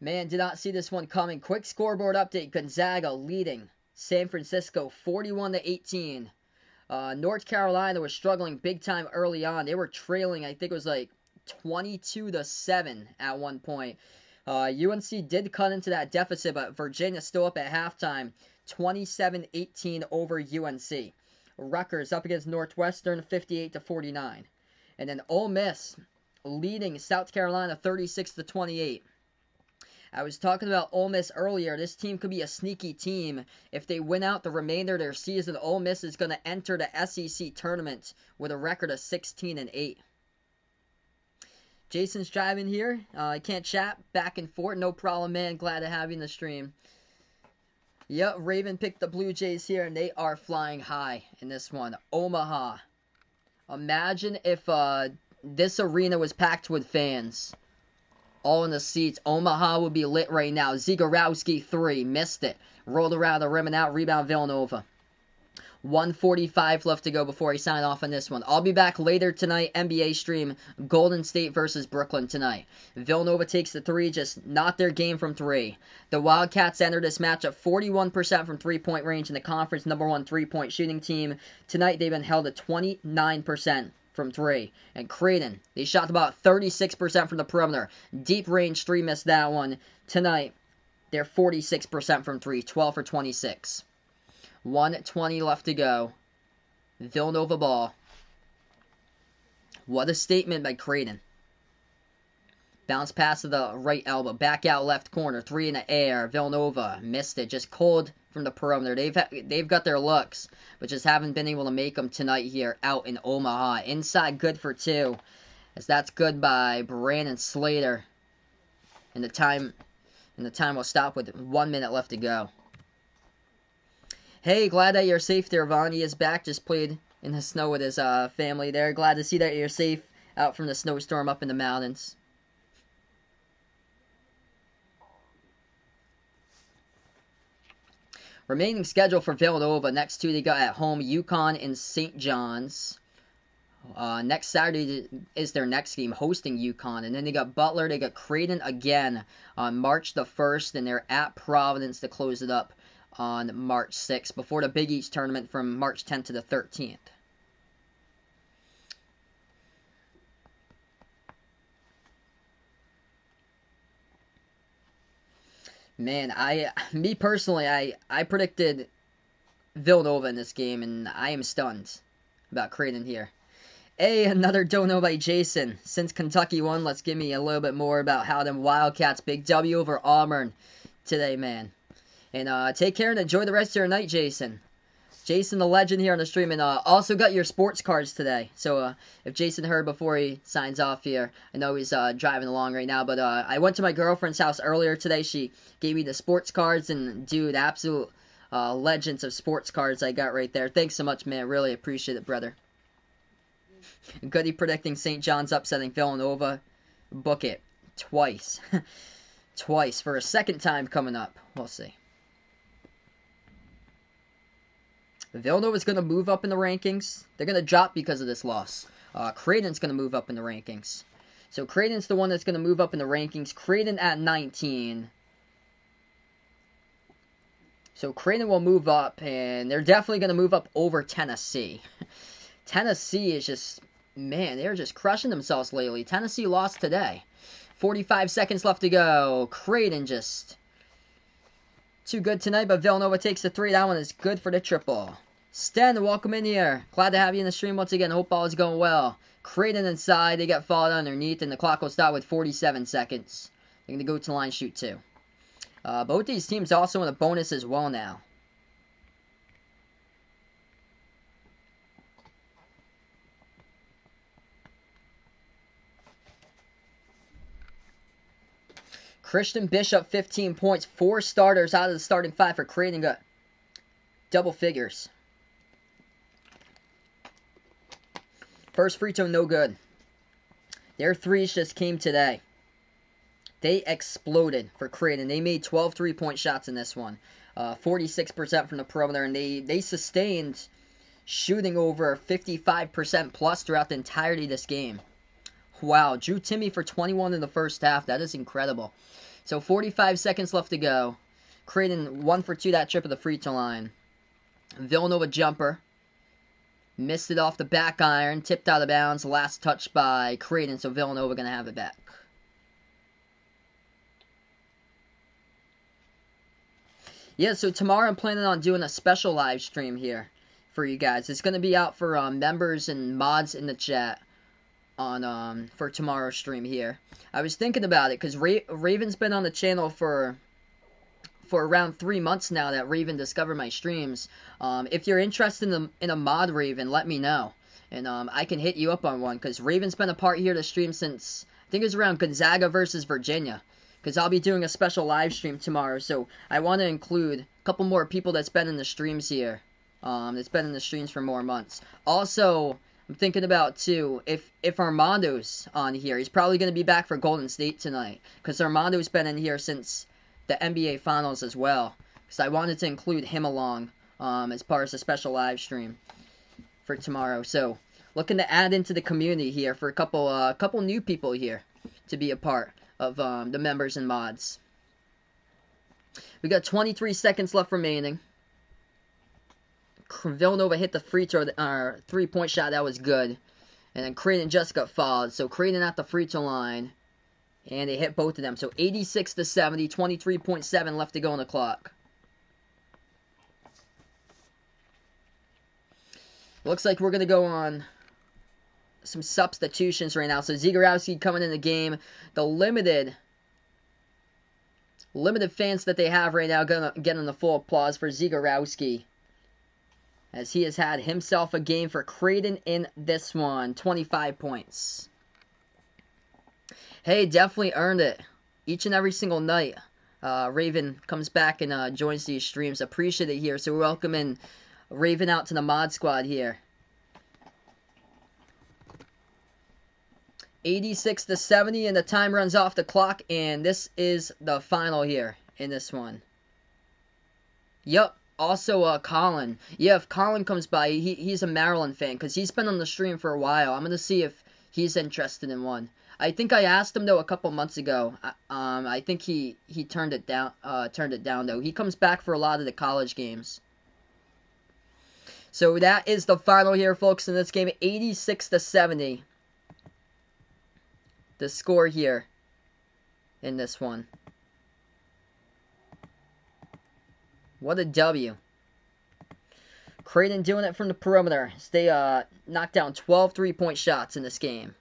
Man, did not see this one coming. Quick scoreboard update. Gonzaga leading San Francisco 41-18. North Carolina was struggling big time early on. They were trailing, I think it was like 22-7 at one point. UNC did cut into that deficit, but Virginia still up at halftime, 27-18 over UNC. Rutgers up against Northwestern, 58-49. And then Ole Miss leading South Carolina 36-28. I was talking about Ole Miss earlier. This team could be a sneaky team. If they win out the remainder of their season, Ole Miss is going to enter the SEC tournament with a record of 16-8. Jason's driving here. I can't chat back and forth. No problem, man. Glad to have you in the stream. Yep, Raven picked the Blue Jays here, and they are flying high in this one. Omaha. Imagine if this arena was packed with fans. All in the seats. Omaha would be lit right now. Zagorowski 3. Missed it. Rolled around the rim and out. Rebound Villanova. 1:45 left to go before I sign off on this one. I'll be back later tonight. NBA stream. Golden State versus Brooklyn tonight. Villanova takes the 3. Just not their game from 3. The Wildcats entered this matchup 41% from 3-point range in the conference #1 3-point shooting team. Tonight they've been held at 29%. From 3. And Creighton, they shot about 36% from the perimeter. Deep range 3, missed that one. Tonight, they're 46% from 3, 12 for 26. 1:20 left to go. Villanova ball. What a statement by Creighton. Bounce pass to the right elbow. Back out left corner. 3 in the air. Villanova missed it. Just cold from the perimeter. They've got their looks, but just haven't been able to make them tonight here out in Omaha. Inside good for 2. As that's good by Brandon Slater. And the time will stop with 1 minute left to go. Hey, glad that you're safe there, Vaughn. He is back. Just played in the snow with his family there. Glad to see that you're safe out from the snowstorm up in the mountains. Remaining schedule for Villanova. Next 2 they got at home, UConn and St. John's. Next Saturday is their next game, hosting UConn. And then they got Butler, they got Creighton again on March the 1st. And they're at Providence to close it up on March 6th. Before the Big East tournament from March 10th to the 13th. Man, me personally, I predicted Villanova in this game, and I am stunned about Creighton here. Hey, another dono by Jason. Since Kentucky won, let's give me a little bit more about how them Wildcats, big W over Auburn today, man. And take care and enjoy the rest of your night, Jason. Jason the legend here on the stream, and also got your sports cards today. So if Jason heard before he signs off here, I know he's driving along right now, but I went to my girlfriend's house earlier today. She gave me the sports cards, and dude, absolute legends of sports cards I got right there. Thanks so much, man. Really appreciate it, brother. Goody predicting St. John's upsetting Villanova. Book it. Twice. Twice for a second time coming up. We'll see. Villanova's going to move up in the rankings. They're going to drop because of this loss. Creighton's going to move up in the rankings. So Creighton's the one that's going to move up in the rankings. Creighton at 19. So Creighton will move up, and they're definitely going to move up over Tennessee. Tennessee is just, man, they're just crushing themselves lately. Tennessee lost today. 45 seconds left to go. Creighton just too good tonight, but Villanova takes the 3. That one is good for the triple. Sten, welcome in here. Glad to have you in the stream once again. Hope all is going well. Creighton inside. They got fouled underneath, and the clock will start with 47 seconds. They're going to go to line shoot 2. Both these teams also in a bonus as well now. Christian Bishop, 15 points. 4 starters out of the starting 5 for Creighton. Got double figures. First free throw, no good. Their threes just came today. They exploded for Creighton. They made 12 3-point shots in this one. 46% from the perimeter, and they sustained shooting over 55% plus throughout the entirety of this game. Wow, Drew Timme for 21 in the first half. That is incredible. So 45 seconds left to go. Creighton 1 for 2 that trip of the free throw line. Villanova jumper. Missed it off the back iron. Tipped out of bounds. Last touch by Creighton, so Villanova going to have it back. Yeah, so tomorrow I'm planning on doing a special live stream here for you guys. It's going to be out for members and mods in the chat on for tomorrow's stream here. I was thinking about it because Raven's been on the channel for around 3 months now that Raven discovered my streams. If you're interested in a mod Raven, let me know. And I can hit you up on one because Raven's been a part here to stream since, I think it was around Gonzaga versus Virginia. Because I'll be doing a special live stream tomorrow, so I want to include a couple more people that's been in the streams here. That's been in the streams for more months. Also, I'm thinking about, too, if Armando's on here. He's probably going to be back for Golden State tonight. Because Armando's been in here since the NBA Finals as well. So I wanted to include him along as part of a special live stream for tomorrow. So, looking to add into the community here for a couple new people here to be a part of the members and mods. We got 23 seconds left remaining. Villanova hit the free throw, 3-point shot. That was good. And then Creighton just got fouled. So Creighton at the free throw line. And they hit both of them. So 86-70, 23.7 left to go on the clock. Looks like we're going to go on some substitutions right now. So Zagorowski coming in the game. The limited fans that they have right now getting the full applause for Zagorowski, as he has had himself a game for Creighton in this one. 25 points. Hey, definitely earned it. Each and every single night, Raven comes back and joins these streams. Appreciate it here. So we're welcoming Raven out to the mod squad here. 86-70, and the time runs off the clock, and this is the final here in this one. Yup. Also, Colin. Yeah, if Colin comes by, he's a Maryland fan, because he's been on the stream for a while. I'm going to see if he's interested in one. I think I asked him, though, a couple months ago. I think he turned it down, though. He comes back for a lot of the college games. So that is the final here, folks, in this game. 86-70. The score here in this one. What a W. Creighton doing it from the perimeter. They knocked down 12 3-point shots in this game.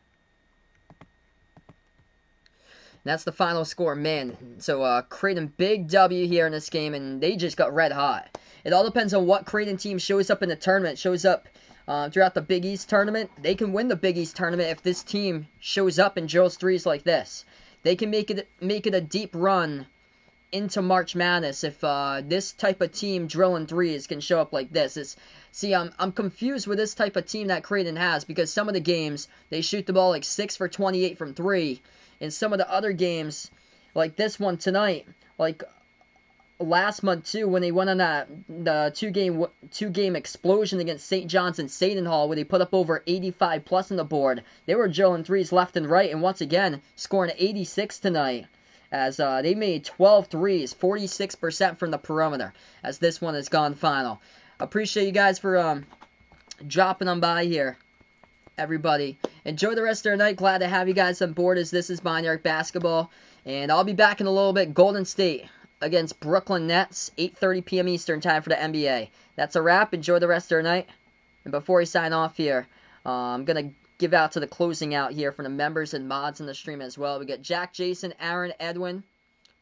That's the final score, man. So Creighton, big W here in this game, and they just got red hot. It all depends on what Creighton team shows up in the tournament. Shows up throughout the Big East tournament. They can win the Big East tournament if this team shows up and drills threes like this. They can make it a deep run into March Madness if this type of team drilling threes can show up like this. I'm confused with this type of team that Creighton has, because some of the games they shoot the ball like 6 for 28 from 3, and some of the other games like this one tonight, like last month too, when they went on the two-game explosion against St. John's and Seton Hall, where they put up over 85 plus on the board. They were drilling threes left and right, and once again scoring 86 tonight, as they made 12 threes, 46% from the perimeter, as this one has gone final. Appreciate you guys for dropping on by here, everybody. Enjoy the rest of your night. Glad to have you guys on board, as this is Binary Basketball, and I'll be back in a little bit. Golden State against Brooklyn Nets, 8:30 p.m. Eastern time for the NBA. That's a wrap. Enjoy the rest of your night. And before we sign off here, I'm going to give out to the closing out here for the members and mods in the stream as well. We got Jack, Jason, Aaron, Edwin,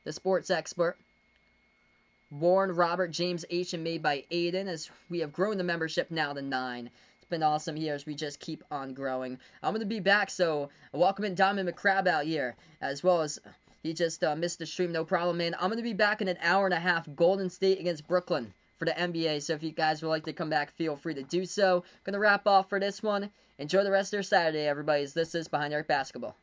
the sports expert, Warren, Robert, James H, and made by Aiden, as we have grown the membership now to 9. It's been awesome here as we just keep on growing. I'm going to be back, so welcome in Diamond McCrab out here, as well as he just missed the stream, no problem, man. I'm going to be back in an hour and a half, Golden State against Brooklyn for the NBA, so if you guys would like to come back, feel free to do so. Going to wrap off for this one. Enjoy the rest of your Saturday, everybody, as this is Behind the Arc Basketball.